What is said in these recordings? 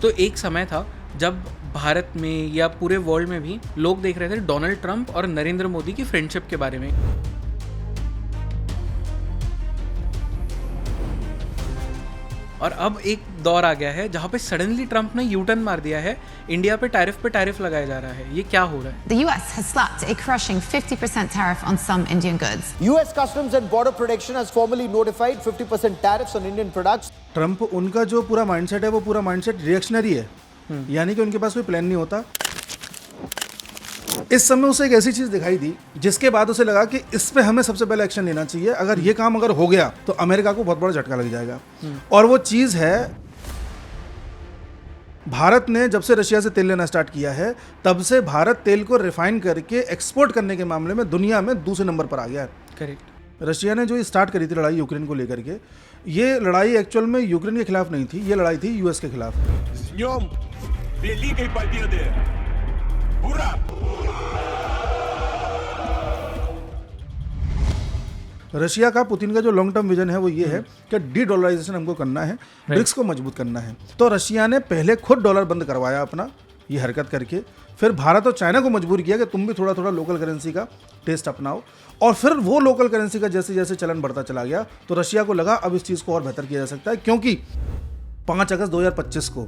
तो एक समय था जब भारत में या पूरे वर्ल्ड में भी लोग देख रहे थे डोनाल्ड ट्रंप और नरेंद्र मोदी की फ्रेंडशिप के बारे में। और अब एक दौर आ गया है जहां पे सडनली ट्रंप ने यू टर्न मार दिया है, इंडिया पे टैरिफ लगाया जा रहा है। ये क्या हो रहा है? The US has slapped a crushing 50% tariff on some Indian goods. US Customs and Border Protection has formally notified 50% tariffs on Indian products. Trump उनका जो पूरा माइंडसेट है वो पूरा माइंडसेट रिएक्शनरी है, यानी कि उनके पास कोई प्लान नहीं होता। इस समय उसे एक ऐसी चीज दिखाई दी जिसके बाद उसे लगा कि इस पे हमें सबसे पहले एक्शन लेना चाहिए। अगर ये काम अगर हो गया तो अमेरिका को बहुत बड़ा झटका लग जाएगा। और वो चीज है, भारत ने जब से रशिया से तेल लेना स्टार्ट किया है तब से भारत तेल को रिफाइन करके एक्सपोर्ट करने के मामले में दुनिया में दूसरे नंबर पर आ गया है। करेक्ट। रशिया ने जो स्टार्ट करी थी लड़ाई यूक्रेन को लेकर के, ये लड़ाई एक्चुअल में यूक्रेन के खिलाफ नहीं थी, ये लड़ाई थी यूएस के खिलाफ। रशिया का, पुतिन का जो लॉन्ग टर्म विजन है वो ये है कि डी डॉलराइजेशन हमको करना है, ब्रिक्स को मजबूत करना है। तो रशिया ने पहले खुद डॉलर बंद करवाया अपना ये हरकत करके, फिर भारत और चाइना को मजबूर किया कि तुम भी थोड़ा थोड़ा लोकल करेंसी का टेस्ट अपनाओ, और फिर वो लोकल करेंसी का जैसे जैसे चलन बढ़ता चला गया तो रशिया को लगा अब इस चीज़ को और बेहतर किया जा सकता है, क्योंकि 5 अगस्त 2025 को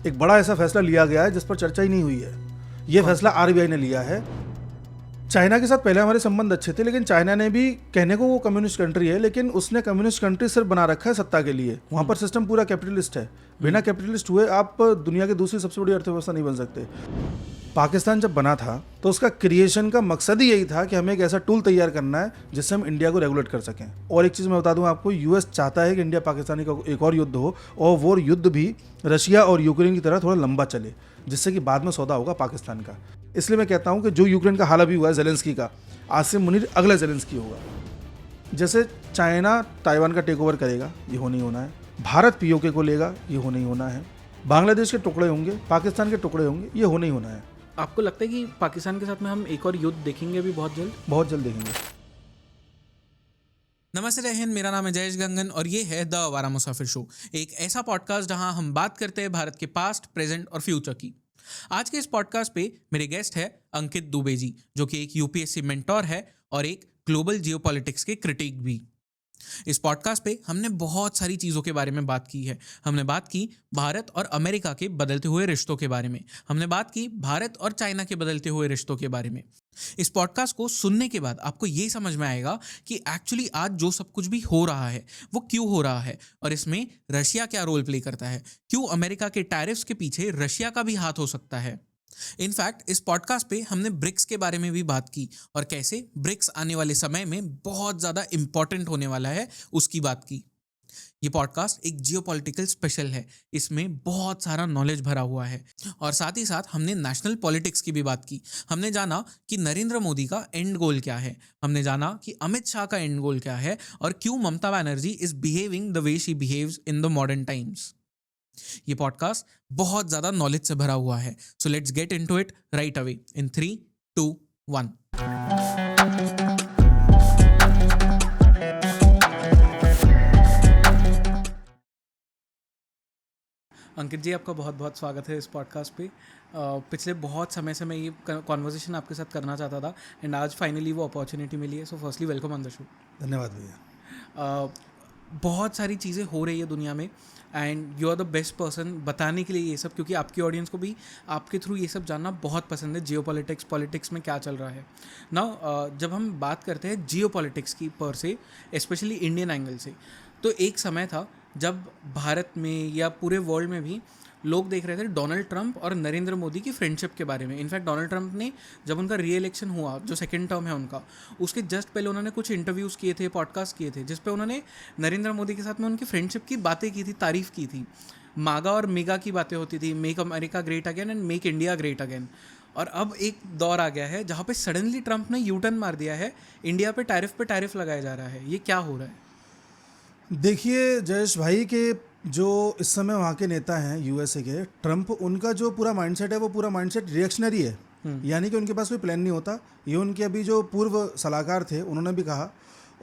एक बड़ा ऐसा फैसला लिया गया है जिस पर चर्चा ही नहीं हुई है। ये फैसला आरबीआई ने लिया है। चाइना के साथ पहले हमारे संबंध अच्छे थे, लेकिन चाइना ने भी, कहने को वो कम्युनिस्ट कंट्री है लेकिन उसने कम्युनिस्ट कंट्री सिर्फ बना रखा है सत्ता के लिए। वहाँ पर सिस्टम पूरा कैपिटलिस्ट है। बिना कैपिटलिस्ट हुए आप दुनिया की दूसरी सबसे बड़ी अर्थव्यवस्था नहीं बन सकते। पाकिस्तान जब बना था तो उसका क्रिएशन का मकसद ही यही था कि हमें एक ऐसा टूल तैयार करना है जिससे हम इंडिया को रेगुलेट कर सकें। और एक चीज़ मैं बता दूं आपको, यूएस चाहता है कि इंडिया पाकिस्तानी का एक और युद्ध हो, और वो युद्ध भी रशिया और यूक्रेन की तरह थोड़ा लंबा चले, जिससे कि बाद में सौदा होगा पाकिस्तान का। इसलिए मैं कहता हूं कि जो यूक्रेन का हाल अभी हुआ है ज़ेलेंस्की का, आसिम मुनीर अगला ज़ेलेंस्की होगा। जैसे चाइना ताइवान का टेक ओवर करेगा, ये हो नहीं होना है। भारत पीओके को लेगा, ये हो नहीं होना है। बांग्लादेश के टुकड़े होंगे, पाकिस्तान के टुकड़े होंगे, ये हो नहीं होना है। आपको लगता है कि पाकिस्तान के साथ में हम एक और युद्ध देखेंगे अभी बहुत जल्द? बहुत जल्द देखेंगे। नमस्ते, जय हिंद। मेरा नाम है जयेश गंगन और ये है द आवारा मुसाफिर शो, एक ऐसा पॉडकास्ट जहां हम बात करते हैं भारत के पास्ट, प्रेजेंट और फ्यूचर की। आज के इस पॉडकास्ट पे मेरे गेस्ट है अंकित दुबे जी, जो कि एक यूपीएससी मेंटोर है और एक ग्लोबल जियोपॉलिटिक्स के क्रिटिक भी। इस पॉडकास्ट पे हमने बहुत सारी चीज़ों के बारे में बात की है। हमने बात की भारत और अमेरिका के बदलते हुए रिश्तों के बारे में, हमने बात की भारत और चाइना के बदलते हुए रिश्तों के बारे में। इस पॉडकास्ट को सुनने के बाद आपको ये समझ में आएगा कि एक्चुअली आज जो सब कुछ भी हो रहा है वो क्यों हो रहा है, और इसमें रशिया क्या रोल प्ले करता है, क्यों अमेरिका के टैरिफ्स के पीछे रशिया का भी हाथ हो सकता है। इनफैक्ट इस पॉडकास्ट पे हमने ब्रिक्स के बारे में भी बात की और कैसे ब्रिक्स आने वाले समय में बहुत ज़्यादा इंपॉर्टेंट होने वाला है उसकी बात की। ये पॉडकास्ट एक जियोपॉलिटिकल स्पेशल है, इसमें बहुत सारा नॉलेज भरा हुआ है। और साथ ही साथ हमने नेशनल पॉलिटिक्स की भी बात की। हमने जाना कि नरेंद्र मोदी का एंड गोल क्या है, हमने जाना कि अमित शाह का एंड गोल क्या है, और क्यों Mamata Banerjee is behaving the way she behaves in the modern times. ये पॉडकास्ट बहुत ज़्यादा नॉलेज से भरा हुआ है। So let's get into it right away in 3, 2, 1। Ankit ji, आपका बहुत बहुत स्वागत है इस पॉडकास्ट पे। पिछले बहुत समय से मैं ये कॉन्वर्सेशन आपके साथ करना चाहता था एंड आज फाइनली वो अपॉर्चुनिटी मिली है। So firstly welcome on the show. धन्यवाद भैया। बहुत सारी चीज़ें हो रही है दुनिया में and you are the best person बताने के लिए ये सब, क्योंकि आपकी ऑडियंस को भी आपके थ्रू ये सब जानना बहुत पसंद है। जियोपॉलिटिक्स, पॉलिटिक्स में क्या चल रहा है ना। जब हम बात करते हैं जियोपॉलिटिक्स की पर से, स्पेशली इंडियन एंगल से, तो एक समय था जब भारत में या पूरे वर्ल्ड में भी लोग देख रहे थे डोनाल्ड ट्रंप और नरेंद्र मोदी की फ्रेंडशिप के बारे में। इनफैक्ट डोनाल्ड ट्रंप ने जब उनका री इलेक्शन हुआ, जो सेकंड टर्म है उनका, उसके जस्ट पहले उन्होंने कुछ इंटरव्यूज़ किए थे, पॉडकास्ट किए थे, जिस पे उन्होंने नरेंद्र मोदी के साथ में उनकी फ्रेंडशिप की बातें की थी, तारीफ़ की थी। मागा और मेगा की बातें होती थी, make America great again and make India great again. और अब एक दौर आ गया है जहाँ पे सडनली ट्रंप ने यू टर्न मार दिया है, इंडिया पे टैरिफ लगाया जा रहा है। ये क्या हो रहा है? देखिए जयेश भाई के जो इस समय वहाँ के नेता हैं यूएसए के, ट्रंप, उनका जो पूरा माइंडसेट है वो पूरा माइंडसेट रिएक्शनरी है, यानी कि उनके पास कोई प्लान नहीं होता। ये उनके अभी जो पूर्व सलाहकार थे उन्होंने भी कहा,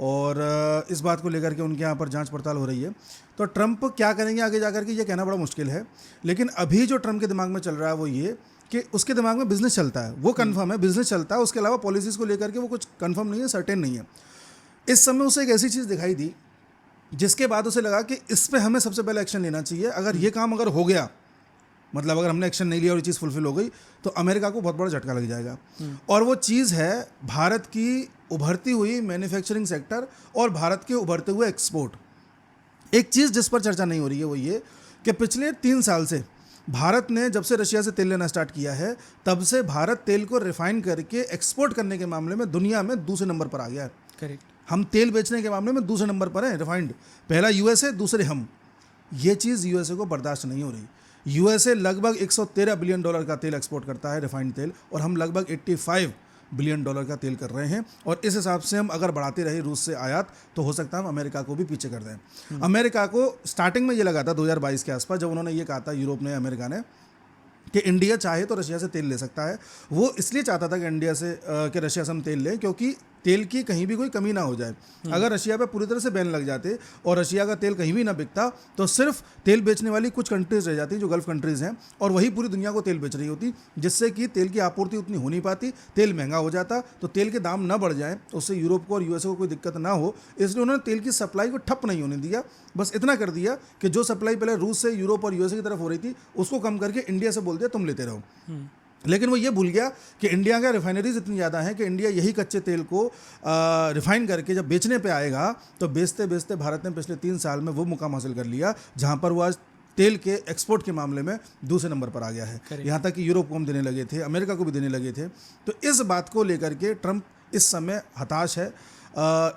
और इस बात को लेकर के उनके यहाँ पर जांच पड़ताल हो रही है। तो ट्रंप क्या करेंगे आगे जाकर के ये कहना बड़ा मुश्किल है, लेकिन अभी जो ट्रंप के दिमाग में चल रहा है वो ये कि उसके दिमाग में बिजनेस चलता है, वो कंफर्म है बिजनेस चलता है, उसके अलावा पॉलिसीज़ को लेकर के वो कुछ कंफर्म नहीं है, सर्टेन नहीं है। इस समय उसे एक ऐसी चीज़ दिखाई दी जिसके बाद उसे लगा कि इस पे हमें सबसे पहले एक्शन लेना चाहिए। अगर ये काम अगर हो गया, मतलब अगर हमने एक्शन नहीं लिया और ये चीज़ फुलफिल हो गई, तो अमेरिका को बहुत बड़ा झटका लग जाएगा। और वो चीज़ है भारत की उभरती हुई मैन्युफैक्चरिंग सेक्टर और भारत के उभरते हुए एक्सपोर्ट। एक चीज़ जिस पर चर्चा नहीं हो रही है वो ये कि पिछले 3 साल से भारत ने जब से रशिया से तेल लेना स्टार्ट किया है, तब से भारत तेल को रिफाइन करके एक्सपोर्ट करने के मामले में दुनिया में दूसरे नंबर पर आ गया है। करेक्ट। हम तेल बेचने के मामले में दूसरे नंबर पर हैं रिफाइंड, पहला यूएसए, दूसरे हम। ये चीज़ यूएसए को बर्दाश्त नहीं हो रही। यूएसए लगभग $113 बिलियन का तेल एक्सपोर्ट करता है, रिफाइंड तेल, और हम लगभग $85 बिलियन का तेल कर रहे हैं। और इस हिसाब से हम अगर बढ़ाते रहे रूस से आयात, तो हो सकता है हम अमेरिका को भी पीछे कर दें। अमेरिका को स्टार्टिंग में ये लगा था 2022 के आसपास, जब उन्होंने ये कहा था, यूरोप ने, अमेरिका ने, कि इंडिया चाहे तो रशिया से तेल ले सकता है। वो इसलिए चाहता था कि इंडिया से कि रशिया से हम तेल लें, क्योंकि तेल की कहीं भी कोई कमी ना हो जाए। अगर रशिया पे पूरी तरह से बैन लग जाते और रशिया का तेल कहीं भी ना बिकता, तो सिर्फ तेल बेचने वाली कुछ कंट्रीज रह जाती जो गल्फ कंट्रीज़ हैं, और वही पूरी दुनिया को तेल बेच रही होती, जिससे कि तेल की आपूर्ति उतनी हो नहीं पाती, तेल महंगा हो जाता। तो तेल के दाम ना बढ़ जाए, उससे यूरोप को और यूएसए को कोई दिक्कत ना हो, इसलिए उन्होंने तेल की सप्लाई को ठप नहीं होने दिया। बस इतना कर दिया कि जो सप्लाई पहले रूस से यूरोप और यूएसए की तरफ हो रही थी, उसको कम करके इंडिया से बोल दिया तुम लेते रहो। लेकिन वो ये भूल गया कि इंडिया का रिफाइनरीज इतनी ज़्यादा हैं कि इंडिया यही कच्चे तेल को रिफाइन करके जब बेचने पे आएगा, तो बेचते बेचते भारत ने पिछले 3 साल में वो मुकाम हासिल कर लिया जहाँ पर वो आज तेल के एक्सपोर्ट के मामले में दूसरे नंबर पर आ गया है। यहाँ तक कि यूरोप को हम देने लगे थे, अमेरिका को भी देने लगे थे। तो इस बात को लेकर के ट्रंप इस समय हताश है,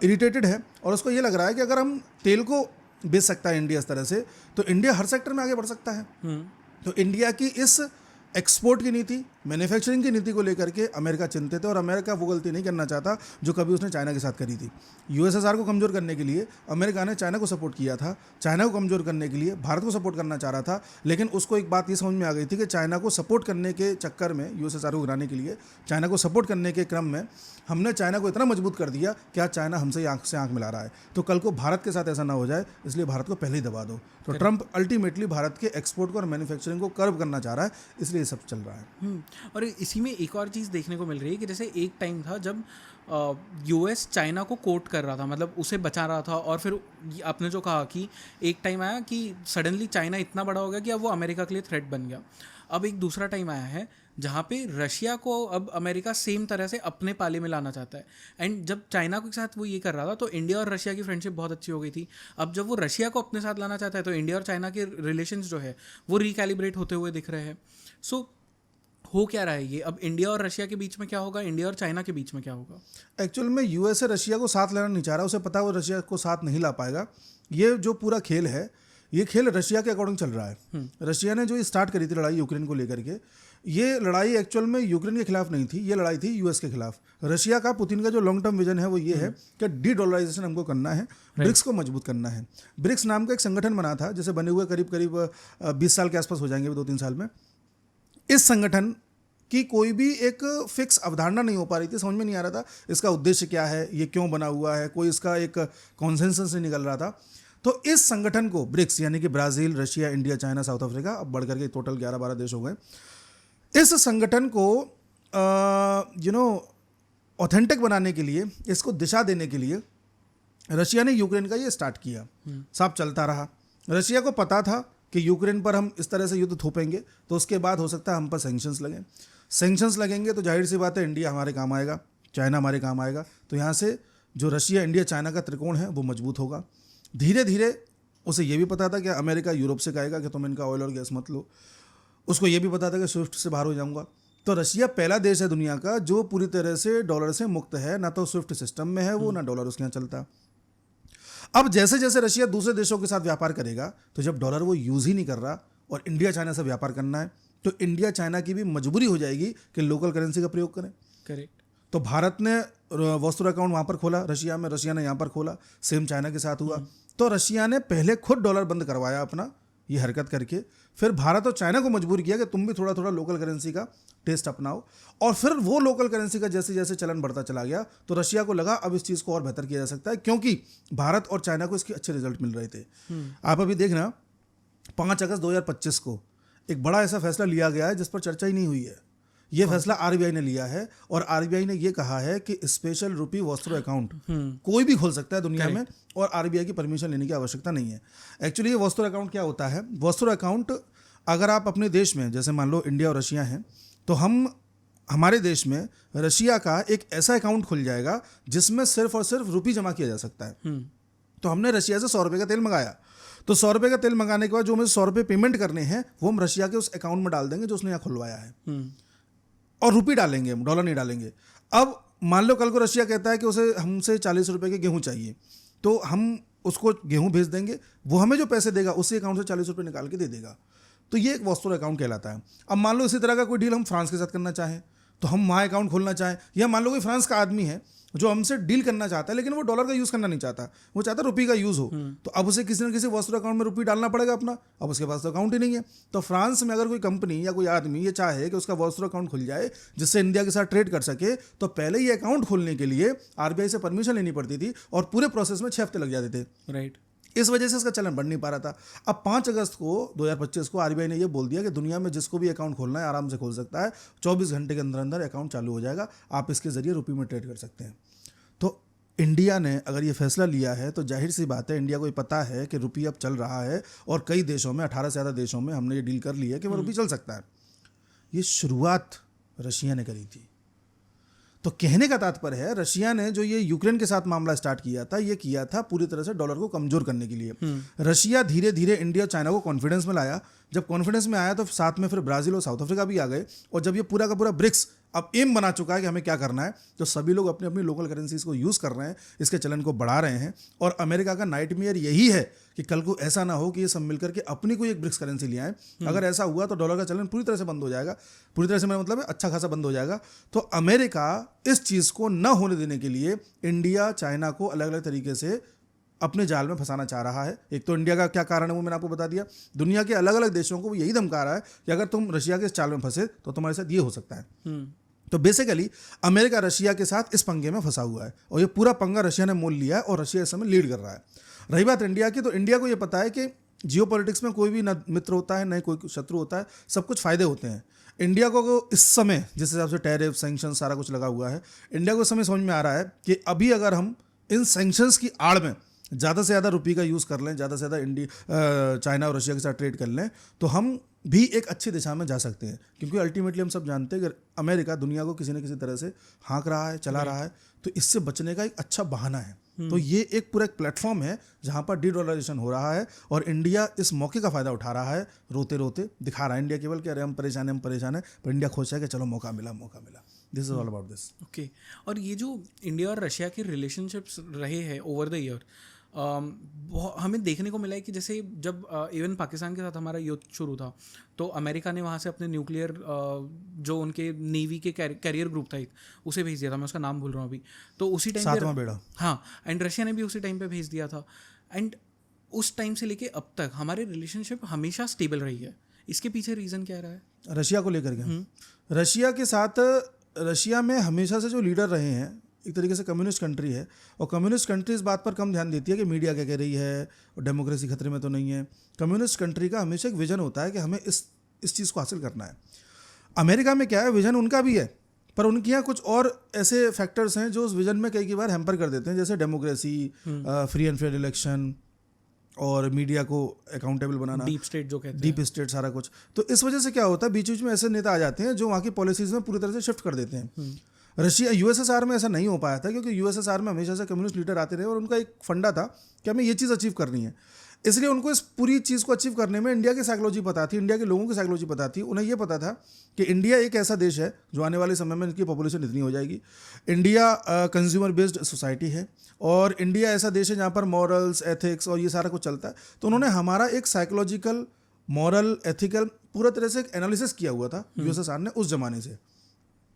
इरिटेटेड है, और उसको ये लग रहा है कि अगर हम तेल को बेच सकता है इंडिया इस तरह से, तो इंडिया हर सेक्टर में आगे बढ़ सकता है। तो इंडिया की इस एक्सपोर्ट की नीति, मैन्युफैक्चरिंग की नीति को लेकर के अमेरिका चिंतित है, और अमेरिका वो गलती नहीं करना चाहता जो कभी उसने चाइना के साथ करी थी। यूएसएसआर को कमज़ोर करने के लिए अमेरिका ने चाइना को सपोर्ट किया था, चाइना को कमज़ोर करने के लिए भारत को सपोर्ट करना चाह रहा था। लेकिन उसको एक बात ये समझ में आ गई थी कि चाइना को सपोर्ट करने के चक्कर में, यूएसएसआर को गिराने के लिए, चाइना को सपोर्ट करने के क्रम में हमने चाइना को इतना मजबूत कर दिया कि आज चाइना हमसे आंख से आंख मिला रहा है। तो कल को भारत के साथ ऐसा ना हो जाए, इसलिए भारत को पहले ही दबा दो। तो ट्रंप अल्टीमेटली भारत के एक्सपोर्ट को और मैन्युफैक्चरिंग को कर्व करना चाह रहा है, इसलिए ये सब चल रहा है। और इसी में एक और चीज़ देखने को मिल रही है कि जैसे एक टाइम था जब यूएस चाइना को कोट कर रहा था, मतलब उसे बचा रहा था, और फिर आपने जो कहा कि एक टाइम आया कि सडनली चाइना इतना बड़ा हो गया कि अब वो अमेरिका के लिए थ्रेट बन गया। अब एक दूसरा टाइम आया है जहाँ पे रशिया को अब अमेरिका सेम तरह से अपने पाले में लाना चाहता है। एंड जब चाइना के साथ वो ये कर रहा था, तो इंडिया और रशिया की फ्रेंडशिप बहुत अच्छी हो गई थी। अब जब वो रशिया को अपने साथ लाना चाहता है, तो इंडिया और चाइना के रिलेशंस जो है वो रिकैलिब्रेट होते हुए दिख रहे हैं। सो हो क्या रहा है ये? अब इंडिया और रशिया के बीच में क्या होगा, इंडिया और चाइना के बीच में क्या होगा? एक्चुअल में यूएसए रशिया को साथ लेना नहीं चाह रहा, उसे पता है वो रशिया को साथ नहीं ला पाएगा। ये जो पूरा खेल है, ये खेल रशिया के अकॉर्डिंग चल रहा है। रशिया ने जो स्टार्ट करी थी लड़ाई यूक्रेन को लेकर के, ये लड़ाई एक्चुअल में यूक्रेन के खिलाफ नहीं थी, ये लड़ाई थी यूएस के खिलाफ। रशिया का, पुतिन का जो लॉन्ग टर्म विजन है वो ये है कि डी-डॉलराइजेशन हमको करना है, ब्रिक्स को मजबूत करना है। ब्रिक्स नाम का एक संगठन बना था, जैसे बने हुए करीब करीब 20 साल के आसपास हो जाएंगे 2-3 साल में। इस संगठन की कोई भी एक फिक्स अवधारणा नहीं हो पा रही थी, समझ में नहीं आ रहा था इसका उद्देश्य क्या है, ये क्यों बना हुआ है, कोई इसका एक कॉन्सेंसस नहीं निकल रहा था। तो इस संगठन को, ब्रिक्स यानी कि Brazil, Russia, India, China, south Africa, अब बढ़ करके टोटल 11-12 देश हो गए। इस संगठन को ऑथेंटिक बनाने के लिए, इसको दिशा देने के लिए रशिया ने यूक्रेन का ये स्टार्ट किया। साफ चलता रहा। रशिया को पता था कि यूक्रेन पर हम इस तरह से युद्ध थोपेंगे तो उसके बाद हो सकता है हम पर सैंक्शंस लगें। सैंक्शंस लगेंगे तो जाहिर सी बात है इंडिया हमारे काम आएगा, चाइना हमारे काम आएगा। तो यहाँ से जो रशिया, इंडिया, चाइना का त्रिकोण है वो मजबूत होगा। धीरे धीरे उसे ये भी पता था कि अमेरिका यूरोप से कहेगा कि तुम इनका ऑयल और गैस मत लो। उसको ये भी पता था कि स्विफ्ट से बाहर हो जाऊंगा। तो रशिया पहला देश है दुनिया का जो पूरी तरह से डॉलर से मुक्त है, ना तो स्विफ्ट सिस्टम में है वो, ना डॉलर उसके यहाँ चलता। अब जैसे जैसे रशिया दूसरे देशों के साथ व्यापार करेगा, तो जब डॉलर वो यूज़ ही नहीं कर रहा और इंडिया चाइना से व्यापार करना है, तो इंडिया चाइना की भी मजबूरी हो जाएगी कि लोकल करेंसी का प्रयोग करें। करेक्ट। तो भारत ने वस्तु अकाउंट वहाँ पर खोला रशिया में, रशिया ने यहाँ पर खोला, सेम चाइना के साथ हुआ। तो रशिया ने पहले खुद डॉलर बंद करवाया अपना, ये हरकत करके फिर भारत और चाइना को मजबूर किया कि तुम भी थोड़ा थोड़ा लोकल करेंसी का टेस्ट अपनाओ, और फिर वो लोकल करेंसी का जैसे जैसे चलन बढ़ता चला गया तो रशिया को लगा अब इस चीज़ को और बेहतर किया जा सकता है, क्योंकि भारत और चाइना को इसके अच्छे रिजल्ट मिल रहे थे। आप अभी देखना 5 अगस्त 2025 को एक बड़ा ऐसा फैसला लिया गया है जिस पर चर्चा ही नहीं हुई है। ये फैसला आरबीआई ने लिया है और आरबीआई ने ये कहा है कि स्पेशल रुपी वॉस्ट्रो अकाउंट कोई भी खोल सकता है दुनिया में और आरबीआई की परमिशन लेने की आवश्यकता नहीं है। एक्चुअली ये वॉस्ट्रो अकाउंट क्या होता है? वॉस्ट्रो अकाउंट अगर आप अपने देश में, जैसे मान लो इंडिया और रशिया हैं, तो हमारे देश में रशिया का एक ऐसा अकाउंट खुल जाएगा जिसमें सिर्फ और सिर्फ रुपी जमा किया जा सकता है। तो हमने रशिया से 100 रुपये का तेल मंगाया, तो 100 रुपये का तेल मंगाने के बाद जो हमें 100 रुपये पेमेंट करने हैं वो हम रशिया के उस अकाउंट में डाल देंगे जो उसने यहाँ खुलवाया है, और रुपी डालेंगे, हम डॉलर नहीं डालेंगे। अब मान लो कल को रशिया कहता है कि उसे हमसे 40 रुपये के गेहूँ चाहिए, तो हम उसको गेहूँ भेज देंगे, वो हमें जो पैसे देगा उसी अकाउंट से 40 रुपये निकाल के दे देगा। तो ये एक वॉस्ट्रो अकाउंट कहलाता है। अब मान लो इसी तरह का कोई डील हम फ्रांस के साथ करना चाहें, तो हम वहाँ अकाउंट खोलना चाहें, या मान लो कोई फ्रांस का आदमी है जो हमसे डील करना चाहता है लेकिन वो डॉलर का यूज़ करना नहीं चाहता, वो चाहता है रुपये का यूज़ हो, तो अब उसे किसी न किसी वॉस्ट्रो अकाउंट में रुपये डालना पड़ेगा अपना। अब उसके पास तो अकाउंट ही नहीं है। तो फ्रांस में अगर कोई कंपनी या कोई आदमी ये चाहे कि उसका वॉस्ट्रो अकाउंट खुल जाए जिससे इंडिया के साथ ट्रेड कर सके, तो पहले ये अकाउंट खोलने के लिए आरबीआई से परमिशन लेनी पड़ती थी और पूरे प्रोसेस में 6 हफ्ते लग जाते थे। राइट। इस वजह से इसका चलन बढ़ नहीं पा रहा था। अब 5 अगस्त को 2025 को आरबीआई ने ये बोल दिया कि दुनिया में जिसको भी अकाउंट खोलना है आराम से खोल सकता है, 24 घंटे के अंदर अंदर अकाउंट चालू हो जाएगा, आप इसके जरिए रुपये में ट्रेड कर सकते हैं। तो इंडिया ने अगर ये फैसला लिया है तो जाहिर सी बात है इंडिया को ये पता है कि रुपये अब चल रहा है, और कई देशों में 18 से ज़्यादा देशों में हमने ये डील कर ली है कि वो रुपये चल सकता है। ये शुरुआत रशिया ने करी थी। तो कहने का तात्पर्य है रशिया ने जो ये यूक्रेन के साथ मामला स्टार्ट किया था, ये किया था पूरी तरह से डॉलर को कमजोर करने के लिए। रशिया धीरे धीरे इंडिया और चाइना को कॉन्फिडेंस में लाया। जब कॉन्फिडेंस में आया तो साथ में फिर ब्राजील और साउथ अफ्रीका भी आ गए, और जब ये पूरा का पूरा ब्रिक्स अब एम बना चुका है कि हमें क्या करना है, तो सभी लोग अपनी अपनी लोकल करेंसीज को यूज़ कर रहे हैं, इसके चलन को बढ़ा रहे हैं। और अमेरिका का नाइटमेयर यही है कि कल को ऐसा ना हो कि ये सब मिलकर के अपनी कोई एक ब्रिक्स करेंसी ले आए। अगर ऐसा हुआ तो डॉलर का चलन पूरी तरह से बंद हो जाएगा। पूरी तरह से मेरा मतलब है अच्छा खासा बंद हो जाएगा। तो अमेरिका इस चीज़ को न होने देने के लिए इंडिया चाइना को अलग अलग तरीके से अपने जाल में फंसाना चाह रहा है। एक तो इंडिया का क्या कारण है वो मैंने आपको बता दिया, दुनिया के अलग अलग देशों को वो यही धमका रहा है कि अगर तुम रशिया के इस चाल में फंसे तो तुम्हारे साथ ये हो सकता है। तो बेसिकली अमेरिका रशिया के साथ इस पंगे में फंसा हुआ है, और ये पूरा पंगा रशिया ने मोल लिया है और रशिया इस समय लीड कर रहा है। रही बात इंडिया की, तो इंडिया को ये पता है कि जियोपॉलिटिक्स में कोई भी न मित्र होता है न कोई शत्रु होता है, सब कुछ फायदे होते हैं। इंडिया को इस समय जिस हिसाब से टैरिफ सैंक्शन सारा कुछ लगा हुआ है, इंडिया को इस समय समझ में आ रहा है कि अभी अगर हम इन सैंक्शंस की आड़ में ज़्यादा से ज़्यादा रुपये का यूज़ कर लें, ज़्यादा से ज़्यादा चाइना और रशिया के साथ ट्रेड कर लें, तो हम भी एक अच्छी दिशा में जा सकते हैं। क्योंकि अल्टीमेटली हम सब जानते हैं कि अमेरिका दुनिया को किसी न किसी तरह से हाँक रहा है, चला रहा है, तो इससे बचने का एक अच्छा बहाना है। तो ये एक पूरा एक प्लेटफॉर्म है जहाँ पर डीडॉलराइजेशन हो रहा है, और इंडिया इस मौके का फ़ायदा उठा रहा है। रोते रोते दिखा रहा है इंडिया केवल कि अरे हम परेशान हैं, पर इंडिया खुश है कि चलो मौका मिला। This is all about this. Okay. और ये जो इंडिया और रशिया के रिलेशनशिप्स रहे हैं ओवर द ईयर, हमें देखने को मिला है कि जैसे जब इवन पाकिस्तान के साथ हमारा युद्ध शुरू था, तो अमेरिका ने वहाँ से अपने न्यूक्लियर जो उनके नेवी के कैरियर ग्रुप था एक, उसे भेज दिया था। मैं उसका नाम भूल रहा हूँ अभी। तो उसी टाइम सातवां बेड़ा, हाँ, एंड रशिया ने भी उसी टाइम पे भेज दिया था। एंड उस टाइम से लेके अब तक हमारे रिलेशनशिप हमेशा स्टेबल रही है। इसके पीछे रीज़न क्या रहा है? रशिया को लेकर के, रशिया के साथ, रशिया में हमेशा से जो लीडर रहे हैं एक तरीके से कम्युनिस्ट कंट्री है, और कम्युनिस्ट कंट्री इस बात पर कम ध्यान देती है कि मीडिया क्या कह रही है और डेमोक्रेसी खतरे में तो नहीं है। कम्युनिस्ट कंट्री का हमेशा एक विजन होता है कि हमें इस चीज़ को हासिल करना है। अमेरिका में क्या है, विजन उनका भी है, पर उनके यहाँ कुछ और ऐसे फैक्टर्स हैं जो उस विजन में कई बार हैम्पर कर देते हैं, जैसे democracy, free and fair election, और मीडिया को अकाउंटेबल बनाना, डीप स्टेट जो कहते हैं, डीप स्टेट सारा कुछ। तो इस वजह से क्या होता है, बीच बीच में ऐसे नेता आ जाते हैं जो वहाँ की पॉलिसीज़ में पूरी तरह से शिफ्ट कर देते हैं। रशिया यूएसएसआर में ऐसा नहीं हो पाया था, क्योंकि यूएसएसआर में हमेशा से कम्युनिस्ट लीडर आते रहे और उनका एक फंडा था कि हमें ये चीज़ अचीव करनी है। इसलिए उनको इस पूरी चीज़ को अचीव करने में इंडिया की साइकोलॉजी पता थी, इंडिया के लोगों की साइकोलॉजी पता थी। उन्हें ये पता था कि इंडिया एक ऐसा देश है जो आने वाले समय में इनकी पॉपुलेशन इतनी हो जाएगी। इंडिया कंज्यूमर बेस्ड सोसाइटी है, और इंडिया ऐसा देश है जहाँ पर मॉरल्स, एथिक्स और ये सारा कुछ चलता है। तो उन्होंने हमारा एक साइकोलॉजिकल, मॉरल, एथिकल पूरा तरह से एक एनालिसिस किया हुआ था यूएसएसआर ने उस जमाने से।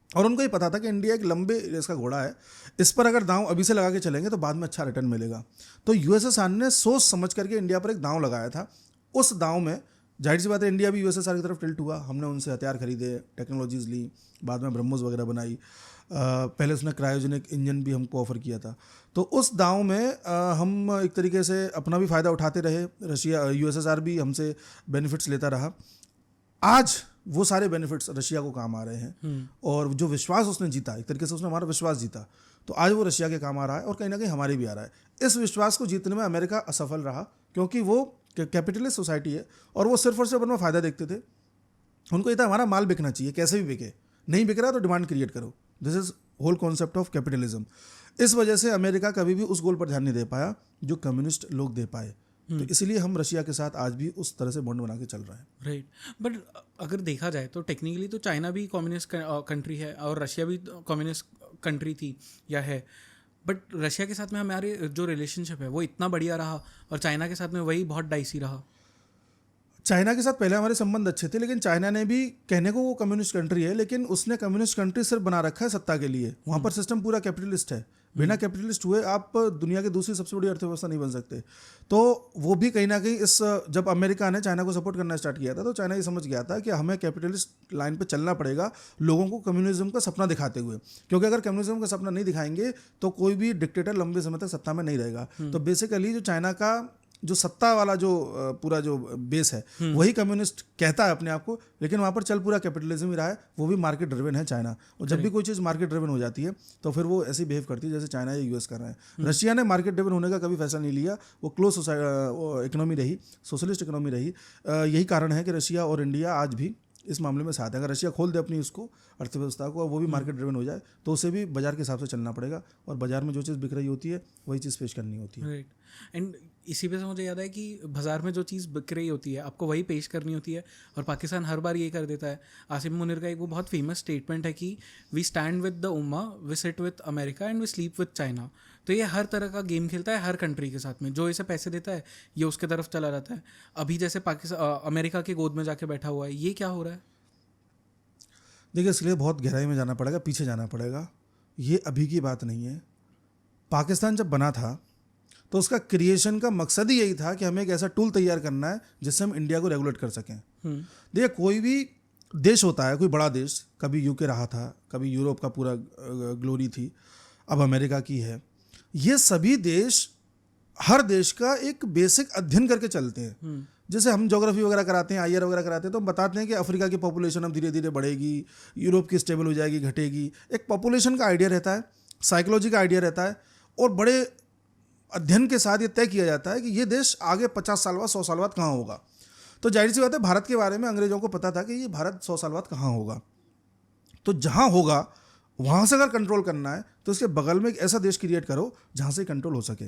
और उनको ये पता था कि इंडिया एक लंबे रेस का घोड़ा है, इस पर अगर दांव अभी से लगा के चलेंगे तो बाद में अच्छा रिटर्न मिलेगा। तो यूएसएसआर ने सोच समझ करके इंडिया पर एक दांव लगाया था। उस दांव में जाहिर सी बात है इंडिया भी यूएसएसआर की तरफ टिल्ट हुआ, हमने उनसे हथियार खरीदे, टेक्नोलॉजीज ली, बाद में ब्रह्मोस वगैरह बनाई, पहले उसने क्रायोजेनिक इंजन भी हमको ऑफर किया था। तो उस दांव में हम एक तरीके से अपना भी फ़ायदा उठाते रहे, रशिया यूएसएसआर भी हमसे बेनिफिट्स लेता रहा। आज वो सारे बेनिफिट्स रशिया को काम आ रहे हैं और जो विश्वास उसने जीता, एक तरीके से उसने हमारा विश्वास जीता, तो आज वो रशिया के काम आ रहा है और कहीं ना कहीं हमारे भी आ रहा है। इस विश्वास को जीतने में अमेरिका असफल रहा क्योंकि वो कैपिटलिस्ट सोसाइटी है और वो सिर्फ और सिर्फ अपना फ़ायदा देखते थे। उनको ये था हमारा माल बिकना चाहिए, कैसे भी बिके, नहीं बिक रहा तो डिमांड क्रिएट करो। This is whole concept of capitalism. इस वजह से अमेरिका कभी भी उस गोल पर ध्यान नहीं दे पाया जो कम्युनिस्ट लोग दे पाए। तो इसलिए हम रशिया के साथ आज भी उस तरह से बॉन्ड बना के चल रहा है। राइट, बट अगर देखा जाए तो टेक्निकली तो चाइना भी कम्युनिस्ट कंट्री है और रशिया भी कम्युनिस्ट कंट्री थी या है, बट रशिया के साथ में हमारे जो रिलेशनशिप है वो इतना बढ़िया रहा और चाइना के साथ में वही बहुत डाइसी रहा। चाइना के साथ पहले हमारे संबंध अच्छे थे, लेकिन चाइना ने भी, कहने को वो कम्युनिस्ट कंट्री है लेकिन उसने कम्युनिस्ट कंट्री सिर्फ बना रखा है सत्ता के लिए। वहाँ पर सिस्टम पूरा कैपिटलिस्ट है। बिना कैपिटलिस्ट हुए आप दुनिया की दूसरी सबसे बड़ी अर्थव्यवस्था नहीं बन सकते। तो वो भी कहीं ना कहीं इस, जब अमेरिका ने चाइना को सपोर्ट करना स्टार्ट किया था तो चाइना ये समझ गया था कि हमें कैपिटलिस्ट लाइन पे चलना पड़ेगा लोगों को कम्युनिज्म का सपना दिखाते हुए, क्योंकि अगर कम्युनिज्म का सपना नहीं दिखाएंगे तो कोई भी डिक्टेटर लंबे समय तक सत्ता में नहीं रहेगा। तो बेसिकली जो चाइना का जो सत्ता वाला जो पूरा जो बेस है वही कम्युनिस्ट कहता है अपने आप को, लेकिन वहाँ पर चल पूरा कैपिटलिज्म ही रहा है। वो भी मार्केट ड्रिवन है चाइना, और जब भी कोई चीज़ मार्केट ड्रिवन हो जाती है तो फिर वो ऐसे बिहेव करती है जैसे चाइना या यूएस कर रहे हैं। रशिया ने मार्केट ड्रिवन होने का कभी फैसला नहीं लिया, वो क्लोज इकोनॉमी रही, सोशलिस्ट इकोनॉमी रही। यही कारण है कि रशिया और इंडिया आज भी इस मामले में साथ है। अगर रशिया खोल दे अपनी उसको अर्थव्यवस्था को और वो भी मार्केट ड्रिवन हो जाए तो उसे भी बाजार के हिसाब से चलना पड़ेगा और बाजार में जो चीज़ बिक रही होती है वही चीज़ पेश करनी होती है। राइट, एंड इसी पे से मुझे याद है कि बाजार में जो चीज़ बिक रही होती है आपको वही पेश करनी होती है, और पाकिस्तान हर बार ये कर देता है। आसिम मुनीर का एक वो बहुत फेमस स्टेटमेंट है कि we stand with the Ummah, we sit with America and we sleep with China. तो ये हर तरह का गेम खेलता है हर कंट्री के साथ में, जो इसे पैसे देता है ये उसके तरफ चला रहता है। अभी जैसे पाकिस्तान अमेरिका के गोद में जाके बैठा हुआ है, ये क्या हो रहा है? देखिए, इसलिए बहुत गहराई में जाना पड़ेगा, पीछे जाना पड़ेगा। ये अभी की बात नहीं है। पाकिस्तान जब बना था तो उसका क्रिएशन का मकसद ही यही था कि हमें एक ऐसा टूल तैयार करना है जिससे हम इंडिया को रेगुलेट कर सकें। देखिए, कोई भी देश होता है, कोई बड़ा देश, कभी यूके रहा था, कभी यूरोप का पूरा ग्लोरी थी, अब अमेरिका की है। ये सभी देश हर देश का एक बेसिक अध्ययन करके चलते हैं। जैसे हम ज्योग्राफी वगैरह कराते हैं, आईआर वगैरह कराते हैं, तो हम बताते हैं कि अफ्रीका की पॉपुलेशन अब धीरे धीरे बढ़ेगी, यूरोप की स्टेबल हो जाएगी, घटेगी। एक पॉपुलेशन का आइडिया रहता है, साइकोलॉजी का आइडिया रहता है, और बड़े अध्ययन के साथ ये तय किया जाता है कि ये देश आगे 50 साल बाद 100 साल बाद कहाँ होगा। तो जाहिर सी बात है, भारत के बारे में अंग्रेजों को पता था कि ये भारत 100 साल बाद कहाँ होगा। तो जहाँ होगा वहाँ से अगर कंट्रोल करना है तो उसके बगल में एक ऐसा देश क्रिएट करो जहाँ से कंट्रोल हो सके।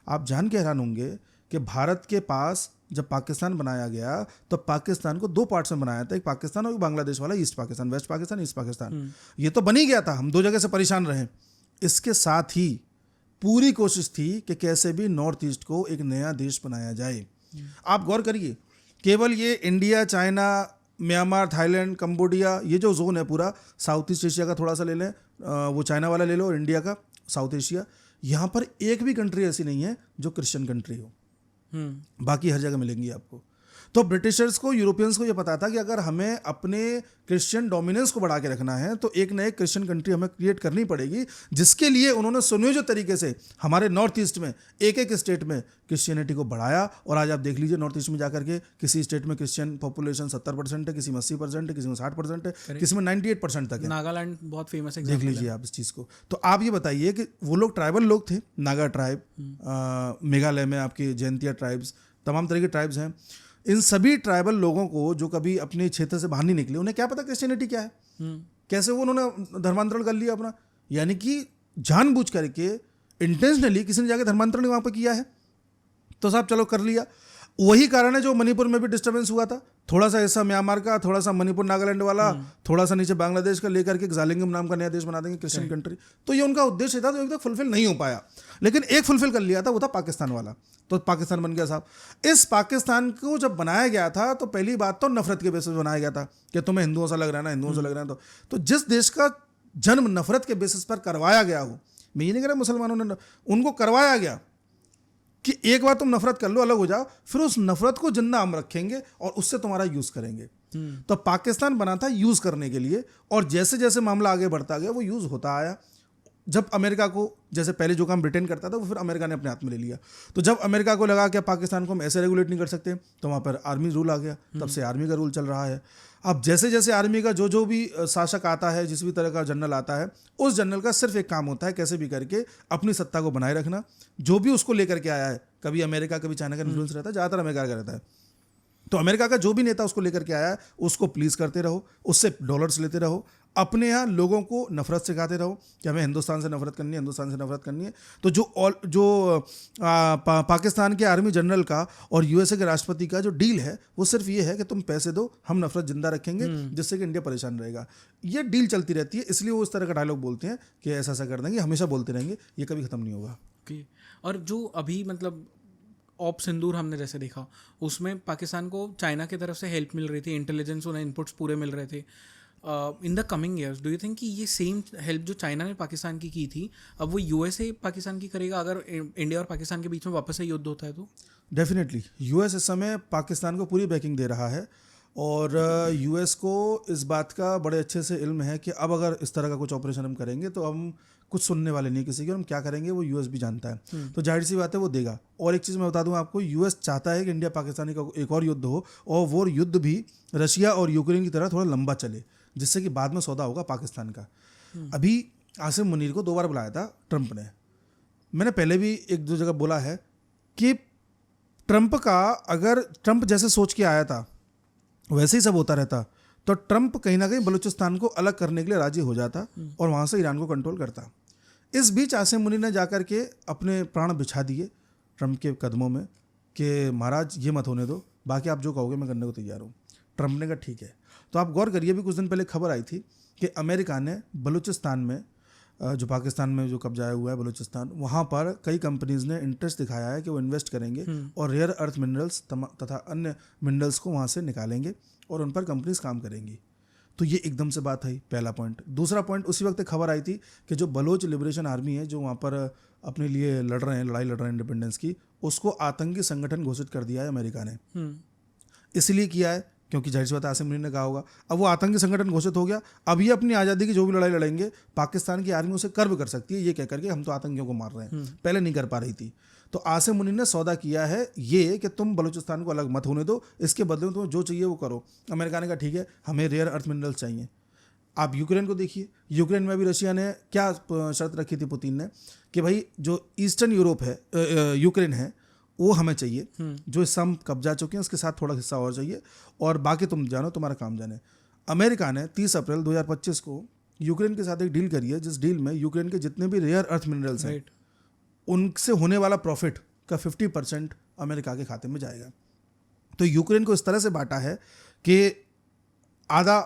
आप जान के हैरान होंगे कि भारत के पास जब पाकिस्तान बनाया गया तो पाकिस्तान को 2 पार्ट्स में बनाया था, एक पाकिस्तान और एक बांग्लादेश वाला, east Pakistan, west Pakistan, east Pakistan. ये तो बन ही गया था, हम 2 जगह से परेशान रहे। इसके साथ ही पूरी कोशिश थी कि कैसे भी नॉर्थ ईस्ट को एक नया देश बनाया जाए। आप गौर करिए, केवल ये India, China, Myanmar, Thailand, Cambodia, ये जो जोन है पूरा, साउथ ईस्ट एशिया का थोड़ा सा ले लें, वो चाइना वाला ले लो, और इंडिया का साउथ एशिया, यहाँ पर एक भी कंट्री ऐसी नहीं है जो क्रिश्चियन कंट्री हो। बाकी हर जगह मिलेंगी आपको। तो ब्रिटिशर्स को, यूरोपियंस को ये पता था कि अगर हमें अपने क्रिश्चियन डोमिनेंस को बढ़ा के रखना है तो एक नए क्रिश्चियन कंट्री हमें क्रिएट करनी पड़ेगी, जिसके लिए उन्होंने सुनियोजित तरीके से हमारे नॉर्थ ईस्ट में एक स्टेट में क्रिश्चियनिटी को बढ़ाया। और आज आप देख लीजिए, नॉर्थ ईस्ट में जाकर के किसी स्टेट में क्रिश्चियन पॉपुलेशन 70% है, किसी में 80% है, किसी में 60% है, किसी में 98% तक है। नागालैंड बहुत फेमस देख लीजिए आप इस चीज़ को। तो आप ये बताइए कि वो लोग ट्राइबल लोग थे, नागा ट्राइब, मेघालय में आपके जयंतिया ट्राइब्स, तमाम तरह के ट्राइब्स हैं। इन सभी ट्राइबल लोगों को जो कभी अपने क्षेत्र से बाहर नहीं निकले, उन्हें क्या पता क्रिश्चियनिटी क्या है, कैसे वो उन्होंने धर्मांतरण कर लिया अपना। यानी कि जानबूझ करके, इंटेंशनली किसी ने जाके धर्मांतरण वहाँ पर किया है। तो साहब चलो कर लिया। वही कारण है जो मणिपुर में भी डिस्टर्बेंस हुआ था, थोड़ा सा हिस्सा म्यांमार का, थोड़ा सा मणिपुर नागालैंड वाला, थोड़ा सा नीचे बांग्लादेश का लेकर के जालिंगम नाम का नया देश बना देंगे, क्रिश्चियन कंट्री। तो ये उनका उद्देश्य था, जो अभी तक फुलफिल नहीं हो पाया। लेकिन एक फुलफिल कर लिया था, वो था पाकिस्तान वाला। तो पाकिस्तान बन गया साहब। इस पाकिस्तान को जब बनाया गया था तो पहली बात तो नफरत के बेसिस पर बनाया गया था कि तुम्हें हिंदुओं से लग रहा है ना, हिंदुओं से लग रहा है। तो जिस देश का जन्म नफरत के बेसिस पर करवाया गया हो, मैं ये नहीं कह रहा मुसलमानों ने, उनको करवाया गया, कि एक बार तुम नफरत कर लो, अलग हो जाओ, फिर उस नफरत को जिंदा हम रखेंगे और उससे तुम्हारा यूज करेंगे। तो पाकिस्तान बना था यूज करने के लिए, और जैसे जैसे मामला आगे बढ़ता गया वो यूज होता आया। जब अमेरिका को, जैसे पहले जो काम ब्रिटेन करता था वो फिर अमेरिका ने अपने हाथ में ले लिया। तो जब अमेरिका को लगा कि पाकिस्तान को हम ऐसे रेगुलेट नहीं कर सकते, तो वहाँ पर आर्मी रूल आ गया। तब से आर्मी का रूल चल रहा है। अब जैसे जैसे आर्मी का जो भी शासक आता है, जिस भी तरह का जनरल आता है, उस जनरल का सिर्फ एक काम होता है, कैसे भी करके अपनी सत्ता को बनाए रखना। जो भी उसको लेकर के आया है, कभी अमेरिका कभी चाइना का इन्फ्लुएंस रहता है, ज़्यादातर अमेरिका का रहता है। तो अमेरिका का जो भी नेता उसको लेकर के आया है, उसको प्लीज़ करते रहो, उससे डॉलर्स लेते रहो, अपने यहाँ लोगों को नफरत सिखाते रहो कि हमें हिंदुस्तान से नफरत करनी है, हिंदुस्तान से नफरत करनी है। तो पाकिस्तान के आर्मी जनरल का और यूएसए के राष्ट्रपति का जो डील है वो सिर्फ ये है कि तुम पैसे दो, हम नफरत जिंदा रखेंगे, जिससे कि इंडिया परेशान रहेगा। ये डील चलती रहती है, इसलिए वो इस तरह का डायलॉग बोलते हैं कि ऐसा ऐसा कर देंगे, हमेशा बोलते रहेंगे, ये कभी खत्म नहीं होगा। और जो अभी मतलब ऑप सिंदूर हमने जैसे देखा, उसमें पाकिस्तान को चाइना की तरफ से हेल्प मिल रही थी, इंटेलिजेंस, उन्हें इनपुट्स पूरे मिल रहे थे। In the coming years do you think कि ये सेम हेल्प जो चाइना ने पाकिस्तान की थी, अब वो यूएसए पाकिस्तान की करेगा अगर इंडिया और पाकिस्तान के बीच में वापस से युद्ध होता है तो? डेफिनेटली यूएस इस समय पाकिस्तान को पूरी बैकिंग दे रहा है, और यूएस को इस बात का बड़े अच्छे से इल्म है कि अब अगर इस तरह का कुछ ऑपरेशन हम करेंगे तो हम कुछ सुनने वाले नहीं किसी के, और हम क्या करेंगे वो यूएस भी जानता है। तो जाहिर सी बात है वो देगा। और एक चीज़ मैं बता दूं आपको, यूएस चाहता है कि इंडिया पाकिस्तानी का एक और युद्ध हो, और वो युद्ध भी रशिया और यूक्रेन की तरह थोड़ा लंबा चले, जिससे कि बाद में सौदा होगा पाकिस्तान का। अभी आसिम मुनीर को 2 बार बुलाया था ट्रंप ने। मैंने पहले भी 1-2 जगह बोला है कि अगर ट्रंप जैसे सोच के आया था वैसे ही सब होता रहता, तो ट्रंप कहीं ना कहीं बलूचिस्तान को अलग करने के लिए राजी हो जाता और वहाँ से ईरान को कंट्रोल करता। इस बीच आसिम मुनीर ने जाकर के अपने प्राण बिछा दिए ट्रंप के कदमों में कि महाराज ये मत होने दो, बाकी आप जो कहोगे मैं करने को तैयार हूँ। ट्रंप ने कहा ठीक है। तो आप गौर करिए, भी कुछ दिन पहले खबर आई थी कि अमेरिका ने बलूचिस्तान में, जो पाकिस्तान में जो कब्जाया हुआ है बलूचिस्तान, वहाँ पर कई कंपनीज ने इंटरेस्ट दिखाया है कि वो इन्वेस्ट करेंगे और रेयर अर्थ मिनरल्स तथा अन्य मिनरल्स को वहाँ से निकालेंगे और उन पर कंपनीज काम करेंगी। तो ये एकदम से बात है, पहला पॉइंट। दूसरा पॉइंट, उसी वक्त खबर आई थी कि जो बलोच लिबरेशन आर्मी है, जो वहाँ पर अपने लिए लड़ाई लड़ रहे हैं इंडिपेंडेंस की, उसको आतंकी संगठन घोषित कर दिया है अमेरिका ने। इसलिए किया है क्योंकि जाहिर सी बात आसिम मुनीर ने कहा होगा, अब वो आतंकी संगठन घोषित हो गया, अब ये अपनी आज़ादी की जो भी लड़ाई लड़ेंगे पाकिस्तान की आर्मी उसे कर्व कर सकती है, ये कह करके हम तो आतंकियों को मार रहे हैं, पहले नहीं कर पा रही थी। तो आसिम मुनीर ने सौदा किया है ये कि तुम बलूचिस्तान को अलग मत होने दो, इसके बदले में तुम्हें जो चाहिए वो करो। अमेरिका ने कहा ठीक है, हमें रेयर अर्थ मिनरल्स चाहिए। आप यूक्रेन को देखिए, यूक्रेन में भी रशिया ने क्या शर्त रखी थी पुतिन ने कि भाई जो ईस्टर्न यूरोप है, यूक्रेन है, वो हमें चाहिए, जो हिस्सा हम कब्जा चुके हैं उसके साथ थोड़ा हिस्सा और चाहिए, और बाकी तुम जानो, तुम्हारा काम जाने। अमेरिका ने 30 अप्रैल 2025 को यूक्रेन के साथ एक डील करी है, जिस डील में यूक्रेन के जितने भी रेयर अर्थ मिनरल्स हैं उनसे होने वाला प्रॉफिट का 50% अमेरिका के खाते में जाएगा। तो यूक्रेन को इस तरह से बांटा है कि आधा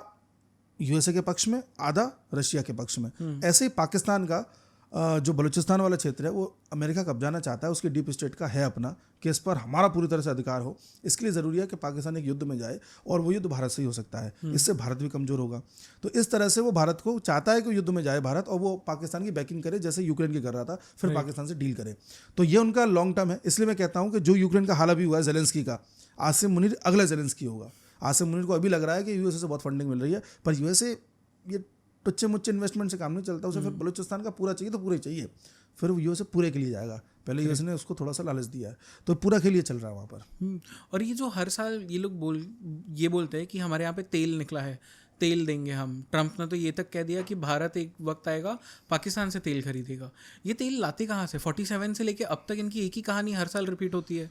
यूएसए के पक्ष में, आधा रशिया के पक्ष में। ऐसे ही पाकिस्तान का जो बलूचिस्तान वाला क्षेत्र है वो अमेरिका कब्जाना चाहता है, उसकी डीप स्टेट का है अपना, कि इस पर हमारा पूरी तरह से अधिकार हो। इसके लिए ज़रूरी है कि पाकिस्तान एक युद्ध में जाए, और वो युद्ध भारत से ही हो सकता है, इससे भारत भी कमज़ोर होगा। तो इस तरह से वो भारत को चाहता है कि युद्ध में जाए भारत, और वो पाकिस्तान की बैकिंग करे, जैसे यूक्रेन की कर रहा था, फिर पाकिस्तान से डील करे। तो ये उनका लॉन्ग टर्म है। इसलिए मैं कहता हूँ कि जो यूक्रेन का हाल अभी हुआ है ज़ेलेंस्की का, आसिम मुनीर अगला ज़ेलेंस्की होगा। आसिम मुनीर को अभी लग रहा है कि यूएसए से बहुत फंडिंग मिल रही है, पर यूएसए ये टुच्चे मुच्चे इन्वेस्टमेंट से काम नहीं चलता, उसे फिर बलूचिस्तान का पूरा चाहिए तो पूरा ही चाहिए, फिर वो यूएसए पूरे के लिए जाएगा। पहले यूएसए ने उसको थोड़ा सा लालच दिया है, तो पूरा के लिए चल रहा है वहाँ पर। और ये जो हर साल ये लोग बोलते हैं कि हमारे यहाँ पे तेल निकला है, तेल देंगे हम। ट्रंप ने तो ये तक कह दिया कि भारत एक वक्त आएगा पाकिस्तान से तेल खरीदेगा। ये तेल लाते कहाँ से? 47 से लेके अब तक इनकी एक ही कहानी हर साल रिपीट होती है।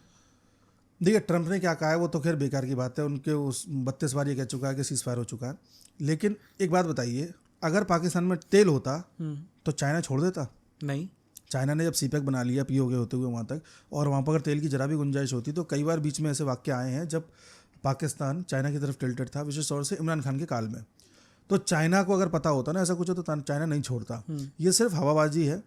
देखिए ट्रंप ने क्या कहा है वो तो खैर बेकार की बात है, उनके उस 32 बार ये कह चुका है कि सीज फायर हो चुका है। लेकिन एक बात बताइए, अगर पाकिस्तान में तेल होता तो चाइना छोड़ देता? नहीं। चाइना ने जब सीपेक बना लिया पीओके होते हुए वहाँ तक, और वहाँ पर अगर तेल की जरा भी गुंजाइश होती, तो कई बार बीच में ऐसे वाक्य आए हैं जब पाकिस्तान चाइना की तरफ टिल्टेड था, विशेष तौर से इमरान खान के काल में। तो चाइना को अगर पता होता ना ऐसा कुछ हो, तो चाइना नहीं छोड़ता। ये सिर्फ हवाबाजी है।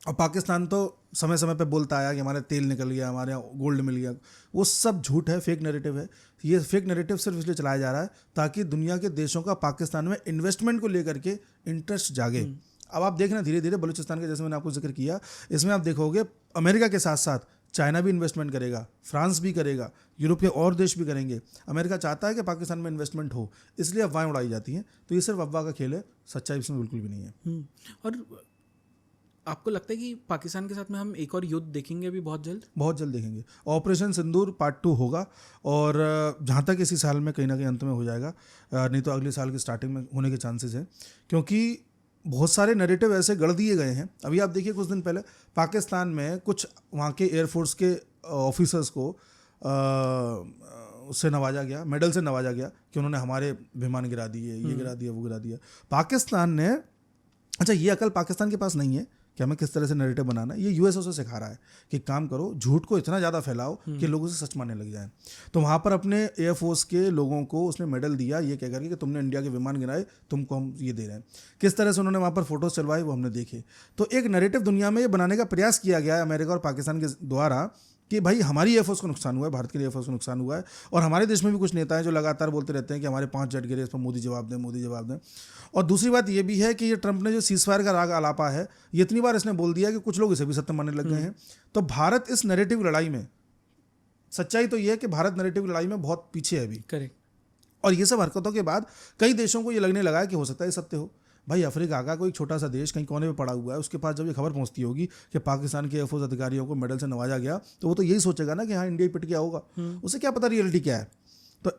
और पाकिस्तान तो समय समय पे बोलता आया कि हमारे तेल निकल गया, हमारे यहाँ गोल्ड मिल गया, वो सब झूठ है, फेक नैरेटिव है। ये फेक नैरेटिव सिर्फ इसलिए चलाया जा रहा है ताकि दुनिया के देशों का पाकिस्तान में इन्वेस्टमेंट को लेकर के इंटरेस्ट जागे। अब आप देखना धीरे धीरे बलूचिस्तान का, जैसे मैंने आपको जिक्र किया, इसमें आप देखोगे अमेरिका के साथ साथ चाइना भी इन्वेस्टमेंट करेगा, फ्रांस भी करेगा, यूरोप के और देश भी करेंगे। अमेरिका चाहता है कि पाकिस्तान में इन्वेस्टमेंट हो, इसलिए अफवाहें उड़ाई जाती हैं। तो ये सिर्फ अफवाह का खेल है, सच्चाई इसमें बिल्कुल भी नहीं है। और आपको लगता है कि पाकिस्तान के साथ में हम एक और युद्ध देखेंगे अभी बहुत जल्द? बहुत जल्द देखेंगे। ऑपरेशन सिंदूर पार्ट 2 होगा, और जहाँ तक इसी साल में कहीं ना कहीं अंत में हो जाएगा, नहीं तो अगले साल की स्टार्टिंग में होने के चांसेस हैं, क्योंकि बहुत सारे नैरेटिव ऐसे गढ़ दिए गए हैं। अभी आप देखिए, कुछ दिन पहले पाकिस्तान में कुछ वहाँ के एयरफोर्स के ऑफिसर्स को उससे नवाजा गया, मेडल से नवाजा गया कि उन्होंने हमारे विमान गिरा दिए, ये गिरा दिया, वो गिरा दिया। पाकिस्तान ने, अच्छा ये अकल पाकिस्तान के पास नहीं है कि हमें किस तरह से नैरेटिव बनाना है, ये यूएस उसे सिखा रहा है कि काम करो, झूठ को इतना ज़्यादा फैलाओ कि लोग उसे सच मानने लग जाएं। तो वहाँ पर अपने एयरफोर्स के लोगों को उसने मेडल दिया ये कह करके कि तुमने इंडिया के विमान गिराए, तुमको हम ये दे रहे हैं। किस तरह से उन्होंने वहाँ पर फोटोज चलवाए वो हमने देखे। तो एक नैरेटिव दुनिया में ये बनाने का प्रयास किया गया है अमेरिका और पाकिस्तान के द्वारा कि भाई हमारी एयरफोर्स को नुकसान हुआ है, भारत के एयरफोर्स को नुकसान हुआ है। और हमारे देश में भी कुछ नेता हैं जो लगातार बोलते रहते हैं कि हमारे 5 जेट गिरे, इस पर मोदी जवाब दें, मोदी जवाब दें। और दूसरी बात ये भी है कि ये ट्रंप ने जो सीजफायर का राग आलापा है, ये इतनी बार इसने बोल दिया कि कुछ लोग इसे भी सत्य मानने लग गए हैं। तो भारत इस नैरेटिव लड़ाई में, सच्चाई तो ये है कि भारत नैरेटिव लड़ाई में बहुत पीछे है अभी। करेक्ट। और ये सब हरकतों के बाद कई देशों को ये लगने लगा है कि हो सकता है ये सत्य हो। भाई अफ्रीका का कोई छोटा सा देश कहीं कोने में पड़ा हुआ है, उसके पास जब ये खबर पहुंचती होगी कि पाकिस्तान के एयरफोर्स अधिकारियों को मेडल से नवाजा गया, तो वो तो यही सोचेगा ना कि हाँ इंडिया पिट गया होगा। उसे क्या पता रियलिटी क्या है। तो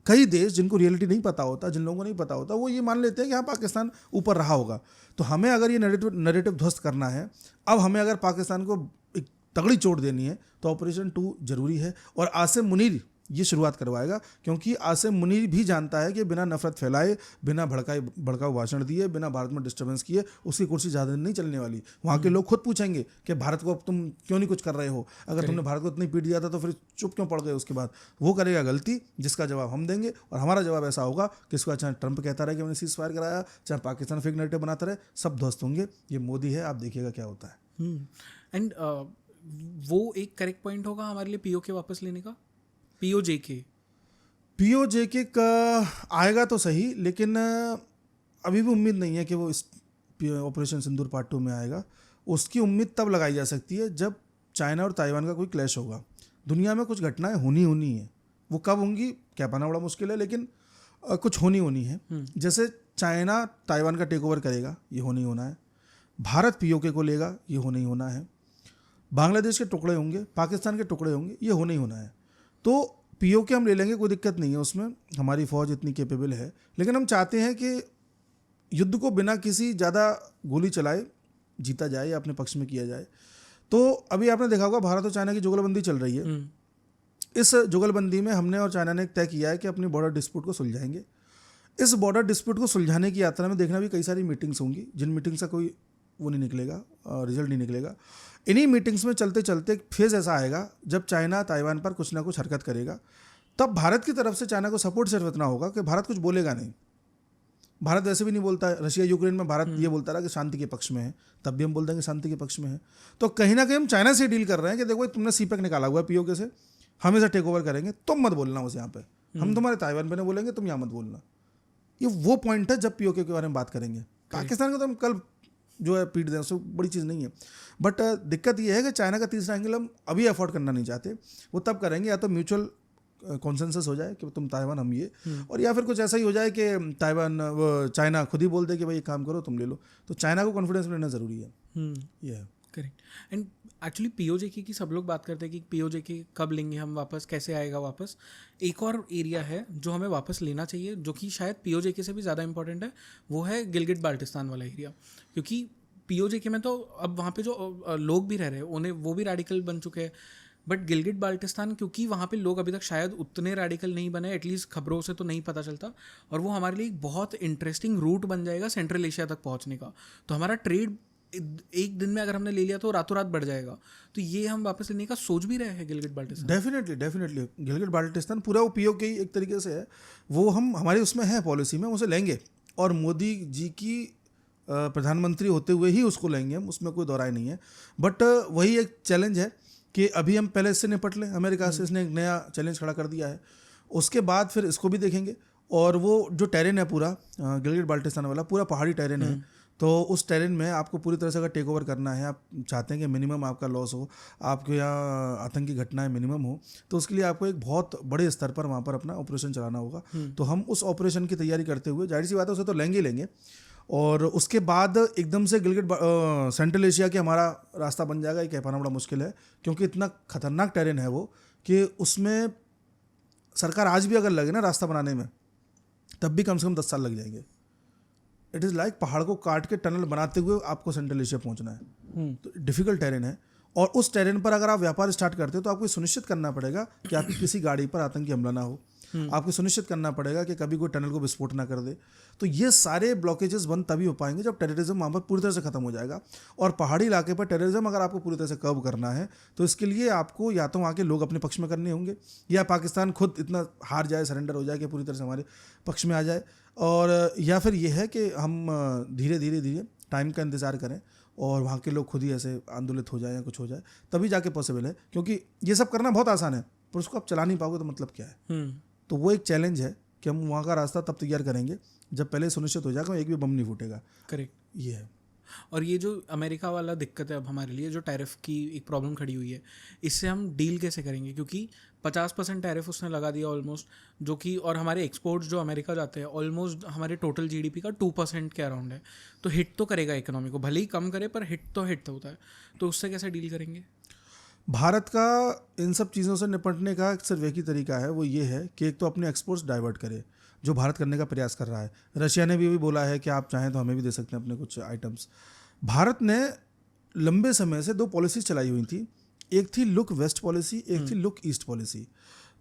कई देश जिनको रियलिटी नहीं पता होता, जिन लोगों को नहीं पता होता, वो ये मान लेते हैं कि हाँ पाकिस्तान ऊपर रहा होगा। तो हमें अगर ये नैरेटिव ध्वस्त करना है, अब हमें अगर पाकिस्तान को एक तगड़ी चोट देनी है, तो ऑपरेशन 2 जरूरी है। और आसिम मुनीर ये शुरुआत करवाएगा, क्योंकि आसिम मुनीर भी जानता है कि बिना नफरत फैलाए, बिना भड़काऊ भाषण दिए, बिना भारत में डिस्टर्बेंस किए उसकी कुर्सी ज़्यादा नहीं चलने वाली। वहाँ के लोग खुद पूछेंगे कि भारत को अब तुम क्यों नहीं कुछ कर रहे हो, अगर तुमने भारत को इतनी पीट दिया था तो फिर चुप क्यों पड़ गए। उसके बाद वो करेगा गलती, जिसका जवाब हम देंगे। और हमारा जवाब ऐसा होगा कि इसको चाहे ट्रंप कहता रहे कि हमने सीज फायर कराया, चाहे पाकिस्तान फेक नैरेटिव बनाता रहे, सब ध्वस्त होंगे। ये मोदी है, आप देखिएगा क्या होता है। एंड वो एक करेक्ट पॉइंट होगा हमारे लिए पीओके वापस लेने का। पीओजेके का आएगा तो सही, लेकिन अभी भी उम्मीद नहीं है कि वो इस ऑपरेशन सिंदूर पार्ट 2 में आएगा। उसकी उम्मीद तब लगाई जा सकती है जब चाइना और ताइवान का कोई क्लैश होगा। दुनिया में कुछ घटनाएं होनी है, वो कब होंगी क्या पाना बड़ा मुश्किल है, लेकिन कुछ होनी है। जैसे चाइना ताइवान का टेक ओवर करेगा, ये होना है। भारत पीओके को लेगा, ये होना है। बांग्लादेश के टुकड़े होंगे, पाकिस्तान के टुकड़े होंगे, ये होना है। तो पीओके हम ले लेंगे, कोई दिक्कत नहीं है उसमें, हमारी फौज इतनी कैपेबल है। लेकिन हम चाहते हैं कि युद्ध को बिना किसी ज़्यादा गोली चलाए जीता जाए या अपने पक्ष में किया जाए। तो अभी आपने देखा होगा भारत और चाइना की जुगलबंदी चल रही है। इस जुगलबंदी में हमने और चाइना ने तय किया है कि अपनी बॉर्डर डिस्प्यूट को सुलझाएंगे। इस बॉर्डर डिस्प्यूट को सुलझाने की यात्रा में देखना भी कई सारी मीटिंग्स होंगी, जिन मीटिंग्स का कोई वो नहीं निकलेगा, रिजल्ट नहीं निकलेगा। इन्हीं मीटिंग्स में चलते चलते एक फेज़ ऐसा आएगा जब चाइना ताइवान पर कुछ ना कुछ हरकत करेगा। तब भारत की तरफ से चाइना को सपोर्ट सिर्फ इतना होगा कि भारत कुछ बोलेगा नहीं। भारत वैसे भी नहीं बोलता है। रशिया यूक्रेन में भारत ये बोलता रहा कि शांति के पक्ष में है, तब भी हम बोल देंगे शांति के पक्ष में है। तो कहीं ना कहीं हम चाइना से डील कर रहे हैं कि देखो तुमने सीपेक निकाला हुआ है पीओके से, हम इसे टेक ओवर करेंगे, तुम मत बोलना उस यहाँ पे, हम तुम्हारे ताइवान पे नहीं बोलेंगे, तुम यहाँ मत बोलना। ये वो पॉइंट है जब पीओके के बारे में बात करेंगे। पाकिस्तान को तो हम कल जो है पीट दें, उससे बड़ी चीज़ नहीं है। बट दिक्कत ये है कि चाइना का तीसरा एंगल हम अभी अफोर्ड करना नहीं चाहते। वो तब करेंगे या तो म्यूचुअल कॉन्सेंसस हो जाए कि तुम ताइवान हम ये, और या फिर कुछ ऐसा ही हो जाए कि ताइवान चाइना खुद ही बोल दे कि भाई ये काम करो तुम ले लो। तो चाइना को कॉन्फिडेंस लेना ज़रूरी है। ये है करेक्ट। एंड एक्चुअली पीओजेके की सब लोग बात करते हैं कि पीओजेके कब लेंगे हम वापस, कैसे आएगा वापस। एक और एरिया है जो हमें वापस लेना चाहिए, जो कि शायद पीओजेके से भी ज़्यादा इंपॉर्टेंट है, वो है गिलगिट बाल्टिस्तान वाला एरिया। क्योंकि पीओजेके में तो अब वहाँ पे जो लोग भी रह रहे हैं उन्हें वो भी रेडिकल बन चुके हैं, बट गिलगिट बाल्टिस्तान क्योंकि वहाँ पे लोग अभी तक शायद उतने रेडिकल नहीं बने, एटलीस्ट खबरों से तो नहीं पता चलता, और वो हमारे लिए एक बहुत इंटरेस्टिंग रूट बन जाएगा सेंट्रल एशिया तक पहुँचने का। तो हमारा ट्रेड एक दिन में अगर हमने ले लिया तो रातों रात बढ़ जाएगा। तो ये हम वापस लेने का सोच भी रहे हैं गिलगिट बाल्टिस्तान। डेफिनेटली गिलगिट बाल्टिस्तान पूरा वो पीओके ही एक तरीके से है, वो हम हमारे उसमें है पॉलिसी में, उसे लेंगे। और मोदी जी की प्रधानमंत्री होते हुए ही उसको लेंगे हम, उसमें कोई दौराय नहीं है। बट वही एक चैलेंज है कि अभी हम पहले इससे निपट लें, अमेरिका से इसने एक नया चैलेंज खड़ा कर दिया है, उसके बाद फिर इसको भी देखेंगे। और वो जो टेरेन है पूरा गिलगिट बाल्टिस्तान वाला पूरा पहाड़ी टेरेन है, तो उस टेरेन में आपको पूरी तरह से अगर टेक ओवर करना है, आप चाहते हैं कि मिनिमम आपका लॉस हो, आपके यहाँ आतंकी घटनाएं मिनिमम हो, तो उसके लिए आपको एक बहुत बड़े स्तर पर वहाँ पर अपना ऑपरेशन चलाना होगा। तो हम उस ऑपरेशन की तैयारी करते हुए, जाहिर सी बात है उसे तो लेंगे ही लेंगे, और उसके बाद एकदम से गिलगिट सेंट्रल एशिया के हमारा रास्ता बन जाएगा, ये कह पाना बड़ा मुश्किल है, क्योंकि इतना खतरनाक टेरेन है वो कि उसमें सरकार आज भी अगर लगे ना रास्ता बनाने में, तब भी कम से कम 10 साल लग जाएंगे। इट इज़ लाइक पहाड़ को काट के टनल बनाते हुए आपको सेंट्रल एशिया पहुंचना है। तो डिफिकल्ट टेरेन है, और उस टेरेन पर अगर आप व्यापार स्टार्ट करते हो तो आपको सुनिश्चित करना पड़ेगा कि आपकी किसी गाड़ी पर आतंकी हमला ना हो, आपको सुनिश्चित करना पड़ेगा कि कभी कोई टनल को विस्फोट ना कर दे। तो ये सारे ब्लॉकेजेस बंद तभी हो पाएंगे जब टेररिज्म वहाँ पर पूरी तरह से खत्म हो जाएगा। और पहाड़ी इलाके पर टेररिज्म अगर आपको पूरी तरह से कर्व करना है तो इसके लिए आपको या तो वहाँ के लोग अपने पक्ष में करने होंगे, या पाकिस्तान खुद इतना हार जाए, सरेंडर हो जाए कि पूरी तरह से हमारे पक्ष में आ जाए, और या फिर ये है कि हम धीरे धीरे टाइम का इंतज़ार करें और वहाँ के लोग खुद ही ऐसे आंदोलित हो जाए या कुछ हो जाए, तभी जाके पॉसिबल है। क्योंकि ये सब करना बहुत आसान है, पर उसको आप चला नहीं पाओगे तो मतलब क्या है। तो वो एक चैलेंज है कि हम वहाँ का रास्ता तब तैयार करेंगे जब पहले सुनिश्चित हो जाएगा एक भी बम नहीं फूटेगा। करेक्ट, ये है। और ये जो अमेरिका वाला दिक्कत है अब हमारे लिए, जो टैरिफ की एक प्रॉब्लम खड़ी हुई है, इससे हम डील कैसे करेंगे? क्योंकि 50% टैरिफ उसने लगा दिया ऑलमोस्ट, जो कि, और हमारे एक्सपोर्ट्स जो अमेरिका जाते हैं ऑलमोस्ट हमारे टोटल जीडीपी का 2% के अराउंड है। तो हिट तो करेगा इकोनॉमी को, भले ही कम करे पर हिट तो होता है। तो उससे कैसे डील करेंगे? भारत का इन सब चीज़ों से निपटने का सिर्फ एक ही तरीका है, वो ये है कि एक तो अपने एक्सपोर्ट्स डाइवर्ट करे, जो भारत करने का प्रयास कर रहा है। रशिया ने भी बोला है कि आप चाहें तो हमें भी दे सकते हैं अपने कुछ आइटम्स। भारत ने लंबे समय से 2 पॉलिसीज चलाई हुई थी, एक थी लुक वेस्ट पॉलिसी, एक थी लुक ईस्ट पॉलिसी।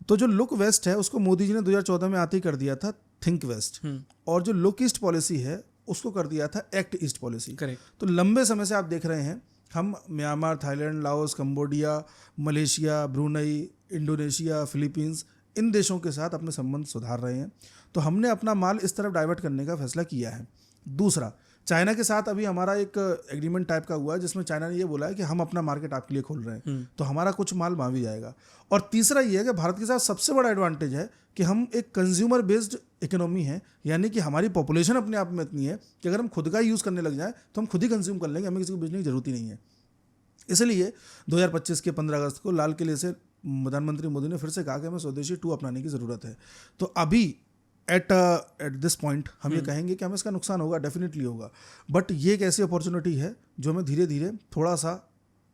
तो जो लुक वेस्ट है उसको मोदी जी ने 2014 में आते ही कर दिया था थिंक वेस्ट, और जो लुक ईस्ट पॉलिसी है उसको कर दिया था एक्ट ईस्ट पॉलिसी। करेक्ट। तो लंबे समय से आप देख रहे हैं हम Myanmar, Thailand, Laos, Cambodia, Malaysia, Brunei, Indonesia, Philippines, इन देशों के साथ अपने संबंध सुधार रहे हैं। तो हमने अपना माल इस तरफ डाइवर्ट करने का फैसला किया है। दूसरा, चाइना के साथ अभी हमारा एक एग्रीमेंट टाइप का हुआ है जिसमें चाइना ने ये बोला है कि हम अपना मार्केट आपके लिए खोल रहे हैं, तो हमारा कुछ माल वहाँ भी जाएगा। और तीसरा ये है कि भारत के साथ सबसे बड़ा एडवांटेज है कि हम एक कंज्यूमर बेस्ड इकोनॉमी है, यानी कि हमारी पॉपुलेशन अपने आप में इतनी है कि अगर हम खुद का ही यूज़ करने लग जाएं तो हम खुद ही कंज्यूम कर लेंगे, हमें किसी को बेचने की जरूरत ही नहीं है। इसलिए 2025 के 15 अगस्त को लाल किले से प्रधानमंत्री मोदी ने फिर से कहा कि हमें स्वदेशी 2 अपनाने की ज़रूरत है। तो अभी एट दिस पॉइंट हम ये कहेंगे कि हमें इसका नुकसान होगा, डेफिनेटली होगा, बट ये एक ऐसी अपॉर्चुनिटी है जो हमें धीरे धीरे थोड़ा सा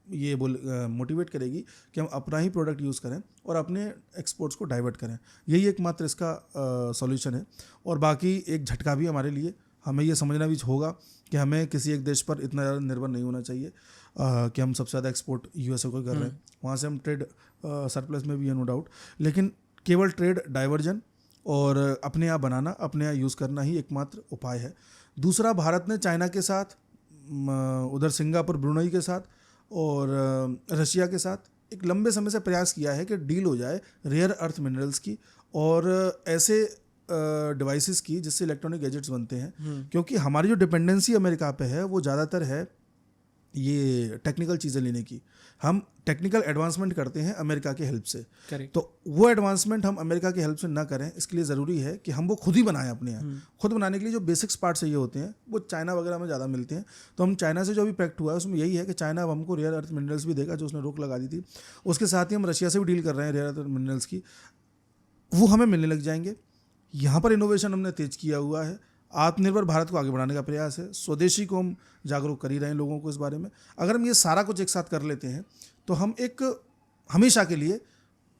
ये मोटिवेट करेगी कि हम अपना ही प्रोडक्ट यूज़ करें और अपने एक्सपोर्ट्स को डाइवर्ट करें। यही एकमात्र इसका सॉल्यूशन है। और बाकी एक झटका भी हमारे लिए, हमें ये समझना भी होगा कि हमें किसी एक देश पर इतना ज़्यादा निर्भर नहीं होना चाहिए कि हम सबसे ज़्यादा एक्सपोर्ट यूएसए को कर रहे हैं, वहाँ से हम ट्रेड सरप्लस में भी है नो डाउट, लेकिन केवल ट्रेड डाइवर्जन और अपने यहाँ बनाना, अपने यहाँ यूज़ करना ही एकमात्र उपाय है। दूसरा, भारत ने चाइना के साथ, उधर सिंगापुर, ब्रुनई के साथ और रशिया के साथ एक लंबे समय से प्रयास किया है कि डील हो जाए रेयर अर्थ मिनरल्स की और ऐसे डिवाइसेस की जिससे इलेक्ट्रॉनिक गैजेट्स बनते हैं, क्योंकि हमारी जो डिपेंडेंसी अमेरिका पे है वो ज़्यादातर है ये टेक्निकल चीज़ें लेने की। हम टेक्निकल एडवांसमेंट करते हैं अमेरिका के हेल्प से। Correct. तो वो एडवांसमेंट हम अमेरिका की हेल्प से ना करें, इसके लिए ज़रूरी है कि हम वो खुद ही बनाएं अपने यहाँ। खुद बनाने के लिए जो बेसिक्स पार्ट चाहिए होते हैं वो चाइना वगैरह में ज़्यादा मिलते हैं। तो हम चाइना से जो भी पैक्ट हुआ है उसमें यही है कि चाइना अब हमको रेयर अर्थ मिनरल्स भी देगा, जो उसने रोक लगा दी थी। उसके साथ ही हम रशिया से भी डील कर रहे हैं रेयर अर्थ मिनरल्स की, वो हमें मिलने लग जाएंगे। यहाँ पर इनोवेशन हमने तेज किया हुआ है, आत्मनिर्भर भारत को आगे बढ़ाने का प्रयास है, स्वदेशी को हम जागरूक कर ही रहे हैं लोगों को इस बारे में। अगर हम ये सारा कुछ एक साथ कर लेते हैं तो हम एक हमेशा के लिए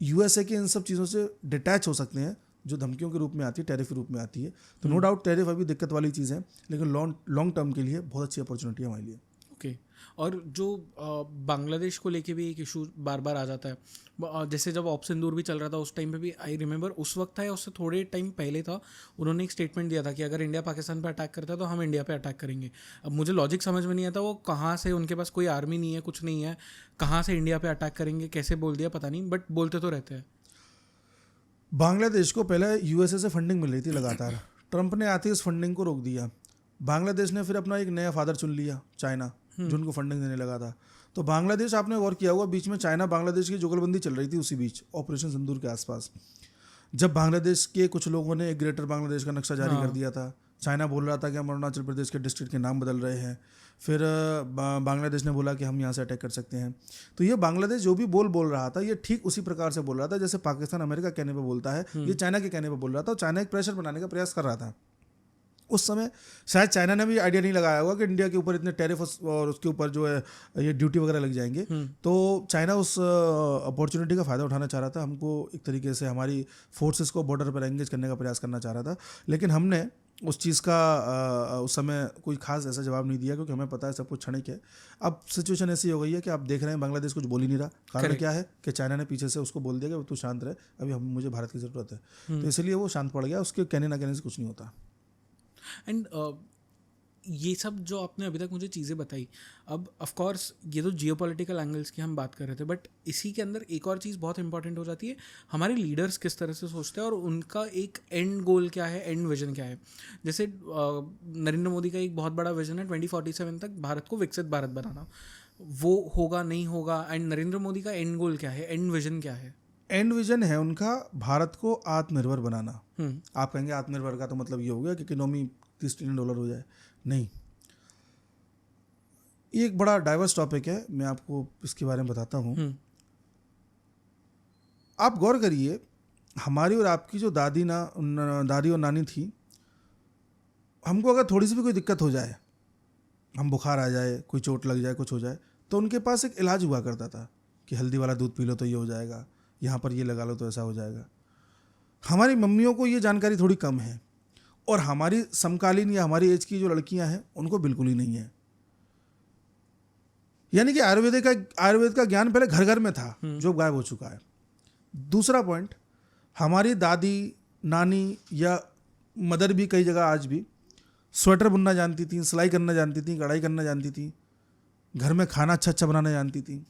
यूएसए के इन सब चीज़ों से डिटैच हो सकते हैं जो धमकियों के रूप में आती है, टैरिफ के रूप में आती है। तो नो डाउट टैरिफ अभी दिक्कत वाली चीज़ है, लेकिन लॉन्ग टर्म के लिए बहुत अच्छी अपॉर्चुनिटी है हमारे लिए। ओके। और जो बांग्लादेश को लेके भी एक इशू बार बार आ जाता है, जैसे जब ऑप सिंदूर भी चल रहा था उस टाइम पे भी, आई रिमेंबर उस वक्त था या उससे थोड़े टाइम पहले था, उन्होंने एक स्टेटमेंट दिया था कि अगर इंडिया पाकिस्तान पे अटैक करता है तो हम इंडिया पे अटैक करेंगे। अब मुझे लॉजिक समझ में नहीं आता, वो कहाँ से, उनके पास कोई आर्मी नहीं है, कुछ नहीं है, कहाँ से इंडिया पे अटैक करेंगे, कैसे बोल दिया पता नहीं, बट बोलते तो रहते हैं। बांग्लादेश को पहले यूएसए से फंडिंग मिल रही थी लगातार, ट्रंप ने आते ही उस फंडिंग को रोक दिया। बांग्लादेश ने फिर अपना एक नया फादर चुन लिया, चाइना, जो उनको फंडिंग देने लगा था। तो बांग्लादेश, आपने गौर किया हुआ, बीच में चाइना बांग्लादेश की जुगलबंदी चल रही थी उसी बीच, ऑपरेशन सिंदूर के आसपास, जब बांग्लादेश के कुछ लोगों ने एक ग्रेटर बांग्लादेश का नक्शा जारी कर दिया था, चाइना बोल रहा था कि हम अरुणाचल प्रदेश के डिस्ट्रिक्ट के नाम बदल रहे हैं, फिर बांग्लादेश ने बोला कि हम यहाँ से अटैक कर सकते हैं। तो ये बांग्लादेश जो भी बोल रहा था, ये ठीक उसी प्रकार से बोल रहा था जैसे पाकिस्तान अमेरिका कहने पे बोलता है, ये चाइना के कहने पे बोल रहा था। और चाइना एक प्रेशर बनाने का प्रयास कर रहा था। उस समय शायद चाइना ने भी आइडिया नहीं लगाया होगा कि इंडिया के ऊपर इतने टैरिफ और उसके ऊपर जो है ये ड्यूटी वगैरह लग जाएंगे। तो चाइना उस अपॉर्चुनिटी का फ़ायदा उठाना चाह रहा था, हमको एक तरीके से हमारी फोर्सेस को बॉर्डर पर एंगेज करने का प्रयास करना चाह रहा था। लेकिन हमने उस चीज़ का उस समय कोई खास ऐसा जवाब नहीं दिया, क्योंकि हमें पता है सब कुछ क्षणिक है। अब सिचुएशन ऐसी हो गई है कि आप देख रहे हैं बांग्लादेश कुछ बोल ही नहीं रहा। कारण क्या है कि चाइना ने पीछे से उसको बोल दिया कि तू शांत रहे, अभी मुझे भारत की ज़रूरत है। तो इसलिए वो शांत पड़ गया, उसके कहने ना कहने से कुछ नहीं होता। एंड ये सब जो आपने अभी तक मुझे चीज़ें बताई, अब ऑफ कोर्स ये तो जियोपॉलिटिकल एंगल्स की हम बात कर रहे थे, बट इसी के अंदर एक और चीज़ बहुत इंपॉर्टेंट हो जाती है, हमारे लीडर्स किस तरह से सोचते हैं और उनका एक एंड गोल क्या है, एंड विजन क्या है। जैसे नरेंद्र मोदी का एक बहुत बड़ा विजन है 2047 तक भारत को विकसित भारत बनाना। वो होगा नहीं होगा, एंड नरेंद्र मोदी का एंड गोल क्या है, एंड विजन क्या है? एंड विजन है उनका भारत को आत्मनिर्भर बनाना। आप कहेंगे आत्मनिर्भर का तो मतलब ये हो गया कि इकोनॉमी $30 ट्रिलियन हो जाए, नहीं। ये एक बड़ा डाइवर्स टॉपिक है, मैं आपको इसके बारे में बताता हूँ। आप गौर करिए, हमारी और आपकी जो दादी और नानी थी, हमको अगर थोड़ी सी भी कोई दिक्कत हो जाए, हम बुखार आ जाए, कोई चोट लग जाए, कुछ हो जाए, तो उनके पास एक इलाज हुआ करता था कि हल्दी वाला दूध पी लो तो ये हो जाएगा, यहाँ पर ये लगा लो तो ऐसा हो जाएगा। हमारी मम्मियों को ये जानकारी थोड़ी कम है, और हमारी समकालीन या हमारी एज की जो लड़कियां हैं उनको बिल्कुल ही नहीं है। यानी कि आयुर्वेद का ज्ञान पहले घर घर में था, जो गायब हो चुका है। दूसरा पॉइंट, हमारी दादी नानी या मदर भी कई जगह आज भी स्वेटर बुनना जानती थी, सिलाई करना जानती थी, कढ़ाई करना जानती थी, घर में खाना अच्छा बनाना जानती थी।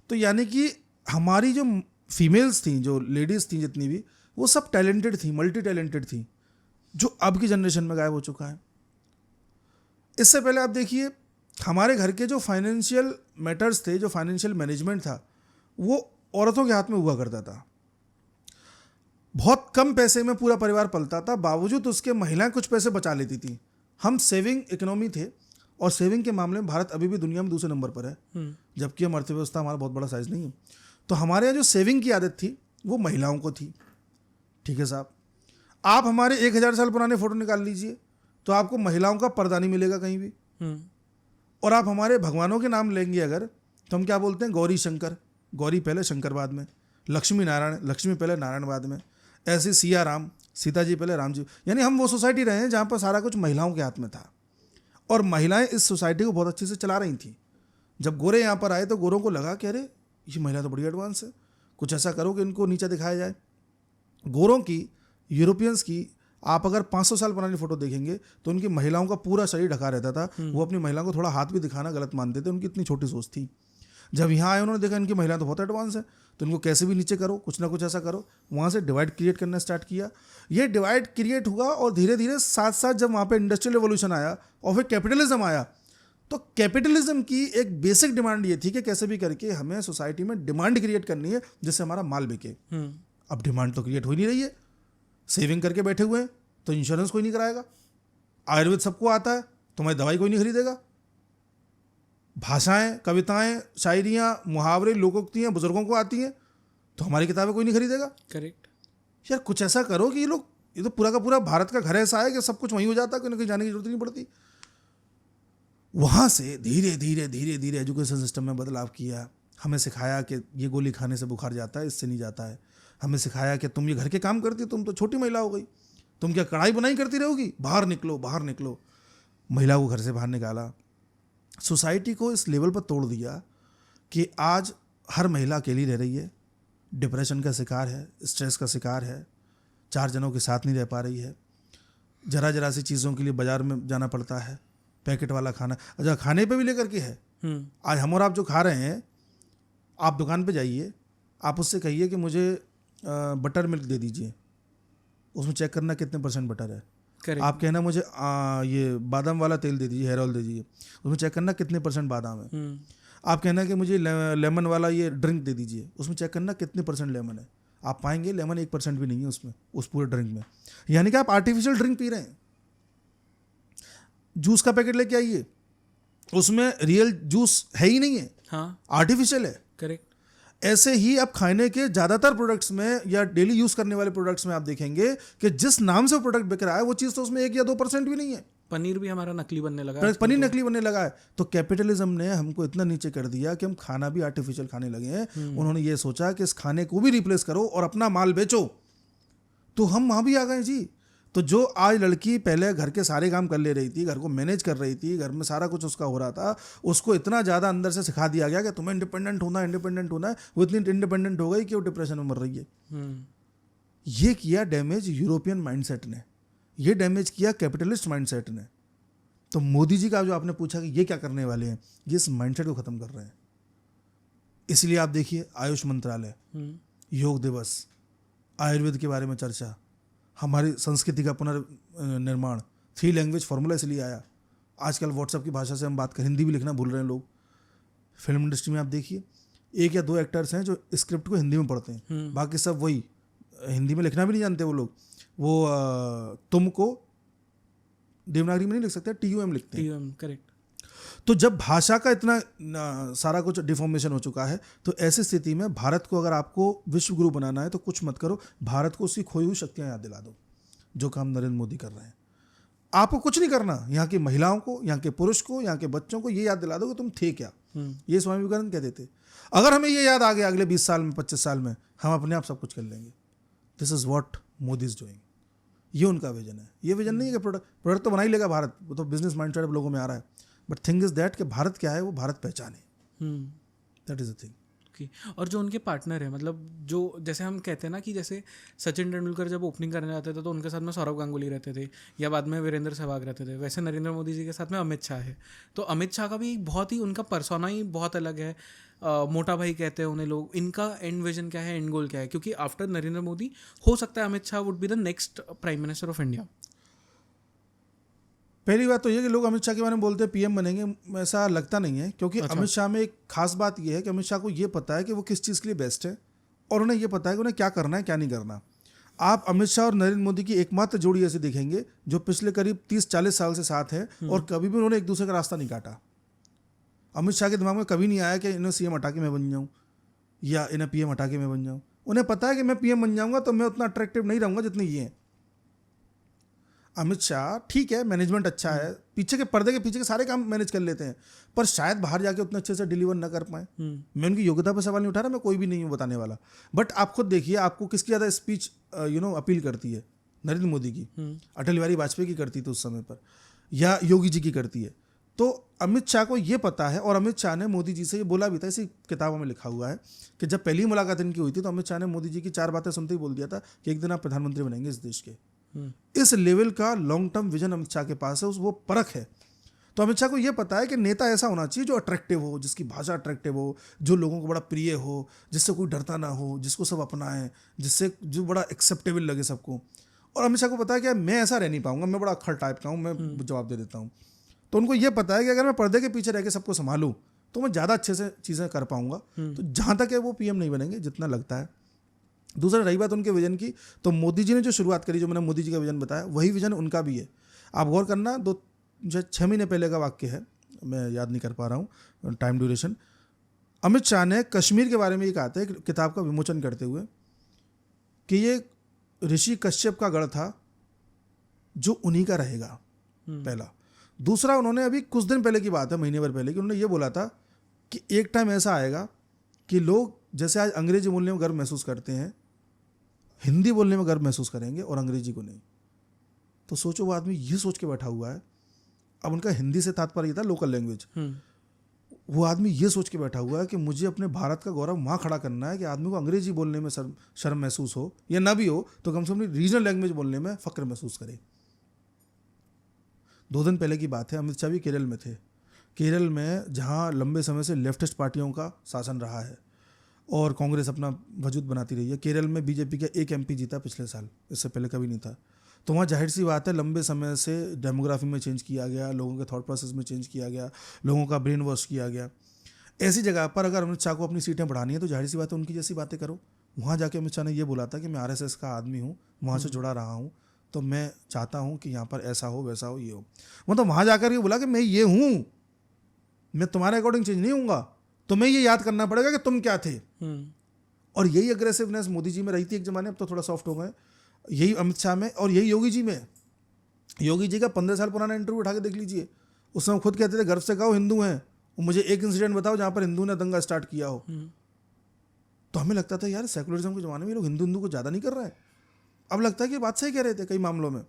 तो यानी कि हमारी जो फीमेल्स थी, जो लेडीज़ थी जितनी भी, वो सब टैलेंटेड थी, मल्टी टैलेंटेड थी, जो अब की जनरेशन में गायब हो चुका है। इससे पहले आप देखिए, हमारे घर के जो फाइनेंशियल मैटर्स थे, जो फाइनेंशियल मैनेजमेंट था, वो औरतों के हाथ में हुआ करता था। बहुत कम पैसे में पूरा परिवार पलता था, बावजूद उसके महिलाएं कुछ पैसे बचा लेती थी। हम सेविंग इकोनॉमी थे, और सेविंग के मामले में भारत अभी भी दुनिया में दूसरे नंबर पर है, जबकि हम अर्थव्यवस्था हमारा बहुत बड़ा साइज नहीं है। तो हमारे यहाँ जो सेविंग की आदत थी वो महिलाओं को थी। ठीक है साहब, आप हमारे 1000 साल पुराने फोटो निकाल लीजिए तो आपको महिलाओं का पर्दा नहीं मिलेगा कहीं भी। और आप हमारे भगवानों के नाम लेंगे अगर, तो हम क्या बोलते हैं, गौरी शंकर, गौरी पहले शंकर बाद में, लक्ष्मी नारायण, लक्ष्मी पहले नारायण बाद में, ऐसे सिया राम, सीता जी पहले राम जी। यानी हम वो सोसाइटी रहे हैं जहाँ पर सारा कुछ महिलाओं के हाथ में था, और महिलाएं इस सोसाइटी को बहुत अच्छे से चला रही थी। जब गोरे यहाँ पर आए तो गोरों को लगा कि अरे ये महिला तो बड़ी एडवांस है, कुछ ऐसा करो कि इनको नीचा दिखाया जाए। गोरों की, यूरोपियंस की आप अगर 500 साल पुरानी फोटो देखेंगे तो उनकी महिलाओं का पूरा शरीर ढका रहता था। वो अपनी महिलाओं को थोड़ा हाथ भी दिखाना गलत मानते थे, उनकी इतनी छोटी सोच थी। जब यहाँ आए उन्होंने देखा इनकी महिलाएं तो बहुत एडवांस है, तो इनको कैसे भी नीचे करो, कुछ ना कुछ ऐसा करो। वहाँ से डिवाइड क्रिएट करना स्टार्ट किया। ये डिवाइड क्रिएट हुआ, और धीरे धीरे साथ साथ जब वहाँ पे इंडस्ट्रियल रेवोल्यूशन आया और फिर कैपिटलिज्म आया, तो कैपिटलिज्म की एक बेसिक डिमांड ये थी कि कैसे भी करके हमें सोसाइटी में डिमांड क्रिएट करनी है जिससे हमारा माल बिके। अब डिमांड तो क्रिएट हो नहीं रही है, सेविंग करके बैठे हुए हैं, तो इंश्योरेंस कोई नहीं कराएगा, आयुर्वेद सबको आता है, तुम्हारी दवाई कोई नहीं खरीदेगा, भाषाएं, कविताएं, शायरियाँ, मुहावरे, लोकोक्तियाँ बुजुर्गों को आती हैं, तो हमारी किताबें कोई नहीं खरीदेगा। करेक्ट। यार कुछ ऐसा करो कि ये तो पूरा का पूरा भारत का घर ऐसा है कि सब कुछ वहीं हो जाता है, कहीं जाने की जरूरत नहीं पड़ती। वहाँ से धीरे धीरे धीरे धीरे एजुकेशन सिस्टम में बदलाव किया। हमें सिखाया कि ये गोली खाने से बुखार जाता है, इससे नहीं जाता है। हमें सिखाया कि तुम ये घर के काम करती, तुम तो छोटी महिला हो गई, तुम क्या कढ़ाई बुनाई करती रहोगी, बाहर निकलो बाहर निकलो। महिला को घर से बाहर निकाला, सोसाइटी को इस लेवल पर तोड़ दिया कि आज हर महिला अकेली रह रही है, डिप्रेशन का शिकार है, स्ट्रेस का शिकार है, 4 जनों के साथ नहीं रह पा रही है, जरा जरा सी चीज़ों के लिए बाजार में जाना पड़ता है, पैकेट वाला खाना, अच्छा खाने पे भी लेकर के है। आज हम और आप जो खा रहे हैं, आप दुकान पे जाइए, आप उससे कहिए कि मुझे बटर मिल्क दे दीजिए, उसमें चेक करना कितने % बटर है। आप कहना मुझे ये बादाम वाला तेल दे दीजिए, हेयर ऑयल दे दीजिए, उसमें चेक करना कितने % बादाम है। आप कहना कि मुझे लेमन वाला ये ड्रिंक दे दीजिए, उसमें चेक करना कितने % लेमन है। आप पाएंगे लेमन 1% भी नहीं है उसमें, उस पूरे ड्रिंक में। यानी कि आप आर्टिफिशियल ड्रिंक पी रहे हैं। जूस का पैकेट लेके आइए, उसमें रियल जूस है ही नहीं है, हाँ आर्टिफिशियल है। करेक्ट। ऐसे ही आप खाने के ज़्यादातर प्रोडक्ट्स में या डेली यूज़ करने वाले प्रोडक्ट्स में आप देखेंगे कि जिस नाम से वो प्रोडक्ट बिक रहा है वो चीज़ तो उसमें 1 या 2% भी नहीं है। पनीर भी हमारा नकली बनने लगा है। पनीर नकली बनने लगा है। तो कैपिटलिज्म ने हमको इतना नीचे कर दिया कि हम खाना भी आर्टिफिशियल खाने लगे हैं। उन्होंने ये सोचा कि इस खाने को भी रिप्लेस करो और अपना माल बेचो, तो हम वहाँ भी आ गए जी। तो जो आज लड़की पहले घर के सारे काम कर ले रही थी, घर को मैनेज कर रही थी, घर में सारा कुछ उसका हो रहा था, उसको इतना ज़्यादा अंदर से सिखा दिया गया कि तुम्हें इंडिपेंडेंट होना है, वो इतनी इंडिपेंडेंट हो गई कि वो डिप्रेशन में मर रही है। ये किया डैमेज यूरोपियन माइंडसेट ने, ये डैमेज किया कैपिटलिस्ट माइंडसेट ने। तो मोदी जी का जो आपने पूछा कि ये क्या करने वाले हैं, ये इस माइंडसेट को ख़त्म कर रहे हैं। इसलिए आप देखिए आयुष मंत्रालय, योग दिवस, आयुर्वेद के बारे में चर्चा, हमारी संस्कृति का पुनर्निर्माण, 3 लैंग्वेज फार्मूला इसलिए आया। आजकल व्हाट्सएप की भाषा से हम बात कर, हिंदी भी लिखना भूल रहे हैं लोग। फिल्म इंडस्ट्री में आप देखिए 1 या 2 एक्टर्स हैं जो स्क्रिप्ट को हिंदी में पढ़ते हैं, बाकी सब वही हिंदी में लिखना भी नहीं जानते वो लोग। वो तुमको देवनागरी में नहीं लिख सकते, TUM लिखते हैं। TUM correct. तो जब भाषा का इतना सारा कुछ डिफॉर्मेशन हो चुका है, तो ऐसी स्थिति में भारत को अगर आपको विश्व गुरु बनाना है तो कुछ मत करो, भारत को उसकी खोई हुई शक्तियां याद दिला दो, जो काम नरेंद्र मोदी कर रहे हैं। आपको कुछ नहीं करना, यहाँ की महिलाओं को, यहाँ के पुरुष को, यहाँ के बच्चों को ये याद दिला दो कि तुम थे क्या। ये स्वामी विवेकानंद कहते थे, अगर हमें ये याद आ गया अगले 20 साल में, 25 साल में, हम अपने आप सब कुछ कर लेंगे। This is what Modi is doing. ये उनका विजन है। ये विजन नहीं है कि प्रोडक्ट तो बना ही लेगा भारत, वो तो बिजनेस माइंडसेट लोगों में आ रहा है। बट थिंग इज दैट कि भारत क्या है, वो भारत पहचाने। That is the thing. Okay. और जो उनके पार्टनर है, मतलब जो जैसे हम कहते हैं ना कि जैसे सचिन तेंदुलकर जब ओपनिंग करने जाते थे तो उनके साथ में सौरव गांगुली रहते थे, या बाद में वीरेंद्र सहवाग रहते थे, वैसे नरेंद्र मोदी जी के साथ में अमित शाह है। तो अमित शाह का भी बहुत ही, उनका पर्सोना ही बहुत अलग है। मोटा भाई कहते हैं उन्हें लोग। इनका एंड विजन क्या है, एंड गोल क्या है? क्योंकि आफ्टर नरेंद्र मोदी हो सकता है Amit Shah would be the next prime minister of India. पहली बात तो ये कि लोग अमित शाह के बारे में बोलते हैं PM बनेंगे, ऐसा लगता नहीं है। क्योंकि अमित शाह में एक खास बात ये है कि अमित शाह को ये पता है कि वो किस चीज़ के लिए बेस्ट है, और उन्हें ये पता है कि उन्हें क्या करना है क्या नहीं करना। आप अमित शाह और नरेंद्र मोदी की एकमात्र जोड़ी ऐसे देखेंगे जो पिछले करीब 30-40 साल से साथ है, और कभी भी उन्होंने एक दूसरे का रास्ता नहीं काटा। अमित शाह के दिमाग में कभी नहीं आया कि इन्हें CM हटा के मैं बन जाऊँ, या इन्हें PM हटा के मैं बन जाऊँ। उन्हें पता है कि मैं PM बन जाऊँगा तो मैं उतना अट्रैक्टिव नहीं रहूँगा जितने ये हैं। अमित शाह ठीक है, मैनेजमेंट अच्छा है, पीछे के पर्दे के पीछे के सारे काम मैनेज कर लेते हैं, पर शायद बाहर जाके उतने अच्छे से डिलीवर ना कर पाए। मैं उनकी योग्यता पर सवाल नहीं उठा रहा, मैं कोई भी नहीं हूँ बताने वाला। बट आप खुद देखिए, आपको किसकी ज़्यादा स्पीच अपील करती है? नरेंद्र मोदी की, अटल बिहारी वाजपेयी की करती थी उस समय पर, या योगी जी की करती है। तो अमित शाह को ये पता है, और अमित शाह ने मोदी जी से ये बोला भी था, इसी किताबों में लिखा हुआ है कि जब पहली मुलाकात इनकी हुई थी तो अमित शाह ने मोदी जी की 4 बातें सुनते ही बोल दिया था कि एक दिन आप प्रधानमंत्री बनेंगे इस देश के। इस लेवल का long term vision Amit Shah के पास है, वो परख है। तो अमित शाह को ये पता है कि नेता ऐसा होना चाहिए जो अट्रैक्टिव हो, जिसकी भाषा अट्रैक्टिव हो, जो लोगों को बड़ा प्रिय हो, जिससे कोई डरता ना हो, जिसको सब अपनाएं, जिससे जो बड़ा एक्सेप्टेबल लगे सबको। और अमित शाह को पता है कि मैं ऐसा रह नहीं पाऊंगा, मैं बड़ा अक्खड़ टाइप का हूँ, मैं जवाब दे देता हूँ। तो उनको ये पता है कि अगर मैं पर्दे के पीछे रह के सबको संभालूँ तो मैं ज़्यादा अच्छे से चीज़ें कर पाऊंगा। तो जहाँ तक है वो PM नहीं बनेंगे जितना लगता है। दूसरा रही बात उनके विजन की, तो मोदी जी ने जो शुरुआत करी, जो मैंने मोदी जी का विजन बताया, वही विजन उनका भी है। आप गौर करना, 6 महीने पहले का वाक्य है, मैं याद नहीं कर पा रहा हूँ टाइम ड्यूरेशन। अमित शाह ने कश्मीर के बारे में ये कहा था किताब का विमोचन करते हुए कि ये ऋषि कश्यप का गढ़ था जो उन्हीं का रहेगा, पहला। दूसरा, उन्होंने अभी कुछ दिन पहले की बात है, महीने भर पहले, कि उन्होंने ये बोला था कि एक टाइम ऐसा आएगा कि लोग जैसे आज अंग्रेजी बोलने में गर्व महसूस करते हैं, हिंदी बोलने में गर्व महसूस करेंगे और अंग्रेजी को नहीं। तो सोचो, वो आदमी ये सोच के बैठा हुआ है। अब उनका हिंदी से तात्पर्य था लोकल लैंग्वेज। वो आदमी ये सोच के बैठा हुआ है कि मुझे अपने भारत का गौरव वहाँ खड़ा करना है कि आदमी को अंग्रेजी बोलने में शर्म महसूस हो, या ना भी हो तो कम से कम रीजनल लैंग्वेज बोलने में फक्र महसूस करे। 2 दिन पहले की बात है, अमित शाह भी केरल में थे। केरल में जहाँ लंबे समय से लेफ्टिस्ट पार्टियों का शासन रहा है और कांग्रेस अपना वजूद बनाती रही है। केरल में बीजेपी का 1 MP जीता पिछले साल, इससे पहले कभी नहीं था। तो वहाँ जाहिर सी बात है, लंबे समय से डेमोग्राफी में चेंज किया गया, लोगों के थॉट प्रोसेस में चेंज किया गया, लोगों का ब्रेन वॉश किया गया। ऐसी जगह पर अगर अमित शाह को अपनी सीटें बढ़ानी है तो जाहिर सी बात है उनकी जैसी बातें करो। वहाँ जाके अमित शाह ने ये बोला था कि मैं RSS का आदमी हूँ, वहाँ से जुड़ा रहा हूँ, तो मैं चाहता हूँ कि यहाँ पर ऐसा हो, वैसा हो, ये हो। मतलब वहाँ जाकर के बोला कि मैं ये हूँ, मैं तुम्हारे अकॉर्डिंग चेंज नहीं होऊंगा, तुम्हें ये याद करना पड़ेगा कि तुम क्या थे। और यही अग्रेसिवनेस मोदी जी में रही थी एक ज़माने, अब तो थोड़ा सॉफ्ट हो गए, यही अमित शाह में और यही योगी जी में। योगी जी का 15 साल पुराना इंटरव्यू उठा के देख लीजिए, उसमें खुद कहते थे गर्व से कहो हिंदू हैं, मुझे एक इंसिडेंट बताओ जहाँ पर हिंदू ने दंगा स्टार्ट किया हो। तो हमें लगता था यार सेकुलरिज्म के ज़माने में ये लोग हिंदू को ज़्यादा नहीं कर रहे हैं। अब लगता है कि बात सही कह रहे थे कई मामलों में।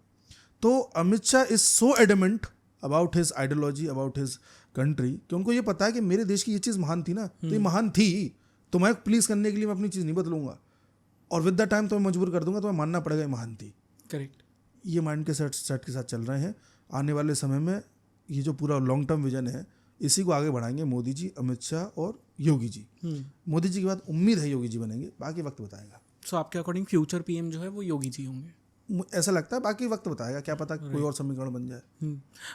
तो Amit Shah is so adamant about his ideology, about his country, कि उनको ये पता है कि मेरे देश की ये चीज़ महान थी ना, तो ये महान थी, तो मैं प्लीज़ करने के लिए मैं अपनी चीज़ नहीं बदलूंगा, और विद द टाइम तो मैं मजबूर कर दूंगा, तो मैं मानना पड़ेगा ये महान थी। करेक्ट। ये माइंड के सेट के साथ चल रहे हैं। आने वाले समय में ये जो पूरा लॉन्ग टर्म विजन है, इसी को आगे बढ़ाएंगे मोदी जी, अमित शाह और योगी जी। मोदी जी के बाद उम्मीद है योगी जी बनेंगे, बाकी वक्त बताएगा। सो आपके अकॉर्डिंग फ्यूचर पीएम जो है वो योगी जी होंगे? ऐसा लगता है, बाकी वक्त बताएगा, क्या पता कोई और समीकरण बन जाए।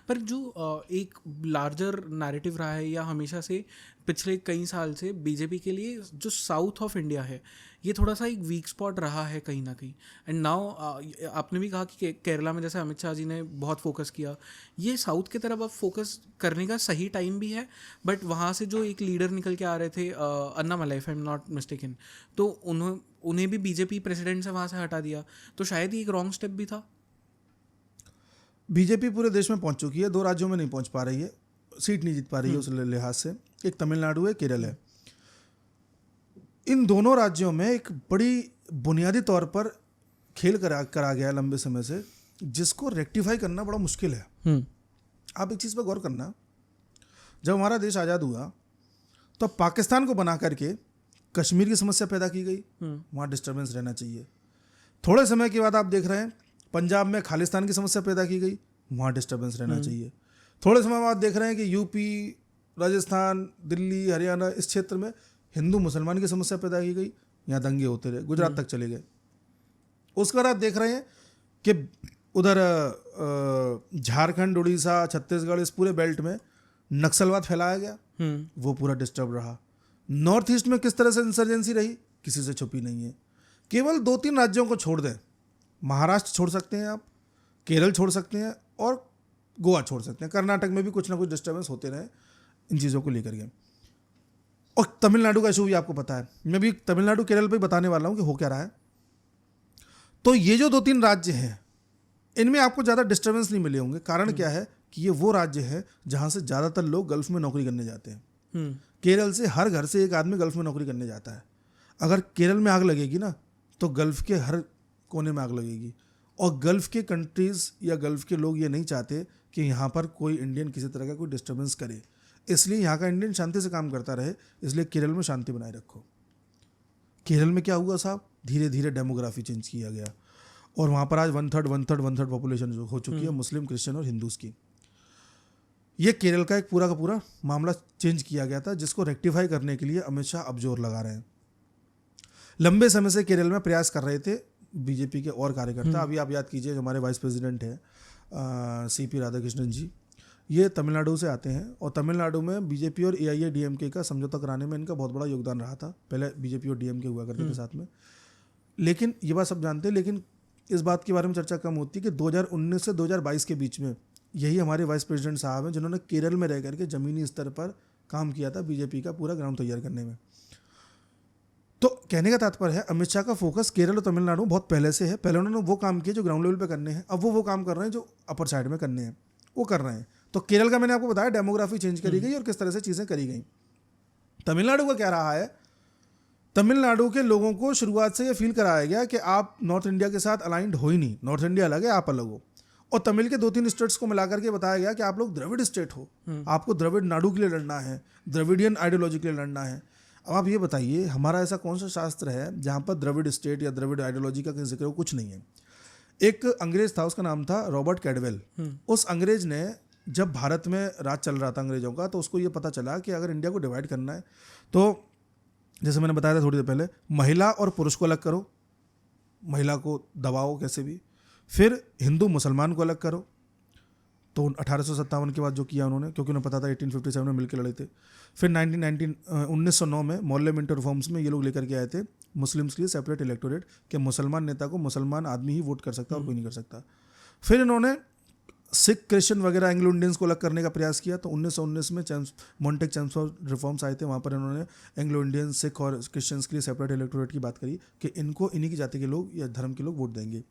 पर जो एक लार्जर नैरेटिव रहा है या हमेशा से पिछले कई साल से बीजेपी के लिए, जो साउथ ऑफ इंडिया है ये थोड़ा सा एक वीक स्पॉट रहा है कहीं ना कहीं। एंड नाउ आपने भी कहा कि केरला में जैसे अमित शाह जी ने बहुत फोकस किया, ये साउथ की तरफ अब फोकस करने का सही टाइम भी है, बट वहाँ से जो एक लीडर निकल के आ रहे थे Annamalai, if I am not mistaken, तो उन्हें भी बीजेपी प्रेसिडेंट से वहाँ से हटा दिया, तो शायद ये एक रॉन्ग स्टेप भी था। बीजेपी पूरे देश में पहुंच चुकी है, 2 राज्यों में नहीं पहुंच पा रही है, सीट नहीं जीत पा रही है उस लिहाज से। एक तमिलनाडु है, केरल है। इन दोनों राज्यों में एक बड़ी बुनियादी तौर पर खेल करा गया लंबे समय से, जिसको रेक्टिफाई करना बड़ा मुश्किल है। आप एक चीज़ पर गौर करना, जब हमारा देश आज़ाद हुआ तो पाकिस्तान को बना करके कश्मीर की समस्या पैदा की गई, वहाँ डिस्टर्बेंस रहना चाहिए। थोड़े समय के बाद आप देख रहे हैं पंजाब में खालिस्तान की समस्या पैदा की गई, वहाँ डिस्टर्बेंस रहना चाहिए। थोड़े समय बाद देख रहे हैं कि यूपी, राजस्थान, दिल्ली, हरियाणा, इस क्षेत्र में हिंदू मुसलमान की समस्या पैदा की गई, यहाँ दंगे होते रहे, गुजरात तक चले गए। उसके बाद आप देख रहे हैं कि उधर झारखंड, उड़ीसा, छत्तीसगढ़, इस पूरे बेल्ट में नक्सलवाद फैलाया गया, वो पूरा डिस्टर्ब रहा। नॉर्थ ईस्ट में किस तरह से इंसर्जेंसी रही, किसी से छुपी नहीं है। केवल 2-3 राज्यों को छोड़ दें, महाराष्ट्र छोड़ सकते हैं आप, केरल छोड़ सकते हैं और गोवा छोड़ सकते हैं, कर्नाटक में भी कुछ ना कुछ डिस्टर्बेंस होते रहे इन चीज़ों को लेकर के। और तमिलनाडु का इशू भी आपको पता है, मैं भी तमिलनाडु केरल पे बताने वाला हूँ कि हो क्या रहा है। तो ये जो 2-3 राज्य हैं, इनमें आपको ज़्यादा डिस्टर्बेंस नहीं मिले होंगे। कारण क्या है कि ये वो राज्य है जहाँ से ज़्यादातर लोग गल्फ में नौकरी करने जाते हैं। केरल से हर घर से एक आदमी गल्फ में नौकरी करने जाता है। अगर केरल में आग लगेगी ना, तो गल्फ के हर कोने में आग लगेगी। और गल्फ के कंट्रीज़ या गल्फ के लोग ये नहीं चाहते कि यहाँ पर कोई इंडियन किसी तरह का कोई डिस्टर्बेंस करे, इसलिए यहाँ का इंडियन शांति से काम करता रहे, इसलिए केरल में शांति बनाए रखो। केरल में क्या हुआ साहब, धीरे धीरे डेमोग्राफी चेंज किया गया और वहाँ पर आज 1/3 पॉपुलेशन जो हो चुकी है मुस्लिम, क्रिश्चियन और हिंदूज की। ये केरल का एक पूरा का पूरा मामला चेंज किया गया था, जिसको रेक्टिफाई करने के लिए अमित शाह अब जोर लगा रहे हैं। लंबे समय से केरल में प्रयास कर रहे थे बीजेपी के और कार्यकर्ता। अभी आप याद कीजिए, जो हमारे वाइस प्रेसिडेंट हैं CP राधाकृष्णन जी, ये तमिलनाडु से आते हैं और तमिलनाडु में बीजेपी और AIADMK का समझौता कराने में इनका बहुत बड़ा योगदान रहा था। पहले बीजेपी और DMK हुआ करते थे साथ में, लेकिन ये बात सब जानते हैं। लेकिन इस बात के बारे में चर्चा कम होती है कि 2019 से 2022 के बीच में यही हमारे वाइस प्रेसिडेंट साहब हैं जिन्होंने केरल में रह करके ज़मीनी स्तर पर काम किया था बीजेपी का पूरा ग्राउंड तैयार करने में। तो कहने का तात्पर्य है, अमित शाह का फोकस केरल और तमिलनाडु बहुत पहले से है। पहले उन्होंने वो काम किए जो ग्राउंड लेवल पे करने हैं, अब वो काम कर रहे हैं जो अपर साइड में करने हैं, वो कर रहे हैं। तो केरल का मैंने आपको बताया, डेमोग्राफी चेंज करी गई और किस तरह से चीज़ें करी गई। तमिलनाडु का क्या रहा है, तमिलनाडु के लोगों को शुरुआत से ये फील कराया गया कि आप नॉर्थ इंडिया के साथ अलाइंड हो ही नहीं, नॉर्थ इंडिया अलग है, आप अलग हो। और तमिल के 2-3 स्टेट्स को मिलाकर के बताया गया कि आप लोग द्रविड़ स्टेट हो, आपको द्रविड़ नाडु के लिए लड़ना है, द्रविडियन आइडियोलॉजी के लिए लड़ना है। अब आप ये बताइए, हमारा ऐसा कौन सा शास्त्र है जहाँ पर द्रविड़ स्टेट या द्रविड़ आइडियोलॉजी का कहीं जिक्र हो? कुछ नहीं है। एक अंग्रेज था, उसका नाम था रॉबर्ट कैडवेल। उस अंग्रेज ने, जब भारत में राज चल रहा था अंग्रेजों का, तो उसको ये पता चला कि अगर इंडिया को डिवाइड करना है तो जैसे मैंने बताया था थोड़ी देर पहले, महिला और पुरुष को अलग करो, महिला को दबाओ कैसे भी, फिर हिंदू मुसलमान को अलग करो। तो 1857 के बाद जो किया उन्होंने, क्योंकि उन्हें पता था 1857 में मिलकर लड़े थे। फिर 1909 में मॉरले मिंटो रिफॉर्म्स में ये लोग लेकर के आए थे मुस्लिम्स के लिए सेपरेट इलेक्टोरेट, कि मुसलमान नेता को मुसलमान आदमी ही वोट कर सकता है और कोई नहीं कर सकता। फिर इन्होंने सिख क्रिश्चियन वगैरह एंग्लो इंडियंस को अलग करने का प्रयास किया। तो 1919 में मॉन्टेक चैम्सफोर्ड रिफॉर्म्स आए थे, वहाँ पर इन्होंने एंग्लो इंडियन, सिख और क्रिश्चियंस के लिए सेपरेट इलेक्टोरेट की बात करी कि इनको इन्हीं की जाति के लोग या धर्म के लोग वोट देंगे।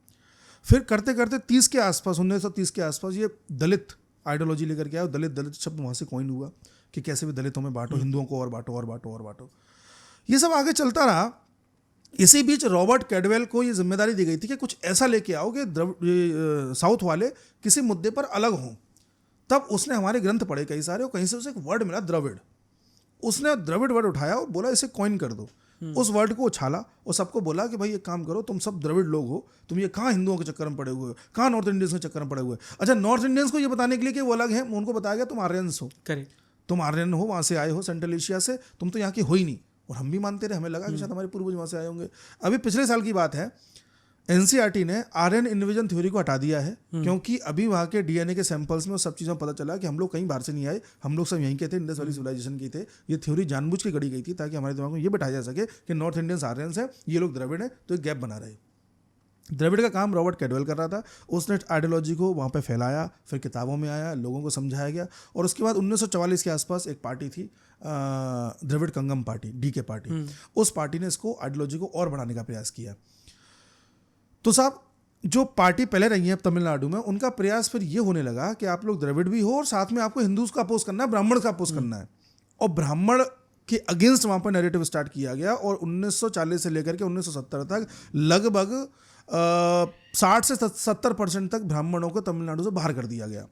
फिर करते करते 30 के आसपास, 1930 के आसपास ये दलित आइडियोलॉजी लेकर के आया। दलित शब्द वहाँ से कॉइन हुआ कि कैसे भी दलितों में बांटो, हिंदुओं को और बांटो और बांटो और बांटो। ये सब आगे चलता रहा। इसी बीच रॉबर्ट कैडवेल को ये जिम्मेदारी दी गई थी कि कुछ ऐसा लेके आओ कि साउथ वाले किसी मुद्दे पर अलग हों। तब उसने हमारे ग्रंथ पढ़े कई सारे और कहीं से उसे एक वर्ड मिला द्रविड़। उसने द्रविड़ वर्ड उठाया और बोला इसे कॉइन कर दो। उस वर्ड को उछाला और सबको बोला कि भाई एक काम करो, तुम सब द्रविड़ लोग हो, तुम ये कहाँ हिंदुओं के चक्कर में पड़े हुए हो, कहाँ नॉर्थ इंडियंस के चक्कर में पड़े हुए हो। अच्छा, नॉर्थ इंडियंस को ये बताने के लिए कि वो अलग है, उनको बताया गया तुम आर्यंस हो, करेक्ट, तुम आर्यन हो, वहाँ से आए हो सेंट्रल एशिया से, तुम तो यहाँ की हो ही नहीं। और हम भी मानते रहे, हमें लगा कि शायद हमारे पूर्वज वहाँ से आए होंगे। अभी पिछले साल की बात है, एनसीईआरटी ने आर्यन इन्विजन थ्योरी को हटा दिया है, क्योंकि अभी वहाँ के डीएनए के सैंपल्स में और सब चीज़ों में पता चला कि हम लोग कहीं बाहर से नहीं आए, हम लोग सब यहीं के थे, इंडस वैली सिविलाइजेशन के थे। ये थ्योरी जानबूझ के गढ़ी गई थी ताकि हमारे दिमाग में ये बैठाया जा सके कि नॉर्थ इंडियंस आर्यंस है, ये लोग द्रविड़ हैं, तो एक गैप बना रहे। द्रविड़ का काम रॉबर्ट कैडवेल कर रहा था। उसने आइडियोलॉजी को वहाँ पे फैलाया, फिर किताबों में आया, लोगों को समझाया गया। और उसके बाद 1944 के आसपास एक पार्टी थी, द्रविड़ कंगम पार्टी, डीके पार्टी। उस पार्टी ने इसको आइडियोलॉजी को और बढ़ाने का प्रयास किया। तो साहब, जो पार्टी पहले रही है तमिलनाडु में, उनका प्रयास फिर ये होने लगा कि आप लोग द्रविड़ भी हो और साथ में आपको हिंदूज का अपोज करना है, ब्राह्मण का अपोज करना है। और ब्राह्मण के अगेंस्ट वहाँ पर नैरेटिव स्टार्ट किया गया। और 1940 से लेकर के 1970 तक लगभग 60 से 70% तक ब्राह्मणों को तमिलनाडु से बाहर कर दिया गया।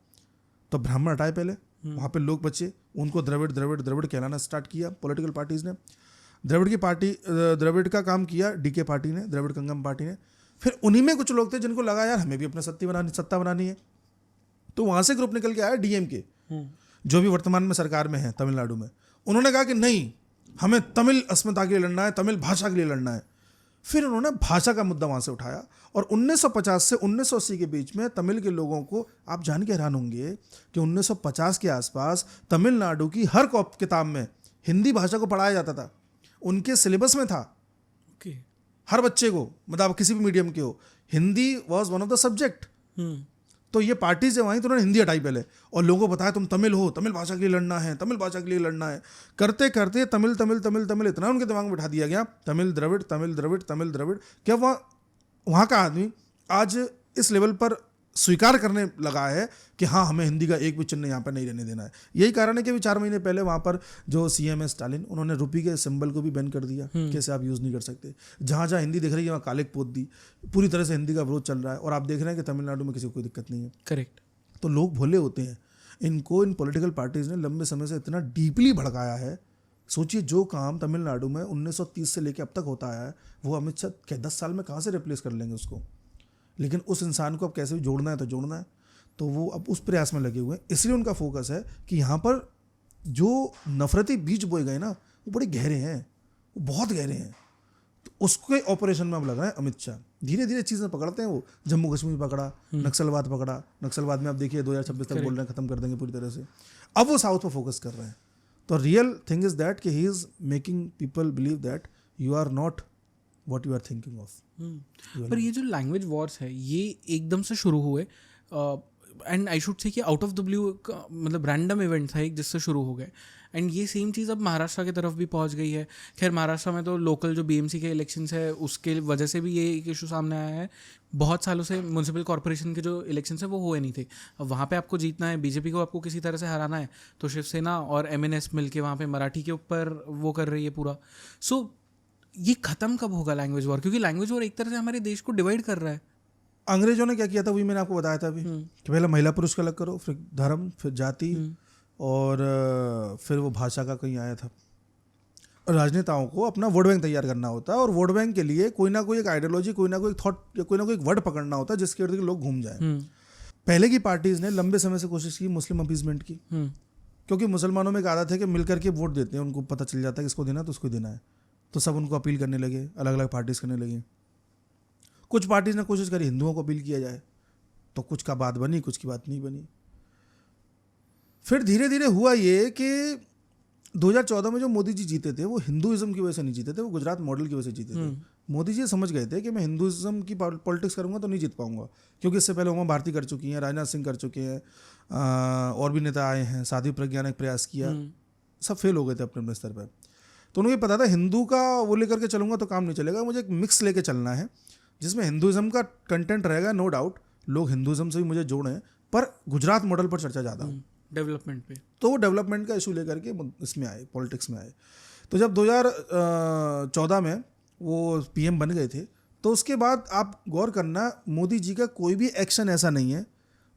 तो ब्राह्मण हटाए पहले, वहाँ पे लोग बचे, उनको द्रविड़ द्रविड़ द्रविड़ कहलाना स्टार्ट किया पॉलिटिकल पार्टीज ने। द्रविड़ का काम किया डीके पार्टी ने, द्रविड़ कंगम पार्टी ने। फिर उन्हीं में कुछ लोग थे जिनको लगा यार हमें भी अपना सत्ता बनानी है। तो वहाँ से ग्रुप निकल के आया डीएमके, जो भी वर्तमान में सरकार में है तमिलनाडु में। उन्होंने कहा कि नहीं, हमें तमिल अस्मिता के लिए लड़ना है, तमिल भाषा के लिए लड़ना है। फिर उन्होंने भाषा का मुद्दा वहाँ से उठाया। और 1950 से 1980 के बीच में तमिल के लोगों को, आप जान के हैरान होंगे कि 1950 के आसपास तमिलनाडु की हर किताब में हिंदी भाषा को पढ़ाया जाता था, उनके सिलेबस में था। ओके, हर बच्चे को, मतलब किसी भी मीडियम के हो, Hindi was one of the subject. तो ये पार्टी जब आई तो उन्होंने हिंदी हटाई पहले और लोगों को बताया तुम तमिल हो, तमिल भाषा के लिए लड़ना है, तमिल भाषा के लिए लड़ना है। करते करते तमिल तमिल तमिल तमिल इतना उनके दिमाग में बैठा दिया गया, तमिल द्रविड़ तमिल द्रविड़ तमिल द्रविड़। क्या वहाँ का आदमी आज इस लेवल पर स्वीकार करने लगा है कि हाँ, हमें हिंदी का एक भी चिन्ह यहाँ पर नहीं रहने देना है। यही कारण है कि 4 महीने पहले वहाँ पर जो सीएम है स्टालिन, उन्होंने रुपये के सिंबल को भी बैन कर दिया, कैसे आप यूज़ नहीं कर सकते। जहाँ जहाँ हिंदी दिख रही है वहाँ काले पोत दी। पूरी तरह से हिंदी का विरोध चल रहा है और आप देख रहे हैं कि तमिलनाडु में किसी को कोई दिक्कत नहीं है। करेक्ट। तो लोग भोले होते हैं, इनको इन पॉलिटिकल पार्टीज ने लंबे समय से इतना डीपली भड़काया है। सोचिए, जो काम तमिलनाडु में 1930 से लेकर अब तक होता है, वो अमित शाह क्या 10 साल में कहाँ से रिप्लेस कर लेंगे उसको। लेकिन उस इंसान को अब कैसे भी जोड़ना है तो जोड़ना है, तो वो अब उस प्रयास में लगे हुए हैं। इसलिए उनका फोकस है कि यहाँ पर जो नफरती बीज बोए गए ना, वो बड़े गहरे हैं, वो बहुत गहरे हैं। तो उसके ऑपरेशन में अब लग रहा है अमित शाह। धीरे धीरे चीज़ें पकड़ते हैं वो। जम्मू कश्मीर पकड़ा, नक्सलवाद पकड़ा, नक्सलवाद में आप देखिए 2026 तक बोल रहे हैं खत्म कर देंगे पूरी तरह से। अब वो साउथ पर फोकस कर रहे हैं। तो रियल थिंग इज दैट कि he is making people believe that you are not what you are thinking of. पर ये जो लैंग्वेज वॉर्स है, ये एकदम से शुरू हुए, एंड आई शुड से कि आउट ऑफ द ब्लू, मतलब रैंडम इवेंट था एक जिससे शुरू हो गए। एंड ये सेम चीज़ अब महाराष्ट्र की तरफ भी पहुंच गई है। खैर, महाराष्ट्र में तो लोकल जो बीएमसी के इलेक्शंस है उसके वजह से भी ये एक इशू सामने आया है। बहुत सालों से म्यूनसिपल कॉर्पोरेशन के जो इलेक्शंस है वो हुए नहीं थे। अब वहाँ पे आपको जीतना है, बीजेपी को आपको किसी तरह से हराना है, तो शिवसेना और एमएनएस मिलके वहाँ पे मराठी के ऊपर वो कर रही है पूरा। सो ये खत्म कब होगा लैंग्वेज वॉर? क्योंकि लैंग्वेज वॉर एक तरह से हमारे देश को डिवाइड कर रहा है। अंग्रेजों ने क्या किया था वही मैंने आपको बताया था अभी, कि पहले महिला पुरुष का अलग करो, फिर धर्म, फिर जाति, और फिर वो भाषा का कहीं आया था। राजनेताओं को अपना वोट बैंक तैयार करना होता है और वोट बैंक के लिए कोई ना कोई एक आइडियोलॉजी, कोई ना कोई थॉट या कोई ना कोई एक वर्ड पकड़ना होता है जिसके इर्द गिर्द लोग घूम जाए। पहले की पार्टीज ने लंबे समय से कोशिश की मुस्लिम अपीजमेंट की, क्योंकि मुसलमानों में एक आदत है कि मिलकर के वोट देते हैं, उनको पता चल जाता है किसको देना तो उसको देना है। तो सब उनको अपील करने लगे, अलग अलग पार्टीज करने लगी। कुछ पार्टीज ने कोशिश करी हिंदुओं को अपील किया जाए, तो कुछ का बात बनी, कुछ की बात नहीं बनी। फिर धीरे धीरे हुआ ये कि 2014 में जो मोदी जी जीते थे वो हिंदुइज्म की वजह से नहीं जीते थे, वो गुजरात मॉडल की वजह से जीते थे। मोदी जी समझ गए थे कि मैं हिंदुज़म की पॉलिटिक्स करूंगा तो नहीं जीत पाऊंगा, क्योंकि इससे पहले उमा भारती कर चुकी हैं, राजनाथ सिंह कर चुके हैं, और भी नेता आए हैं, साध्वी प्रज्ञा ने एक प्रयास किया, सब फेल हो गए थे अपने अपने स्तर पर। तो उनको ये पता था हिंदू का वो लेकर के चलूंगा तो काम नहीं चलेगा, मुझे एक मिक्स लेके चलना है जिसमें हिंदुज़म का कंटेंट रहेगा, नो डाउट लोग हिंदुज़म से भी मुझे जोड़ें, पर गुजरात मॉडल पर चर्चा ज़्यादा हो, डेवलपमेंट पे। तो वो डेवलपमेंट का इशू लेकर के इसमें आए, पॉलिटिक्स में आए। तो जब 2014 में वो पीएम बन गए थे, तो उसके बाद आप गौर करना मोदी जी का कोई भी एक्शन ऐसा नहीं है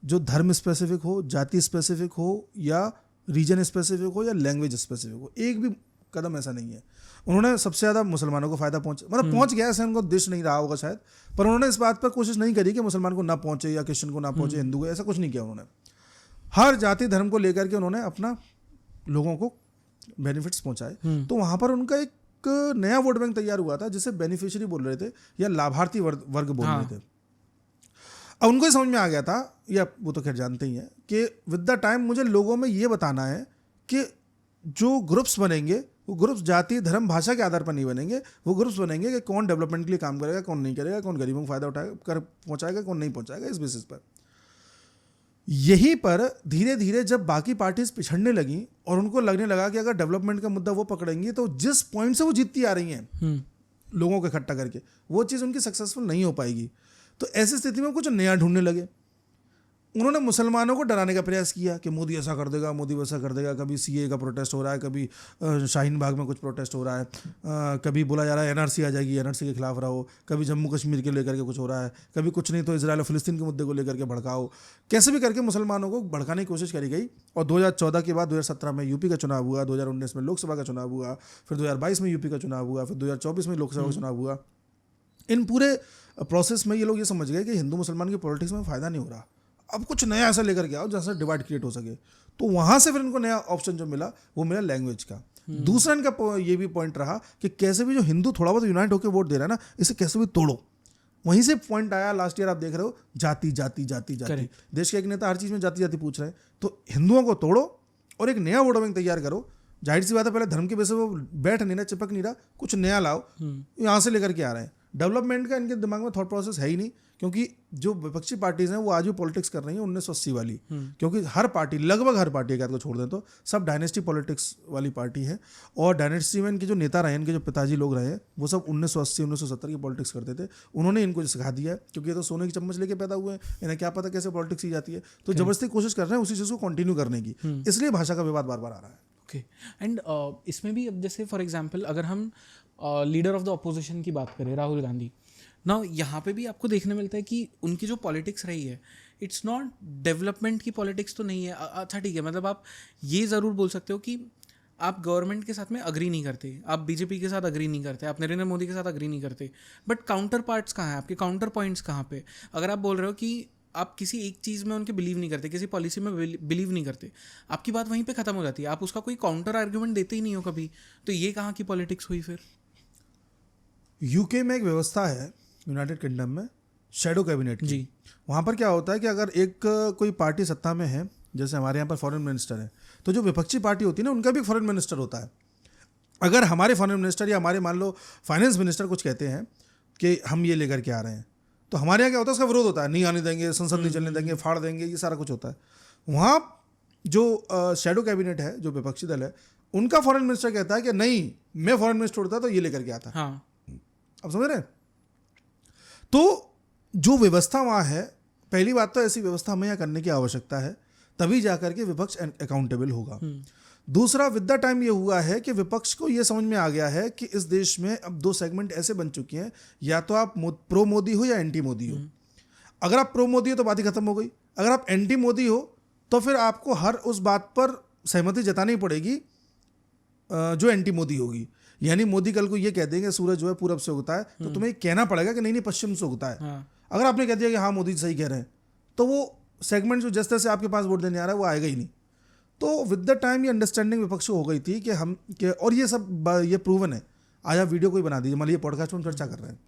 जो धर्म स्पेसिफिक हो, जाति स्पेसिफिक हो, या रीजन स्पेसिफिक हो, या लैंग्वेज स्पेसिफिक हो, एक भी कदम ऐसा नहीं है। उन्होंने सबसे ज़्यादा मुसलमानों को फ़ायदा पहुंच गया, ऐसा उनको उद्देश्य नहीं रहा होगा शायद, पर उन्होंने इस बात पर कोशिश नहीं करी कि मुसलमान को ना पहुंचे या क्रिश्चियन को ना पहुंचे, हिंदू को, ऐसा कुछ नहीं किया उन्होंने। हर जाति धर्म को लेकर के उन्होंने अपना लोगों को बेनिफिट्स पहुंचाए। तो वहां पर उनका एक नया वोट बैंक तैयार हुआ था जिसे बेनिफिशियरी बोल रहे थे या लाभार्थी वर्ग बोल रहे थे। अब उनको ही समझ में आ गया था, या वो तो खैर जानते ही हैं, कि विद द टाइम मुझे लोगों में ये बताना है कि जो ग्रुप्स बनेंगे वो ग्रुप्स जाति धर्म भाषा के आधार पर नहीं बनेंगे, वो ग्रुप्स बनेंगे कि कौन डेवलपमेंट के लिए काम करेगा, कौन नहीं करेगा, कौन गरीबों को फायदा पहुंचाएगा, कौन नहीं पहुंचाएगा, इस बेसिस पर। यहीं पर धीरे धीरे जब बाकी पार्टीज पिछड़ने लगी और उनको लगने लगा कि अगर डेवलपमेंट का मुद्दा वो पकड़ेंगी तो जिस पॉइंट से वो जीतती आ रही हैं लोगों को इकट्ठा करके, वो चीज़ उनकी सक्सेसफुल नहीं हो पाएगी। तो ऐसी स्थिति में कुछ नया ढूंढने लगे। उन्होंने मुसलमानों को डराने का प्रयास किया कि मोदी ऐसा कर देगा, मोदी वैसा कर देगा। कभी सीए का प्रोटेस्ट हो रहा है, कभी शाहीन बाग में कुछ प्रोटेस्ट हो रहा है, कभी बोला जा रहा है एनआरसी आ जाएगी, एनआरसी के खिलाफ रहो, कभी जम्मू कश्मीर के लेकर के कुछ हो रहा है, कभी कुछ नहीं तो इजराइल और फिलिस्तीन के मुद्दे को लेकर के भड़काओ। कैसे भी करके मुसलमानों को भड़काने की कोशिश करी गई। और 2014 के बाद 2017 में यूपी का चुनाव हुआ, 2019 में लोकसभा का चुनाव हुआ, फिर 2022 में यूपी का चुनाव हुआ, फिर 2024 में लोकसभा का चुनाव हुआ। इन पूरे प्रोसेस में ये लोग ये समझ गए कि हिंदू मुसलमान की पॉलिटिक्स में फ़ायदा नहीं हो रहा, अब कुछ नया ऐसा लेकर के आओ जहाँ से डिवाइड क्रिएट हो सके। तो वहाँ से फिर इनको नया ऑप्शन जो मिला वो मिला लैंग्वेज का। दूसरा इनका ये भी पॉइंट रहा कि कैसे भी जो हिंदू थोड़ा बहुत यूनाइट होकर वोट दे रहा है ना, इसे कैसे भी तोड़ो। वहीं से पॉइंट आया लास्ट ईयर, आप देख रहे हो, जाति जाति जाति जाति। देश के एक नेता हर चीज़ में जाति जाति पूछ रहे हैं। तो हिंदुओं को तोड़ो और एक नया वोट बैंक तैयार करो। जाहिर सी बात है, पहले धर्म के बेसिस वो बैठ नहीं रहा, चिपक नहीं रहा, कुछ नया लाओ, यहाँ से लेकर के आ रहे हैं। डेवलपमेंट का इनके दिमाग में थॉट प्रोसेस है ही नहीं, क्योंकि जो विपक्षी पार्टीज हैं वो आज भी पॉलिटिक्स कर रही हैं 1980 वाली। क्योंकि हर पार्टी, लगभग हर पार्टी एक आध को छोड़ दें तो सब डायनेस्टी पॉलिटिक्स वाली पार्टी है। और डायनेस्टी में इनके जो नेता रहे, इनके जो पिताजी लोग रहे, वो सब 1980 1970 की पॉलिटिक्स करते थे। उन्होंने इनको सिखा दिया है, क्योंकि ये तो सोने की चम्मच लेके पैदा हुए हैं, इन्हें क्या पता कैसे पॉलिटिक्स की जाती है। तो जबरदस्ती कोशिश कर रहे हैं उसी चीज़ को कंटिन्यू करने की, इसलिए भाषा का विवाद बार बार आ रहा है। ओके। एंड इसमें भी अब जैसे फॉर एग्जांपल अगर हम लीडर ऑफ द अपोजिशन की बात करें, राहुल गांधी ना, यहाँ पे भी आपको देखने मिलता है कि उनकी जो पॉलिटिक्स रही है, इट्स नॉट डेवलपमेंट की पॉलिटिक्स तो नहीं है। अच्छा ठीक है, मतलब आप ये ज़रूर बोल सकते हो कि आप गवर्नमेंट के साथ में अग्री नहीं करते, आप बीजेपी के साथ अग्री नहीं करते, आप नरेंद्र मोदी के साथ अग्री नहीं करते, बट काउंटर पार्ट्स कहाँ हैं, आपके काउंटर पॉइंट्स कहाँ पे? अगर आप बोल रहे हो कि आप किसी एक चीज़ में उनके बिलीव नहीं करते, किसी पॉलिसी में बिलीव नहीं करते, आपकी बात वहीं पे ख़त्म हो जाती है, आप उसका कोई काउंटर आर्ग्यूमेंट देते ही नहीं हो कभी। तो ये कहाँ की पॉलिटिक्स हुई फिर? यूके में एक व्यवस्था है, यूनाइटेड किंगडम में, शैडो कैबिनेट जी। वहाँ पर क्या होता है कि अगर एक कोई पार्टी सत्ता में है, जैसे हमारे यहाँ पर फॉरेन मिनिस्टर है, तो जो विपक्षी पार्टी होती है ना, उनका भी फॉरेन मिनिस्टर होता है। अगर हमारे फॉरेन मिनिस्टर या हमारे मान लो फाइनेंस मिनिस्टर कुछ कहते हैं कि हम ये लेकर के आ रहे हैं, तो हमारे यहाँ क्या होता है, उसका विरोध होता है, नहीं आने देंगे, संसद नहीं चलने देंगे, फाड़ देंगे, ये सारा कुछ होता है। वहाँ जो शैडो कैबिनेट है, जो विपक्षी दल है, उनका फॉरेन मिनिस्टर कहता है कि नहीं, मैं फॉरेन मिनिस्टर होता तो ये लेकर के आता। हाँ, अब समझ रहे हैं? तो जो व्यवस्था वहाँ है, पहली बात तो ऐसी व्यवस्था हमें यहाँ करने की आवश्यकता है, तभी जाकर के विपक्ष अकाउंटेबल होगा। दूसरा, विद द टाइम ये हुआ है कि विपक्ष को ये समझ में आ गया है कि इस देश में अब दो सेगमेंट ऐसे बन चुके हैं, या तो आप प्रो मोदी हो या एंटी मोदी हो। अगर आप प्रो मोदी हो तो बात ही खत्म हो गई। अगर आप एंटी मोदी हो तो फिर आपको हर उस बात पर सहमति जतानी पड़ेगी जो एंटी मोदी होगी। यानी मोदी कल को ये कह देंगे सूरज जो है पूरब से उगता है, तो तुम्हें कहना पड़ेगा कि नहीं नहीं पश्चिम से उगता है। हाँ। अगर आपने कह दिया कि हाँ मोदी सही कह रहे हैं, तो वो सेगमेंट जो जैसे आपके पास वोट देने आ रहा है वो आएगा ही नहीं। तो विद द टाइम ये अंडरस्टैंडिंग विपक्ष को हो गई थी कि हम के, और ये सब ये प्रूवन है। आज आप वीडियो कोई बना दीजिए, मान लीजिए पॉडकास्ट में हम चर्चा कर रहे हैं,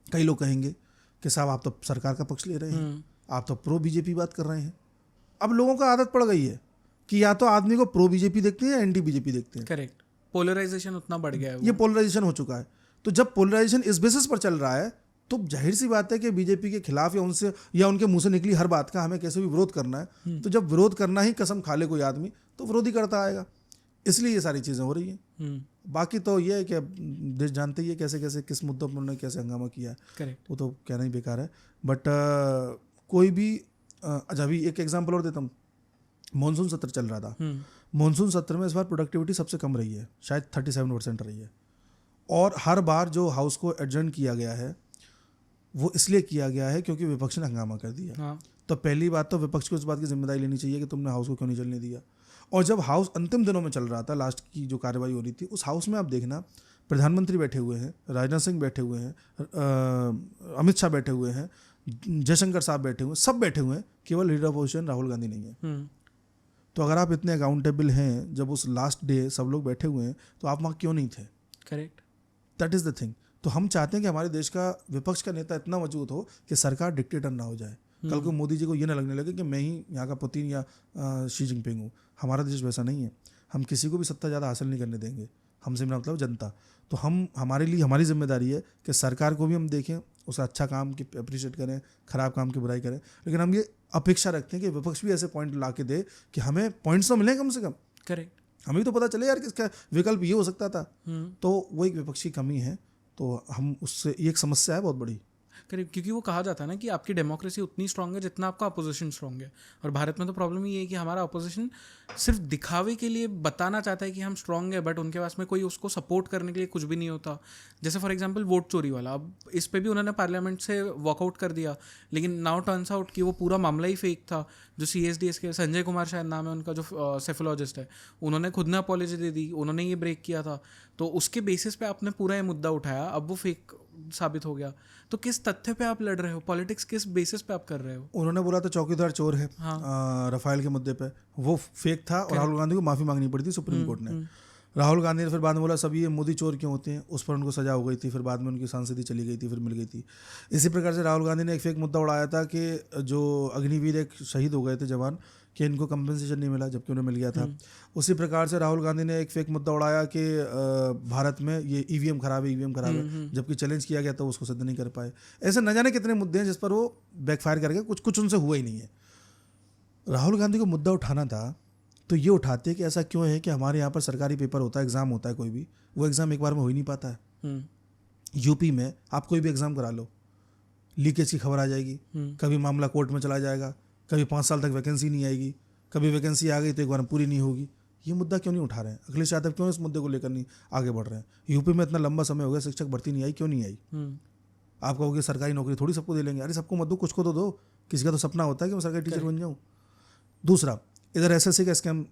कई लोग कहेंगे कि साहब आप तो सरकार का पक्ष ले रहे हैं, आप तो प्रो बीजेपी बात कर रहे हैं। अब लोगों को आदत पड़ गई है कि या तो आदमी को प्रो बीजेपी देखते हैं या एंटी बीजेपी देखते हैं। करेक्ट, पोलराइजेशन उतना बढ़ गया है। ये पोलराइजेशन हो चुका है। तो जब पोलराइजेशन इस बेसिस पर चल रहा है तो जाहिर सी बात है कि बीजेपी के खिलाफ या उनसे या उनके मुंह से निकली हर बात का हमें कैसे भी विरोध करना है। तो जब विरोध करना ही कसम खा ले कोई आदमी तो विरोध ही करता आएगा, इसलिए ये सारी चीज़ें हो रही हैं। बाकी तो ये है कि अब देश जानते ही है कैसे कैसे किस मुद्दों पर उन्होंने कैसे हंगामा किया है, करेक्ट। वो तो कहना ही बेकार है। बट कोई भी अच्छा अभी एक एग्जांपल और देता हूँ, मॉनसून सत्र चल रहा था। मॉनसून सत्र में इस बार प्रोडक्टिविटी सबसे कम रही है, शायद 37% रही है। और हर बार जो हाउस को एडजर्न किया गया है वो इसलिए किया गया है क्योंकि विपक्ष ने हंगामा कर दिया। हाँ। तो पहली बात तो विपक्ष को इस बात की जिम्मेदारी लेनी चाहिए कि तुमने हाउस को क्यों नहीं चलने दिया। और जब हाउस अंतिम दिनों में चल रहा था, लास्ट की जो कार्रवाई हो रही थी, उस हाउस में आप देखना प्रधानमंत्री बैठे हुए हैं, राजनाथ सिंह बैठे हुए हैं, अमित शाह बैठे हुए हैं, जयशंकर साहब बैठे हुए हैं, सब बैठे हुए हैं, केवल leader of opposition Rahul Gandhi नहीं है। तो अगर आप इतने अकाउंटेबल हैं, जब उस लास्ट डे सब लोग बैठे हुए हैं, तो आप वहाँ क्यों नहीं थे? Correct. That is the thing. तो हम चाहते हैं कि हमारे देश का विपक्ष का नेता इतना मजबूत हो कि सरकार डिक्टेटर ना हो जाए। कल को मोदी जी को ये ना लगने लगे कि मैं ही यहाँ का पुतिन या शी जिनपिंग हूँ। हमारा देश वैसा नहीं है, हम किसी को भी सत्ता ज़्यादा हासिल नहीं करने देंगे। हमसे मेरा मतलब जनता। तो हम हमारे लिए हमारी जिम्मेदारी है कि सरकार को भी हम देखें, उसका अच्छा काम की अप्रिशिएट करें, खराब काम की बुराई करें, लेकिन हम ये अपेक्षा रखते हैं कि विपक्ष भी ऐसे पॉइंट ला के दे कि हमें पॉइंट्स तो मिलें कम से कम। करेक्ट। हमें तो पता चले यार कि इसका विकल्प ये हो सकता था। तो वो एक विपक्ष की कमी है। तो हम उससे ये एक समस्या है बहुत बड़ी। करीब, क्योंकि वो कहा जाता है ना कि आपकी डेमोक्रेसी उतनी स्ट्रांग है जितना आपका अपोजिशन स्ट्रांग है। और भारत में तो प्रॉब्लम ये है कि हमारा अपोजिशन सिर्फ दिखावे के लिए बताना चाहता है कि हम स्ट्रांग है, बट उनके पास में कोई उसको सपोर्ट करने के लिए कुछ भी नहीं होता। जैसे फॉर एग्जांपल वोट चोरी वाला, अब इस पे भी उन्होंने पार्लियामेंट से वॉकआउट कर दिया, लेकिन नाउ टर्न्स आउट कि वो पूरा मामला ही फेक था। जो CSDS के संजय कुमार शायद नाम है उनका, जो सेफोलॉजिस्ट है, उन्होंने खुद ने अपॉलॉजी दे दी, उन्होंने ये ब्रेक किया था। तो उसके बेसिस पे आपने पूरा ये मुद्दा उठाया, अब वो फेक साबित हो गया। तो किस तथ्य पे आप लड़ रहे हो? पॉलिटिक्स किस बेसिस पे आप कर रहे हो? उन्होंने बोला था चौकीदार चोर है। हाँ। रफाल के मुद्दे पे वो फेक था और राहुल गांधी को माफी मांगनी पड़ी थी सुप्रीम कोर्ट ने। राहुल गांधी ने फिर बाद में बोला सब ये मोदी चोर क्यों होते हैं, उस पर उनको सजा हो गई थी। फिर बाद में उनकी सांसदी चली गई थी, फिर मिल गई थी। इसी प्रकार से राहुल गांधी ने एक फेक मुद्दा उड़ाया था कि जो अग्निवीर एक शहीद हो गए थे जवान, कि इनको कंपनसेशन नहीं मिला जबकि उन्हें मिल गया था। उसी प्रकार से राहुल गांधी ने एक फेक मुद्दा उड़ाया कि भारत में ये EVM खराब है, जबकि चैलेंज किया गया तो उसको सिद्ध नहीं कर पाए। ऐसे न जाने कितने मुद्दे हैं जिस पर वो बैकफायर करके कुछ उनसे हुआ ही नहीं है। राहुल गांधी को मुद्दा उठाना था तो ये उठाते कि ऐसा क्यों है कि हमारे यहाँ पर सरकारी पेपर होता है, एग्ज़ाम होता है, कोई भी वो एग्ज़ाम एक बार में हो ही नहीं पाता है। यूपी में आप कोई भी एग्ज़ाम करा लो, लीकेज की खबर आ जाएगी, कभी मामला कोर्ट में चला जाएगा, कभी 5 साल तक वैकेंसी नहीं आएगी, कभी वैकेंसी आ गई तो एक बार पूरी नहीं होगी। ये मुद्दा क्यों नहीं उठा रहे हैं? अखिलेश यादव क्यों इस मुद्दे को लेकर नहीं आगे बढ़ रहे हैं? यूपी में इतना लंबा समय हो गया, शिक्षक भर्ती नहीं आई, क्यों नहीं आई? आप कहोगे सरकारी नौकरी थोड़ी सबको दे लेंगे। अरे सबको मत दो, कुछ को तो दो। किसी का तो सपना होता है कि मैं सरकारी टीचर बन जाऊँ। दूसरा, इधर SSC का स्कैम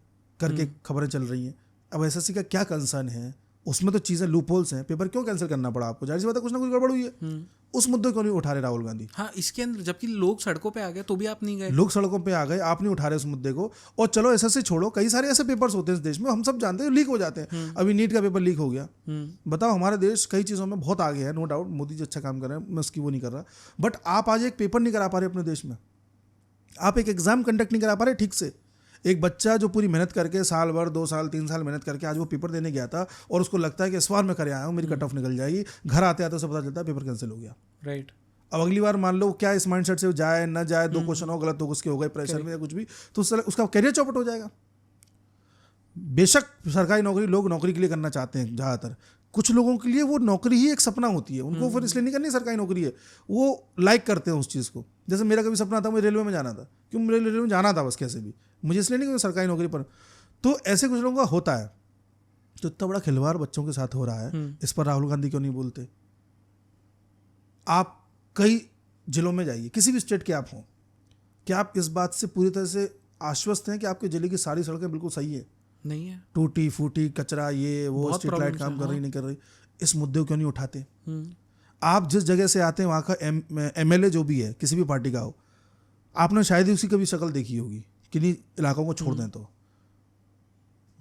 करके खबरें चल रही हैं। अब SSC का क्या कंसर्न है? उसमें तो चीज़ें लूप होल्स हैं। पेपर क्यों कैंसिल करना पड़ा आपको? जाहिर सी बात है कुछ ना कुछ गड़बड़ हुई है। उस मुद्दे को नहीं उठा रहे राहुल गांधी। हाँ, इसके अंदर जबकि लोग सड़कों पे आ गए तो भी आप नहीं गए। लोग सड़कों पे आ गए, आप नहीं उठा रहे उस मुद्दे को। और चलो SSC छोड़ो, कई सारे ऐसे पेपर्स होते हैं इस देश में, हम सब जानते हैं, लीक हो जाते हैं। अभी नीट का पेपर लीक हो गया। बताओ, हमारा देश कई चीज़ों में बहुत आगे है, नो डाउट। मोदी जी अच्छा काम कर रहे हैं, मैं उसकी वो नहीं कर रहा। बट आप आज एक पेपर नहीं करा पा रहे अपने देश में। आप एक एग्जाम कंडक्ट नहीं करा पा रहे ठीक से। एक बच्चा जो पूरी मेहनत करके साल भर 2 साल 3 साल मेहनत करके आज वो पेपर देने गया था और उसको लगता है कि इस बार मैं कर आया हूँ, मेरी कट ऑफ निकल जाएगी, घर आते आते उसे पता चलता है पेपर कैंसिल हो गया। राइट। अब अगली बार मान लो क्या इस माइंडसेट से जाए ना जाए, 2 क्वेश्चन हो गलत तो उसके हो गए प्रेशर में या कुछ भी, तो उसका करियर चौपट हो जाएगा। बेशक सरकारी नौकरी लोग नौकरी के लिए करना चाहते हैं ज़्यादातर, कुछ लोगों के लिए वो नौकरी ही एक सपना होती है। उनको फिर इसलिए नहीं करनी सरकारी नौकरी है, वो लाइक करते हैं उस चीज़ को। जैसे मेरा कभी सपना था मुझे रेलवे में जाना था, क्यों मुझे रेलवे में जाना था बस कैसे भी, मुझे इसलिए नहीं कि सरकारी नौकरी पर। तो ऐसे कुछ लोगों का होता है। तो इतना बड़ा खिलवाड़ बच्चों के साथ हो रहा है, इस पर राहुल गांधी क्यों नहीं बोलते? आप कई जिलों में जाइए, किसी भी स्टेट के आप हों, क्या आप इस बात से पूरी तरह से आश्वस्त हैं कि आपके जिले की सारी सड़कें बिल्कुल सही है? नहीं है। टूटी फूटी, कचरा, ये वो, स्ट्रीट लाइट काम कर रही नहीं कर रही, इस मुद्दे को क्यों नहीं उठाते? आप जिस जगह से आते हैं वहाँ का MLA जो भी है, किसी भी पार्टी का हो, आपने शायद ही उसकी कभी शक्ल देखी होगी, किन्हीं इलाकों को छोड़ दें तो।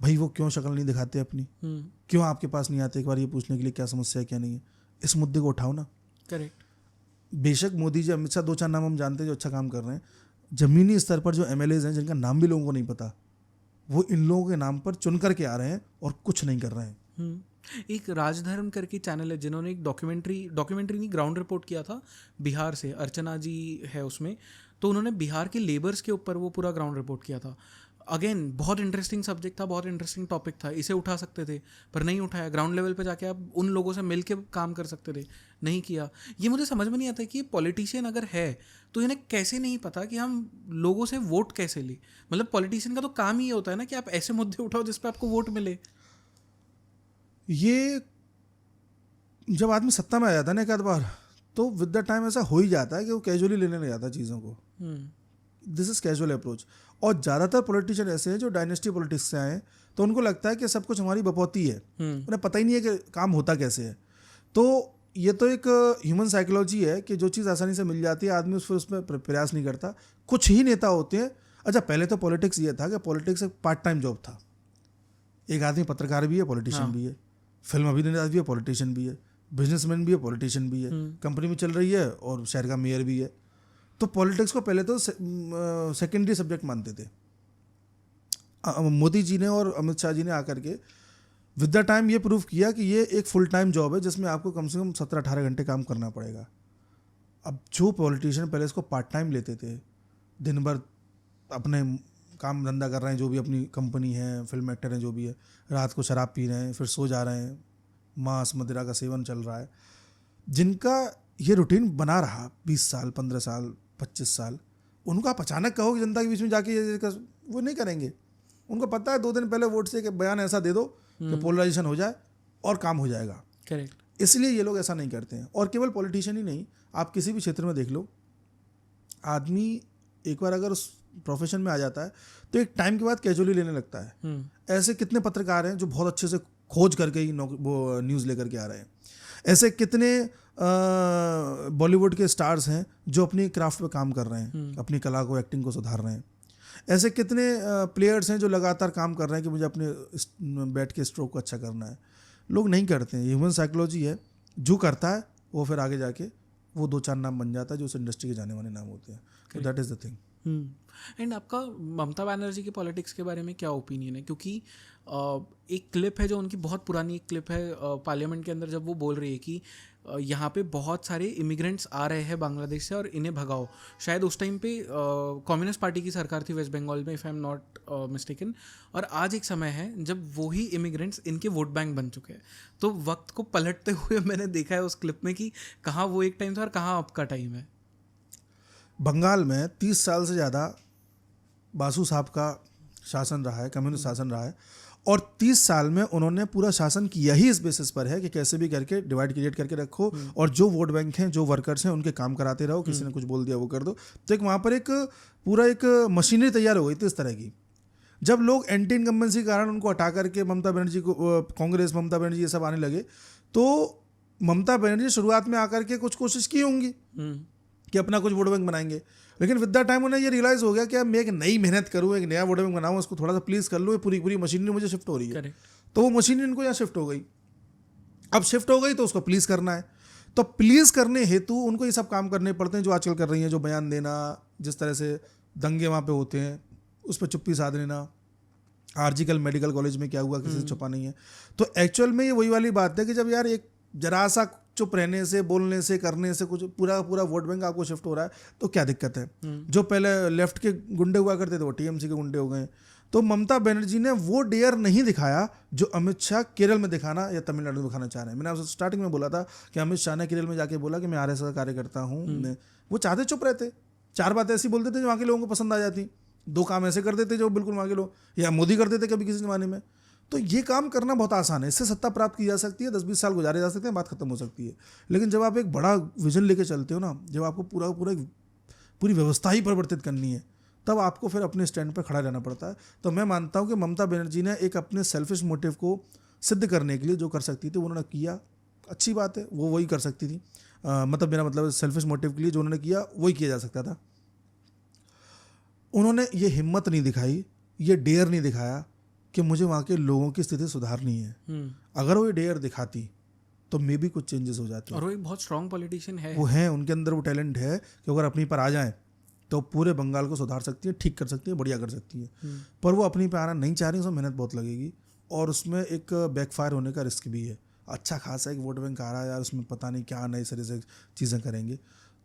भाई वो क्यों शक्ल नहीं दिखाते अपनी? क्यों आपके पास नहीं आते एक बार ये पूछने के लिए क्या समस्या है क्या नहीं है? इस मुद्दे को उठाओ ना। करेक्ट। बेशक मोदी जी, अमित शाह 2-4 नाम हम जानते हैं जो अच्छा काम कर रहे हैं। जमीनी स्तर पर जो MLAs हैं जिनका नाम भी लोगों को नहीं पता, वो इन लोगों के नाम पर चुन करके आ रहे हैं और कुछ नहीं कर रहे हैं। एक राजधर्म करके चैनल है जिन्होंने एक डॉक्यूमेंट्री नहीं ग्राउंड रिपोर्ट किया था बिहार से, अर्चना जी है उसमें, तो उन्होंने बिहार के लेबर्स के ऊपर वो पूरा ग्राउंड रिपोर्ट किया था। अगेन बहुत इंटरेस्टिंग सब्जेक्ट था, बहुत इंटरेस्टिंग टॉपिक था, इसे उठा सकते थे पर नहीं उठाया। ग्राउंड लेवल पे जाके आप उन लोगों से मिल के काम कर सकते थे, नहीं किया। ये मुझे समझ में नहीं आता कि पॉलिटिशियन अगर है तो इन्हें कैसे नहीं पता कि हम लोगों से वोट कैसे ले। मतलब पॉलिटिशियन का तो काम ही ये होता है ना कि आप ऐसे मुद्दे उठाओ जिस पे आपको वोट मिले। ये जब आदमी सत्ता में आ जाता है ना एक आध बार, तो विद द टाइम ऐसा हो ही जाता है कि वो कैजुअली लेने लग जाता है चीज़ों को। This is casual approach. और ज़्यादातर पॉलिटिशियन ऐसे हैं जो डायनेस्टी पॉलिटिक्स से आए हैं, तो उनको लगता है कि सब कुछ हमारी बपौती है, उन्हें पता ही नहीं है कि काम होता कैसे है। तो ये तो एक ह्यूमन साइकोलॉजी है कि जो चीज़ आसानी से मिल जाती है आदमी उसमें प्रयास नहीं करता। कुछ ही नेता होते हैं। अच्छा, पहले तो पॉलिटिक्स ये था कि पॉलिटिक्स एक पार्ट टाइम जॉब था। एक आदमी पत्रकार भी है, पॉलिटिशियन भी है, फिल्म अभिनेता भी है, पॉलिटिशियन भी है, बिजनेसमैन भी है, पॉलिटिशियन भी है, कंपनी में चल रही है और शहर का मेयर भी है। तो पॉलिटिक्स को पहले तो सेकेंडरी सब्जेक्ट मानते थे। मोदी जी ने और अमित शाह जी ने आकर के विद द टाइम ये प्रूव किया कि ये एक फुल टाइम जॉब है जिसमें आपको कम से कम 17-18 घंटे काम करना पड़ेगा। अब जो पॉलिटिशियन पहले इसको पार्ट टाइम लेते थे, दिन भर अपने काम धंधा कर रहे हैं, जो भी अपनी कंपनी है, फिल्म एक्टर हैं जो भी है, रात को शराब पी रहे हैं, फिर सो जा रहे हैं, मांस मदिरा का सेवन चल रहा है, जिनका ये रूटीन बना रहा 20 साल, 15 साल, 25 साल, उनको आप अचानक कहो कि जनता के बीच में जाके वो नहीं करेंगे। उनको पता है 2 दिन पहले वोट से कि बयान ऐसा दे दो कि पोलराइजेशन हो जाए और काम हो जाएगा। करेक्ट। इसलिए ये लोग ऐसा नहीं करते हैं। और केवल पॉलिटिशियन ही नहीं, आप किसी भी क्षेत्र में देख लो, आदमी एक बार अगर उस प्रोफेशन में आ जाता है तो एक टाइम के बाद कैजुअली लेने लगता है। ऐसे कितने पत्रकार हैं जो बहुत अच्छे से खोज करके ही वो न्यूज़ लेकर के आ रहे हैं। ऐसे कितने बॉलीवुड के स्टार्स हैं जो अपनी क्राफ्ट पे काम कर रहे हैं, अपनी कला को, एक्टिंग को सुधार रहे हैं। ऐसे कितने प्लेयर्स हैं जो लगातार काम कर रहे हैं कि मुझे अपने बैट के स्ट्रोक को अच्छा करना है। लोग नहीं करते हैं। ह्यूमन साइकोलॉजी है, जो करता है वो फिर आगे जाके वो 2-4 नाम बन जाता है जो उस इंडस्ट्री के जाने वाले नाम होते हैं। तो that is the thing. And आपका ममता बनर्जी के पॉलिटिक्स के बारे में क्या ओपिनियन है? क्योंकि एक क्लिप है जो उनकी बहुत पुरानी एक क्लिप है पार्लियामेंट के अंदर, जब वो बोल रही है कि यहाँ पे बहुत सारे इमिग्रेंट्स आ रहे हैं बांग्लादेश से और इन्हें भगाओ। शायद उस टाइम पे कम्युनिस्ट पार्टी की सरकार थी वेस्ट बंगाल में, if I am not mistaken. और आज एक समय है जब वही इमिग्रेंट्स इनके वोट बैंक बन चुके हैं। तो वक्त को पलटते हुए मैंने देखा है उस क्लिप में कि कहाँ वो एक टाइम था और कहाँ अब का टाइम है। बंगाल में 30 साल से ज़्यादा बासु साहब का शासन रहा है, कम्युनिस्ट शासन रहा है, और 30 साल में उन्होंने पूरा शासन किया ही इस बेसिस पर है कि कैसे भी करके डिवाइड क्रिएट करके रखो और जो वोट बैंक हैं, जो वर्कर्स हैं, उनके काम कराते रहो। किसी ने कुछ बोल दिया वो कर दो। तो एक वहाँ पर एक पूरा एक मशीनरी तैयार हो गई थी इस तरह की। जब लोग एंटी इनकम्बेंसी के कारण उनको हटा करके ममता बनर्जी को, कांग्रेस, ममता बनर्जी ये सब आने लगे, तो ममता बनर्जी शुरुआत में आकर के कुछ कोशिश की होंगी कि अपना कुछ वोट बैंक बनाएंगे, लेकिन विद द टाइम उन्हें ये रियलाइज़ हो गया कि अब मैं एक नई मेहनत करूँ, एक नया वोट बैंक बनाऊँ, उसको थोड़ा सा प्लीज़ कर लूँ, पूरी मशीनरी मुझे शिफ्ट हो रही है। तो वो मशीनरी इनको यहाँ शिफ्ट हो गई। अब शिफ्ट हो गई तो उसको प्लीज़ करना है। तो प्लीज़ करने हेतु उनको ये सब काम करने पड़ते हैं जो आजकल कर रही हैं, जो बयान देना, जिस तरह से दंगे वहाँ पे होते हैं उस पर चुप्पी साध लेना, आर्जिकल मेडिकल कॉलेज में क्या हुआ किसी से छुपा नहीं है। तो एक्चुअल में ये वही वाली बात है कि जब यार एक जरा सा चुप रहने से, बोलने से, करने से कुछ पूरा वोट बैंक आपको शिफ्ट हो रहा है तो क्या दिक्कत है। जो पहले लेफ्ट के गुंडे हुआ करते थे वो टीएमसी के गुंडे हो गए। तो ममता बनर्जी ने वो डेयर नहीं दिखाया जो अमित शाह केरल में दिखाना या तमिलनाडु में दिखाना चाह रहे हैं। मैंने आपसे स्टार्टिंग में बोला था कि अमित शाह ने केरल में जाके बोला कि मैं आरएसएस का कार्यकर्ता हूँ। वो चाहते चुप रहते, 4 बातें ऐसी बोलते थे जो वहाँ के लोगों को पसंद आ जाती, 2 काम ऐसे कर देते जो बिल्कुल वहाँ के लोग, या मोदी कर देते कभी किसी ज़माने में। तो ये काम करना बहुत आसान है, इससे सत्ता प्राप्त की जा सकती है, 10-20 साल गुजारे जा सकते हैं, बात खत्म हो सकती है। लेकिन जब आप एक बड़ा विजन लेके चलते हो ना, जब आपको पूरी व्यवस्था ही परिवर्तित करनी है, तब आपको फिर अपने स्टैंड पर खड़ा रहना पड़ता है। तो मैं मानता हूँ कि ममता बनर्जी ने एक अपने सेल्फिश मोटिव को सिद्ध करने के लिए जो कर सकती थी उन्होंने किया, अच्छी बात है, वो वही कर सकती थी। मतलब मेरा मतलब सेल्फिश मोटिव के लिए जो उन्होंने किया वही किया जा सकता था। उन्होंने ये हिम्मत नहीं दिखाई, ये डेयर नहीं दिखाया कि मुझे वहाँ के लोगों की स्थिति सुधारनी है। अगर वो डेयर दिखाती तो मे भी कुछ चेंजेस हो जाते। और वो एक बहुत स्ट्रांग पॉलिटिशियन है, वो हैं, उनके अंदर वो टैलेंट है कि अगर अपनी पर आ जाएं तो पूरे बंगाल को सुधार सकती है, ठीक कर सकती है, बढ़िया कर सकती है। पर वो अपनी पे आना नहीं चाह रही, उसमें मेहनत बहुत लगेगी। और उसमें एक बैकफायर होने का रिस्क भी है। अच्छा खासा एक वोट बैंक आ रहा है यार, उसमें पता नहीं क्या नए सिरे से चीज़ें करेंगे,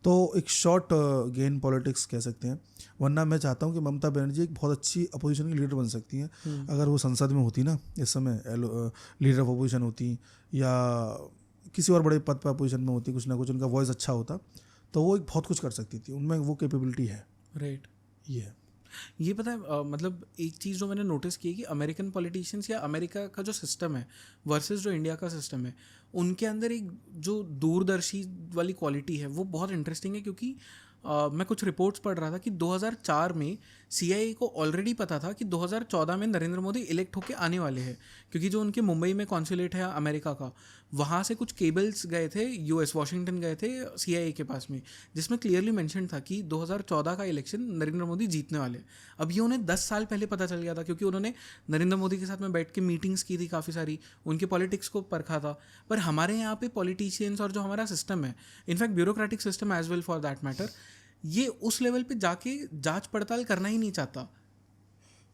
तो एक शॉर्ट गेन पॉलिटिक्स कह सकते हैं। वरना मैं चाहता हूँ कि ममता बनर्जी एक बहुत अच्छी अपोजिशन की लीडर बन सकती हैं अगर वो संसद में होती ना, इस समय लीडर ऑफ अपोजिशन होती या किसी और बड़े पद पर अपोजिशन में होती, कुछ ना कुछ उनका वॉइस अच्छा होता, तो वो एक बहुत कुछ कर सकती थी, उनमें वो कैपेबिलिटी है। राइट। ये है। ये पता है मतलब एक चीज़ जो मैंने नोटिस की है कि अमेरिकन पॉलिटिशियंस या अमेरिका का जो सिस्टम है वर्सेस जो इंडिया का सिस्टम है, उनके अंदर एक जो दूरदर्शी वाली क्वालिटी है वो बहुत इंटरेस्टिंग है। क्योंकि मैं कुछ रिपोर्ट्स पढ़ रहा था कि 2004 में CIA को ऑलरेडी पता था कि 2014 में नरेंद्र मोदी इलेक्ट होके आने वाले हैं, क्योंकि जो उनके मुंबई में कॉन्सुलेट है अमेरिका का, वहाँ से कुछ केबल्स गए थे US वाशिंगटन गए थे CIA के पास में, जिसमें क्लियरली मेंशन था कि 2014 का इलेक्शन नरेंद्र मोदी जीतने वाले। अब ये उन्हें 10 साल पहले पता चल गया था, क्योंकि उन्होंने नरेंद्र मोदी के साथ में बैठ के मीटिंग्स की थी काफ़ी सारी, उनके पॉलिटिक्स को परखा था। पर हमारे यहाँ पे पॉलिटिशियंस और जो हमारा सिस्टम है, in fact bureaucratic system as well for that matter, ये उस लेवल पे जाके जांच पड़ताल करना ही नहीं चाहता।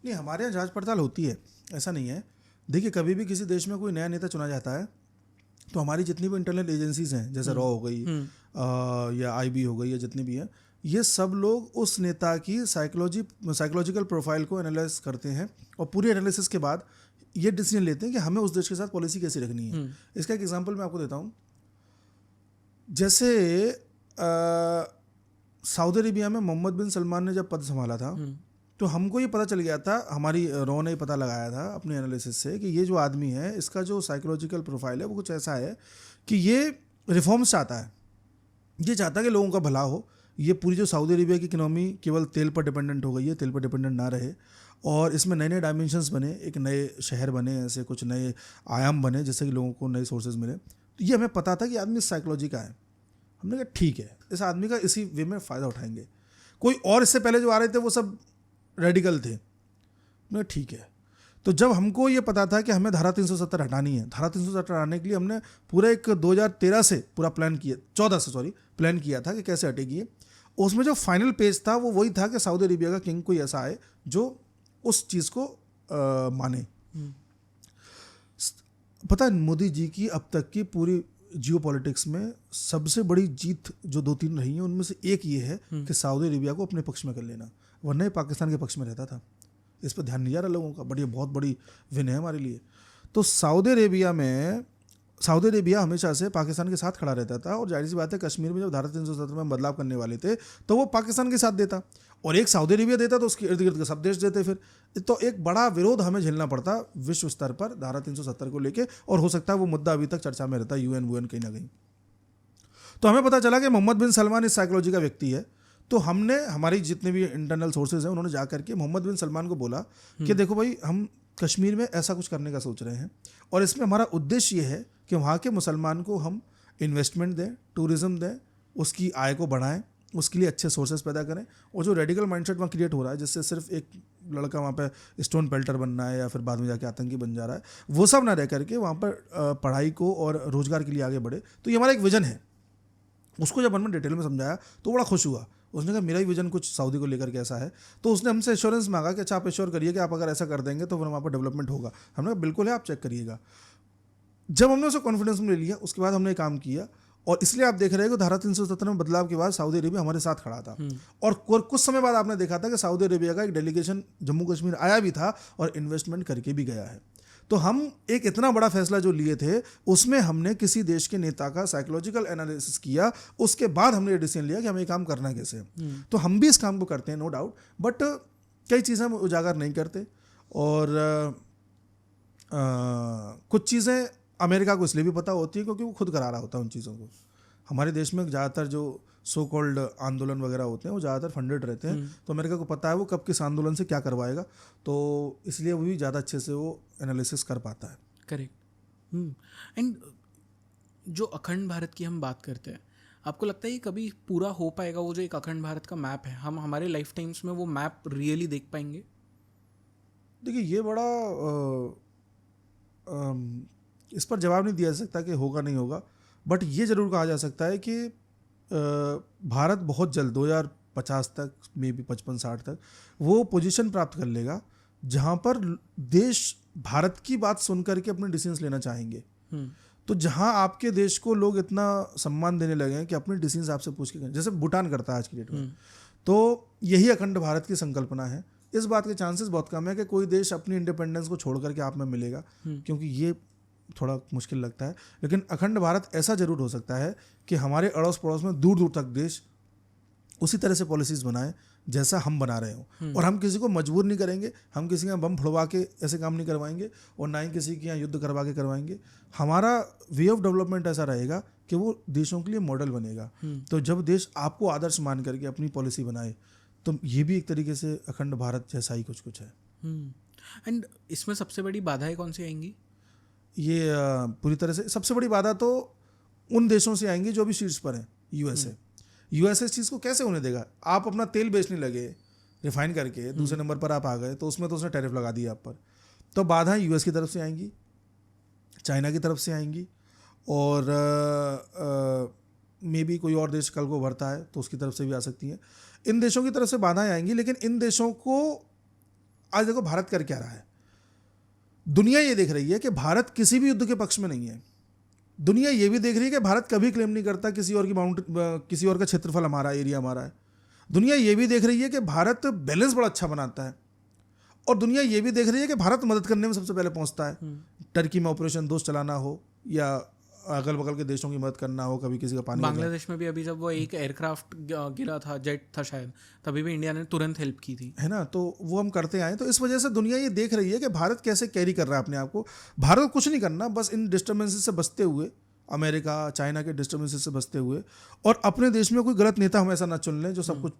नहीं, हमारे यहाँ जांच पड़ताल होती है, ऐसा नहीं है। देखिए, कभी भी किसी देश में कोई नया नेता चुना जाता है तो हमारी जितनी भी इंटरनल एजेंसीज हैं, जैसे रॉ हो गई या IB हो गई या जितनी भी हैं, ये सब लोग उस नेता की साइकोलॉजिकल प्रोफाइल को एनालाइज करते हैं और पूरी एनालिसिस के बाद ये डिसीजन लेते हैं कि हमें उस देश के साथ पॉलिसी कैसी रखनी है। इसका एक एग्जांपल मैं आपको देता हूँ। जैसे सऊदी अरेबिया में मोहम्मद बिन सलमान ने जब पद संभाला था, तो हमको ये पता चल गया था, हमारी रॉ ने पता लगाया था अपने एनालिसिस से कि ये जो आदमी है, इसका जो साइकोलॉजिकल प्रोफाइल है वो कुछ ऐसा है कि ये रिफॉर्म्स चाहता है, ये चाहता है कि लोगों का भला हो। ये पूरी जो सऊदी अरेबिया की इकोनॉमी केवल तेल पर डिपेंडेंट हो गई है, तेल पर डिपेंडेंट ना रहे, और इसमें नए नए डायमेंशंस बने, एक नए शहर बने, ऐसे कुछ नए आयाम बने जिससे कि लोगों को नए सोर्सेज मिले। तो ये हमें पता था कि आदमी साइकोलॉजी का है। हमने कहा ठीक है, इस आदमी का इसी वे में फ़ायदा उठाएंगे। कोई और इससे पहले जो आ रहे थे वो सब रेडिकल थे। मैं ठीक है। तो जब हमको ये पता था कि हमें धारा 370 हटानी है, धारा 370 हटाने के लिए हमने पूरा एक 2013 से पूरा प्लान किया, 14 से सॉरी प्लान किया था कि कैसे हटेगी। उसमें जो फाइनल पेज था वो वही था कि सऊदी अरेबिया का किंग कोई ऐसा आए जो उस चीज़ को माने। पता है, मोदी जी की अब तक की पूरी जियो पॉलिटिक्स में सबसे बड़ी जीत जो 2-3 रही है, उनमें से एक ये है कि सऊदी अरेबिया को अपने पक्ष में कर लेना, वरना ये पाकिस्तान के पक्ष में रहता था। इस पर ध्यान नहीं जा रहा लोगों का, बट ये बहुत बड़ी विन है हमारे लिए। तो सऊदी अरेबिया हमेशा से पाकिस्तान के साथ खड़ा रहता था, और जाहिर सी बात है कश्मीर में जब धारा 370 में बदलाव करने वाले थे तो वो पाकिस्तान के साथ देता, और एक सऊदी अरेबिया देता तो उसके इर्द गिर्द के सब देश देते। फिर तो एक बड़ा विरोध हमें झेलना पड़ता विश्व स्तर पर धारा 370 को लेके, और हो सकता है वो मुद्दा अभी तक चर्चा में रहता है UN कहीं ना कहीं। तो हमें पता चला कि मोहम्मद बिन सलमान इस साइकोलॉजी का व्यक्ति है। तो हमने, हमारी जितने भी इंटरनल सोर्सेज हैं, उन्होंने जा करके मोहम्मद बिन सलमान को बोला कि देखो भाई, हम कश्मीर में ऐसा कुछ करने का सोच रहे हैं, और इसमें हमारा उद्देश्य ये है कि वहाँ के मुसलमान को हम इन्वेस्टमेंट दें, टूरिज़्म दें, उसकी आय को बढ़ाएं, उसके लिए अच्छे सोर्सेज पैदा करें, और जो रेडिकल माइंडसेट वहाँ क्रिएट हो रहा है जिससे सिर्फ एक लड़का वहाँ पे स्टोन पेल्टर बनना है या फिर बाद में जाके आतंकी बन जा रहा है, वो सब ना रह करके वहाँ पर पढ़ाई को और रोजगार के लिए आगे बढ़े। तो ये हमारा एक विजन है। उसको जब हमने डिटेल में समझाया तो बड़ा खुश हुआ। उसने कहा मेरा ही विजन कुछ सऊदी को लेकर के ऐसा है। तो उसने हमसे एश्योरेंस मांगा कि अच्छा आप एश्योर करिए कि आप अगर ऐसा कर देंगे तो फिर वहाँ पर डेवलपमेंट होगा। हमने कहा बिल्कुल है, आप चेक करिएगा। जब हमने उसे कॉन्फिडेंस में ले लिया, उसके बाद हमने काम किया, और इसलिए आप देख रहे हैं कि धारा 370 में बदलाव के बाद सऊदी अरेबिया हमारे साथ खड़ा था। और कुछ समय बाद आपने देखा था कि सऊदी अरेबिया का एक डेलीगेशन जम्मू कश्मीर आया भी था और इन्वेस्टमेंट करके भी गया है। तो हम एक इतना बड़ा फैसला जो लिए थे, उसमें हमने किसी देश के नेता का साइकोलॉजिकल एनालिसिस किया, उसके बाद हमने ये डिसीजन लिया कि हमें ये काम करना कैसे। तो हम भी इस काम को करते हैं, नो डाउट, बट कई चीज़ें हम उजागर नहीं करते, और कुछ चीज़ें अमेरिका को इसलिए भी पता होती है क्योंकि वो खुद करा रहा होता है उन चीज़ों को। हमारे देश में ज़्यादातर जो सो कॉल्ड आंदोलन वगैरह होते हैं वो ज़्यादातर फंडेड रहते हैं, तो अमेरिका को पता है वो कब किस आंदोलन से क्या करवाएगा, तो इसलिए वो भी ज़्यादा अच्छे से वो एनालिसिस कर पाता है। करेक्ट। एंड जो अखंड भारत की हम बात करते हैं, आपको लगता है ये कभी पूरा हो पाएगा? वो जो एक अखंड भारत का मैप है, हम हमारे लाइफ टाइम्स में वो मैप रियली देख पाएंगे? देखिए, ये बड़ा इस पर जवाब नहीं दिया जा सकता कि होगा नहीं होगा, बट ये ज़रूर कहा जा सकता है कि भारत बहुत जल्द 2050 तक, मे बी 55-60 तक वो पोजीशन प्राप्त कर लेगा जहाँ पर देश भारत की बात सुन करके अपने डिसीजंस लेना चाहेंगे। तो जहां आपके देश को लोग इतना सम्मान देने लगे हैं कि अपने डिसीजंस आपसे पूछ के करें, जैसे भूटान करता है आज की डेट में, तो यही अखंड भारत की संकल्पना है। इस बात के चांसेस बहुत कम है कि कोई देश अपनी इंडिपेंडेंस को छोड़ करके आप में मिलेगा, क्योंकि ये थोड़ा मुश्किल लगता है। लेकिन अखंड भारत ऐसा जरूर हो सकता है कि हमारे अड़ोस पड़ोस में दूर दूर तक देश उसी तरह से पॉलिसीज बनाए जैसा हम बना रहे हों, और हम किसी को मजबूर नहीं करेंगे, हम किसी के यहाँ बम फुड़वा के ऐसे काम नहीं करवाएंगे, और ना ही किसी के यहाँ युद्ध करवा के करवाएंगे। हमारा वे ऑफ डेवलपमेंट ऐसा रहेगा कि वो देशों के लिए मॉडल बनेगा। तो जब देश आपको आदर्श मान करके अपनी पॉलिसी बनाए, तो ये भी एक तरीके से अखंड भारत जैसा ही कुछ है। एंड इसमें सबसे बड़ी बाधाएं कौन सी आएंगी? ये पूरी तरह से सबसे बड़ी बाधा तो उन देशों से आएंगी जो भी शीर्ष पर हैं। यूएसए इस चीज़ को कैसे होने देगा? आप अपना तेल बेचने लगे रिफाइन करके, दूसरे नंबर पर आप आ गए, तो उसमें तो उसने टैरिफ लगा दिया आप पर। तो बाधाएं यूएस की तरफ से आएंगी, चाइना की तरफ से आएंगी, और मे बी कोई और देश कल को उभरता है तो उसकी तरफ से भी आ सकती हैं। इन देशों की तरफ से बाधाएं आएंगी, लेकिन इन देशों को आज देखो भारत कर क्या रहा है। दुनिया ये देख रही है कि भारत किसी भी युद्ध के पक्ष में नहीं है। दुनिया ये भी देख रही है कि भारत कभी क्लेम नहीं करता किसी और की किसी और का क्षेत्रफल हमारा, एरिया हमारा है। दुनिया ये भी देख रही है कि भारत बैलेंस बड़ा अच्छा बनाता है, और दुनिया ये भी देख रही है कि भारत मदद करने में सबसे पहले पहुंचता है। टर्की में ऑपरेशन दोस्त चलाना हो, या अगल बगल के देशों की मदद करना हो, कभी किसी का पानी। बांग्लादेश में भी अभी जब वो एक एयरक्राफ्ट गिरा था, जेट था शायद, तभी भी इंडिया ने तुरंत हेल्प की थी, है ना। तो वो हम करते आए। तो इस वजह से दुनिया ये देख रही है कि भारत कैसे कैरी कर रहा है अपने आप को। भारत को कुछ नहीं करना, बस इन डिस्टर्बेंसेस से बचते हुए, अमेरिका चाइना के डिस्टर्बेंसेस से बचते हुए, और अपने देश में कोई गलत नेता हम ऐसा ना चुन लें जो सब कुछ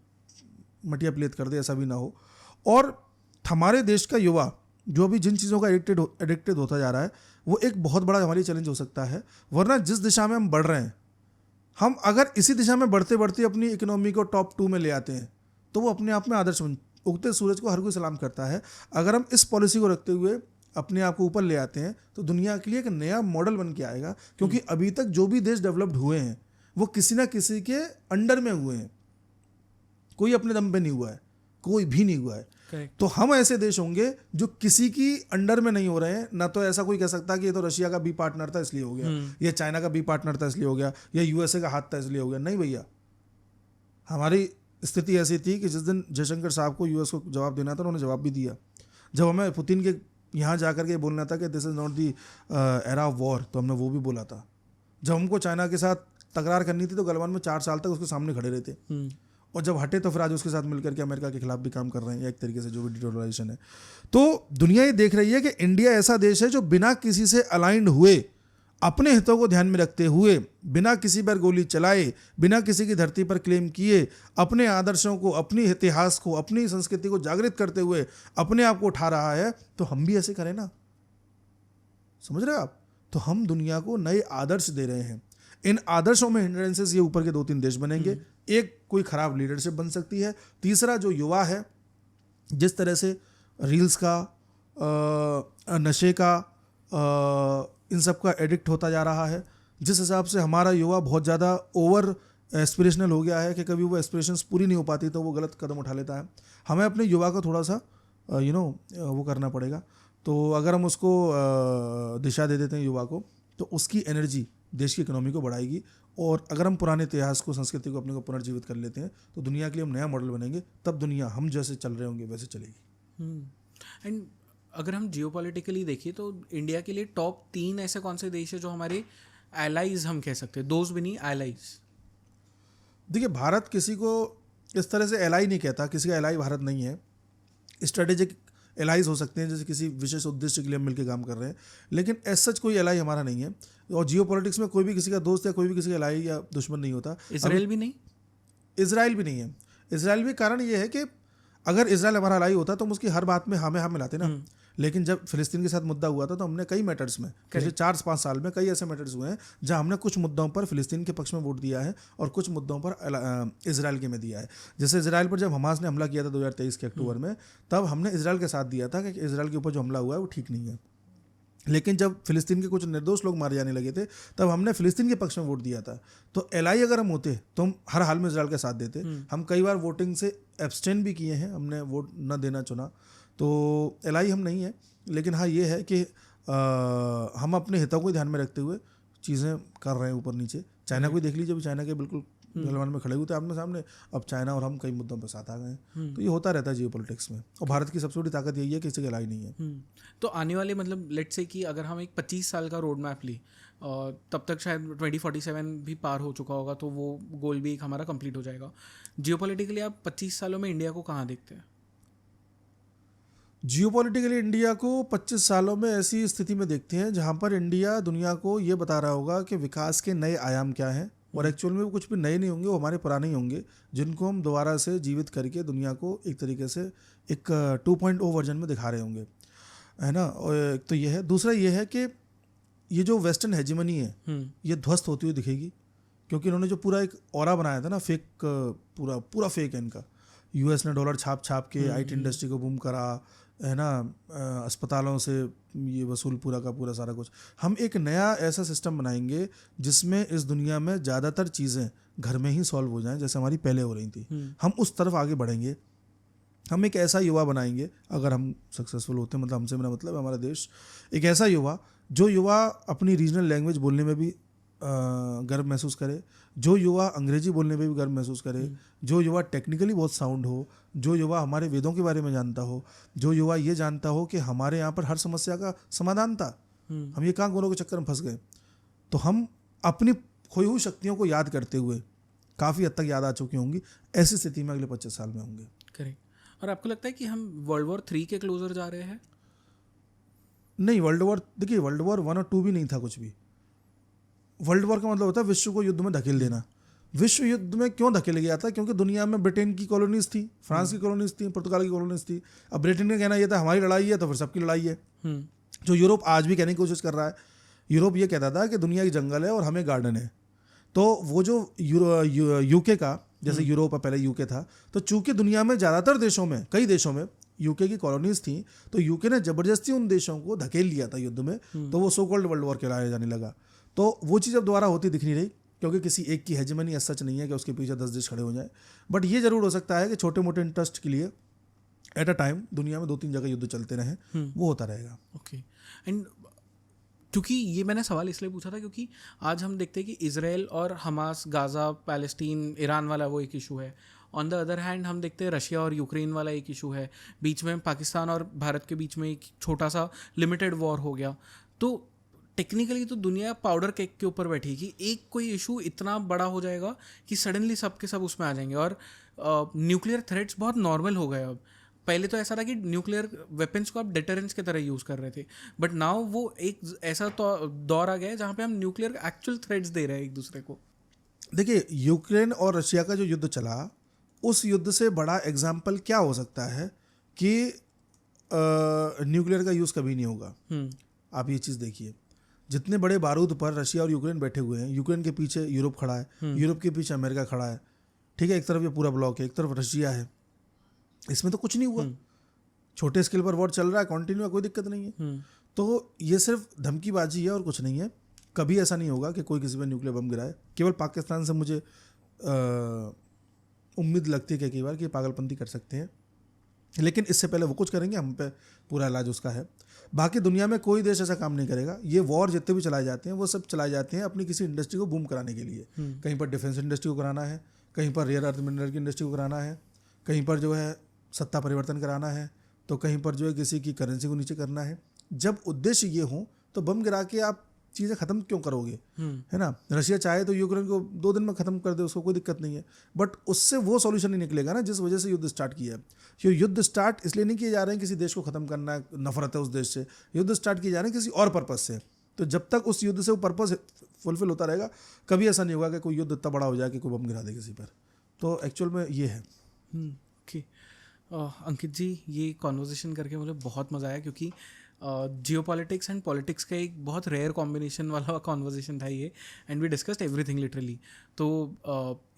मटिया प्लेत कर दे, ऐसा भी ना हो। और हमारे देश का युवा जो अभी जिन चीज़ों का एडिक्टेड होता जा रहा है, वो एक बहुत बड़ा हमारी चैलेंज हो सकता है। वरना जिस दिशा में हम बढ़ रहे हैं, हम अगर इसी दिशा में बढ़ते बढ़ते अपनी इकोनॉमी को टॉप 2 में ले आते हैं, तो वो अपने आप में आदर्श बन। उगते सूरज को हर कोई सलाम करता है। अगर हम इस पॉलिसी को रखते हुए अपने आप को ऊपर ले आते हैं, तो दुनिया के लिए एक नया मॉडल बन के आएगा। क्योंकि अभी तक जो भी देश डेवलप्ड हुए हैं, वो किसी ना किसी के अंडर में हुए हैं, कोई अपने दम पे नहीं हुआ है, कोई भी नहीं हुआ है। तो हम ऐसे देश होंगे जो किसी की अंडर में नहीं हो रहे हैं। ना तो ऐसा कोई कह सकता कि ये तो रशिया का बी पार्टनर था इसलिए हो गया, या चाइना का बी पार्टनर था इसलिए हो गया, या यूएसए का हाथ था इसलिए हो गया। नहीं भैया, हमारी स्थिति ऐसी थी कि जिस दिन जयशंकर साहब को यूएस को जवाब देना था, उन्होंने जवाब भी दिया। जब हमें पुतिन के यहाँ जा करके बोलना था कि this is not the era of war, तो हमने वो भी बोला था। जब हमको चाइना के साथ तकरार करनी थी, तो गलवान में 4 साल तक उसके सामने खड़े रहते, और जब हटे तो फिर आज उसके साथ मिलकर के अमेरिका के खिलाफ भी काम कर रहे हैं, एक तरीके से जो भी डिडोलराइजेशन है। तो दुनिया ये देख रही है कि इंडिया ऐसा देश है जो बिना किसी से अलाइंड हुए, अपने हितों को ध्यान में रखते हुए, बिना किसी पर गोली चलाए, बिना किसी की धरती पर क्लेम किए, अपने आदर्शों को, अपनी इतिहास को, अपनी संस्कृति को जागृत करते हुए अपने आप को उठा रहा है। तो हम भी ऐसे करें ना, समझ रहे हो आप? तो हम दुनिया को नए आदर्श दे रहे हैं। इन आदर्शों में हिंड्रेंसेस ये ऊपर के 2-3 देश बनेंगे। एक, कोई खराब लीडरशिप बन सकती है। तीसरा, जो युवा है, जिस तरह से रील्स का, नशे का, इन सब का एडिक्ट होता जा रहा है, जिस हिसाब से हमारा युवा बहुत ज़्यादा ओवर एस्पिरेशनल हो गया है कि कभी वो एस्पिरेशंस पूरी नहीं हो पाती तो वो गलत कदम उठा लेता है। हमें अपने युवा को थोड़ा सा वो करना पड़ेगा। तो अगर हम उसको दिशा दे देते हैं युवा को, तो उसकी एनर्जी देश की इकोनॉमी को बढ़ाएगी। और अगर हम पुराने इतिहास को, संस्कृति को अपने को पुनर्जीवित कर लेते हैं, तो दुनिया के लिए हम नया मॉडल बनेंगे। तब दुनिया हम जैसे चल रहे होंगे वैसे चलेगी। एंड अगर हम जियोपॉलिटिकली देखिए तो इंडिया के लिए टॉप 3 ऐसे कौन से देश है जो हमारे एलाइज हम कह सकते हैं, दोस्त भी नहीं, एलाइज? देखिए, भारत किसी को इस तरह से एलाई नहीं कहता, किसी का एलाई भारत नहीं है। स्ट्रेटेजिक एलाइज हो सकते हैं, जैसे किसी विशेष उद्देश्य के लिए हम मिलकर काम कर रहे हैं, लेकिन एज सच कोई एलाई हमारा नहीं है। और जियो पॉलिटिक्स में कोई भी किसी का दोस्त या कोई भी किसी का एलाई या दुश्मन नहीं होता। इसराइल भी नहीं? इसराइल भी नहीं है। इसराइल भी कारण ये है कि अगर इसराइल हमारा एलाई होता तो हम उसकी हर बात में हाँ मिलाते ना। लेकिन जब फिलिस्तीन के साथ मुद्दा हुआ था, तो हमने कई मैटर्स में पिछले 4-5 साल में कई ऐसे मैटर्स हुए हैं जहां हमने कुछ मुद्दों पर फिलिस्तीन के पक्ष में वोट दिया है और कुछ मुद्दों पर इसराइल के में दिया है। जैसे इसराइल पर जब हमास ने हमला किया था 2023 के अक्टूबर में, तब हमने इसराइल के साथ दिया था कि इसराइल के ऊपर जो हमला हुआ है वो ठीक नहीं है। लेकिन जब फिलिस्तीन के कुछ निर्दोष लोग मारे जाने लगे थे, तब हमने फिलिस्तीन के पक्ष में वोट दिया था। तो एलाई अगर हम होते तो हम हर हाल में इसराइल का साथ देते। हम कई बार वोटिंग से एब्सटेन भी किए हैं, हमने वोट न देना चुना। तो एलाई हम नहीं है। लेकिन हाँ ये है कि हम अपने हितों को ध्यान में रखते हुए चीज़ें कर रहे हैं ऊपर नीचे। चाइना को ही देख लीजिए, अभी चाइना के बिल्कुल गलवान में खड़े हुए थे आमने सामने, अब चाइना और हम कई मुद्दों पर साथ आ गए हैं। तो ये होता रहता है जियोपॉलिटिक्स में, और भारत की सबसे बड़ी ताकत यही है कि किसी की लड़ाई नहीं है। तो आने वाले मतलब लेट्स से कि अगर हम एक 25 साल का रोड मैप ली और तब तक शायद 2047 भी पार हो चुका होगा, तो वो गोल भी एक हमारा कंप्लीट हो जाएगा। जियोपॉलिटिकली आप 25 सालों में इंडिया को कहाँ देखते हैं? जियोपॉलिटिकली इंडिया को 25 सालों में ऐसी स्थिति में देखते हैं जहां पर इंडिया दुनिया को ये बता रहा होगा कि विकास के नए आयाम क्या हैं, और एक्चुअल में वो कुछ भी नए नहीं होंगे, वो हमारे पुराने ही होंगे, जिनको हम दोबारा से जीवित करके दुनिया को एक तरीके से एक 2.0 वर्जन में दिखा रहे होंगे, है ना। और एक तो ये है, दूसरा ये है कि ये जो वेस्टर्न हेजिमनी है ये ध्वस्त होती हुई दिखेगी, क्योंकि इन्होंने जो पूरा एक ऑरा बनाया था ना, फेक, पूरा फेक है इनका। यूएस ने डॉलर छाप छाप के आईटी इंडस्ट्री को बूम करा, है ना, अस्पतालों से ये वसूल पूरा का पूरा सारा कुछ। हम एक नया ऐसा सिस्टम बनाएंगे जिसमें इस दुनिया में ज़्यादातर चीज़ें घर में ही सॉल्व हो जाएं, जैसे हमारी पहले हो रही थी। हम उस तरफ आगे बढ़ेंगे। हम एक ऐसा युवा बनाएंगे, अगर हम सक्सेसफुल होते हैं, मतलब हमसे मेरा मतलब हमारा देश एक ऐसा युवा, जो युवा अपनी रीजनल लैंग्वेज बोलने में भी गर्व महसूस करे, जो युवा अंग्रेजी बोलने में भी गर्व महसूस करे, जो युवा टेक्निकली बहुत साउंड हो, जो युवा हमारे वेदों के बारे में जानता हो, जो युवा ये जानता हो कि हमारे यहाँ पर हर समस्या का समाधान था, हम ये कहाँ गोलों के चक्कर में फंस गए। तो हम अपनी खोई हुई शक्तियों को याद करते हुए, काफ़ी हद तक याद आ चुकी होंगी, ऐसी स्थिति में अगले 25 साल में होंगे। करेक्ट। और आपको लगता है कि हम वर्ल्ड वॉर 3 के क्लोजर जा रहे हैं? नहीं, वर्ल्ड वॉर, देखिए वर्ल्ड वॉर 1 और 2 भी नहीं था कुछ भी। वर्ल्ड वॉर का मतलब होता है विश्व को युद्ध में धकेल देना। विश्व युद्ध में क्यों धकेल गया था? क्योंकि दुनिया में ब्रिटेन की कॉलोनीज थी, फ्रांस की कॉलोनीज थी, पुर्तगाल की कॉलोनीज थी। अब ब्रिटेन का कहना यह था हमारी लड़ाई है तो फिर सबकी लड़ाई है। जो यूरोप आज भी कहने की कोशिश कर रहा है, यूरोप ये कहता था कि दुनिया की जंगल है और हमें गार्डन है। तो वो जो यूके का, जैसे यूरोप पहले यूके था, तो चूंकि दुनिया में ज़्यादातर देशों में, कई देशों में यूके की कॉलोनीज थी, तो यूके ने जबरदस्ती उन देशों को धकेल लिया था युद्ध में, तो वो सो कॉल्ड वर्ल्ड वॉर कहलाया जाने लगा। तो वो चीज़ अब दोबारा होती दिख नहीं रही, क्योंकि किसी एक की हेजेमनी ऐसा सच नहीं है कि उसके पीछे 10 देश खड़े हो जाए। बट ये जरूर हो सकता है कि छोटे मोटे इंटरेस्ट के लिए एट अ टाइम दुनिया में 2-3 जगह युद्ध चलते रहें, वो होता रहेगा। ओके। एंड क्योंकि ये मैंने सवाल इसलिए पूछा था क्योंकि आज हम देखते हैं कि इजराइल और हमास, गाज़ा, पैलेस्टीन, ईरान वाला वो एक इशू है। ऑन द अदर हैंड हम देखते हैं रशिया और यूक्रेन वाला एक इशू है। बीच में पाकिस्तान और भारत के बीच में एक छोटा सा लिमिटेड वॉर हो गया। तो टेक्निकली तो दुनिया पाउडर केक के ऊपर बैठी कि एक कोई इशू इतना बड़ा हो जाएगा कि सडनली सब के सब उसमें आ जाएंगे। और न्यूक्लियर थ्रेट्स बहुत नॉर्मल हो गए अब। पहले तो ऐसा था कि न्यूक्लियर वेपन्स को आप डिटरेंस की तरह यूज़ कर रहे थे, बट नाउ वो एक ऐसा दौर आ गया है जहाँ पे हम न्यूक्लियर एक्चुअल थ्रेट्स दे रहे हैं एक दूसरे को। देखिए, यूक्रेन और रशिया का जो युद्ध चला, उस युद्ध से बड़ा एग्जाम्पल क्या हो सकता है कि न्यूक्लियर का यूज़ कभी नहीं होगा। आप ये चीज़ देखिए, जितने बड़े बारूद पर रशिया और यूक्रेन बैठे हुए हैं, यूक्रेन के पीछे यूरोप खड़ा है, यूरोप के पीछे अमेरिका खड़ा है, ठीक है, एक तरफ ये पूरा ब्लॉक है, एक तरफ रशिया है। इसमें तो कुछ नहीं हुआ, छोटे स्केल पर वॉर चल रहा है, कंटिन्यू है, कोई दिक्कत नहीं है। तो ये सिर्फ धमकीबाजी है और कुछ नहीं है। कभी ऐसा नहीं होगा कि कोई किसी पर न्यूक्लियर बम गिराए। केवल पाकिस्तान से मुझे उम्मीद लगती है कि कई बार कि पागलपंती कर सकते हैं, लेकिन इससे पहले वो कुछ करेंगे, हम पे पूरा इलाज उसका है। बाकी दुनिया में कोई देश ऐसा काम नहीं करेगा। ये वॉर जितने भी चलाए जाते हैं वो सब चलाए जाते हैं अपनी किसी इंडस्ट्री को बूम कराने के लिए। कहीं पर डिफेंस इंडस्ट्री को कराना है, कहीं पर रेयर अर्थ मिनरल की इंडस्ट्री को कराना है, कहीं पर जो है सत्ता परिवर्तन कराना है, तो कहीं पर जो है किसी की करेंसी को नीचे करना है। जब उद्देश्य ये हो तो बम गिरा के आप चीज़ें ख़त्म क्यों करोगे, है ना। रशिया चाहे तो यूक्रेन को 2 दिन में ख़त्म कर दे, उसको कोई दिक्कत नहीं है, बट उससे वो सॉल्यूशन नहीं निकलेगा ना जिस वजह से युद्ध स्टार्ट किया है। ये युद्ध स्टार्ट इसलिए नहीं किए जा रहे हैं किसी देश को ख़त्म करना है, नफरत है उस देश से। युद्ध स्टार्ट किए जा रहे हैं किसी और पर्पज़ से। तो जब तक उस युद्ध से वो पर्पज़ फुलफिल होता रहेगा, कभी ऐसा नहीं होगा कि कोई युद्ध इतना बड़ा हो जाए कि कोई बम गिरा दे किसी पर। तो एक्चुअल में ये है। ओके अंकित जी, ये कॉन्वर्जेसन करके मुझे बहुत मज़ा आया, क्योंकि जियोपॉलिटिक्स एंड पॉलिटिक्स का एक बहुत रेयर कॉम्बिनेशन वाला कॉन्वर्जेसन था ये, and we discussed everything literally. तो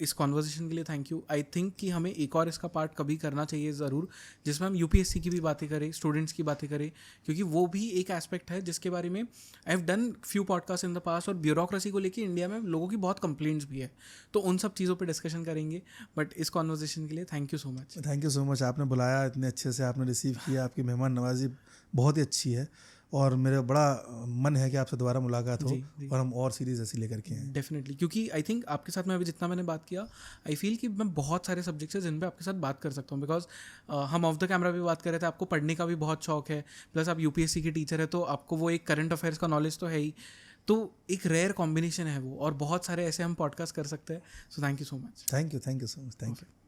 इस कॉन्वर्जेसन के लिए थैंक यू। आई थिंक कि हमें एक और इसका पार्ट कभी करना चाहिए ज़रूर, जिसमें हम यूपीएससी की भी बातें करें, स्टूडेंट्स की बातें करें, क्योंकि वो भी एक एस्पेक्ट है जिसके बारे में I have done few podcast in the past. और ब्यूरोक्रेसी को लेकर इंडिया में लोगों की बहुत कंप्लेंट्स भी है, तो उन सब चीज़ों पर डिस्कशन करेंगे। बट इस कॉन्वर्जेसन के लिए thank you so much. Thank you so much, आपने बुलाया, इतने अच्छे से आपने रिसीव किया, आपकी मेहमान नवाजी बहुत ही अच्छी है और मेरा बड़ा मन है कि आपसे दोबारा मुलाकात हो और हम और सीरीज़ ऐसी लेकर के आएँ। डेफिनेटली, क्योंकि आई थिंक आपके साथ में अभी जितना मैंने बात किया, आई फील कि मैं बहुत सारे सब्जेक्ट्स हैं जिन पे आपके साथ बात कर सकता हूँ, बिकॉज हम ऑफ द कैमरा भी बात कर रहे थे, आपको पढ़ने का भी बहुत शौक है, प्लस आप यूपीएससी के टीचर है, तो आपको वो एक करंट अफेयर्स का नॉलेज तो है ही, तो एक रेयर कॉम्बिनेशन है वो, और बहुत सारे ऐसे हम पॉडकास्ट कर सकते हैं। So thank you so much. Thank you so much, thank you.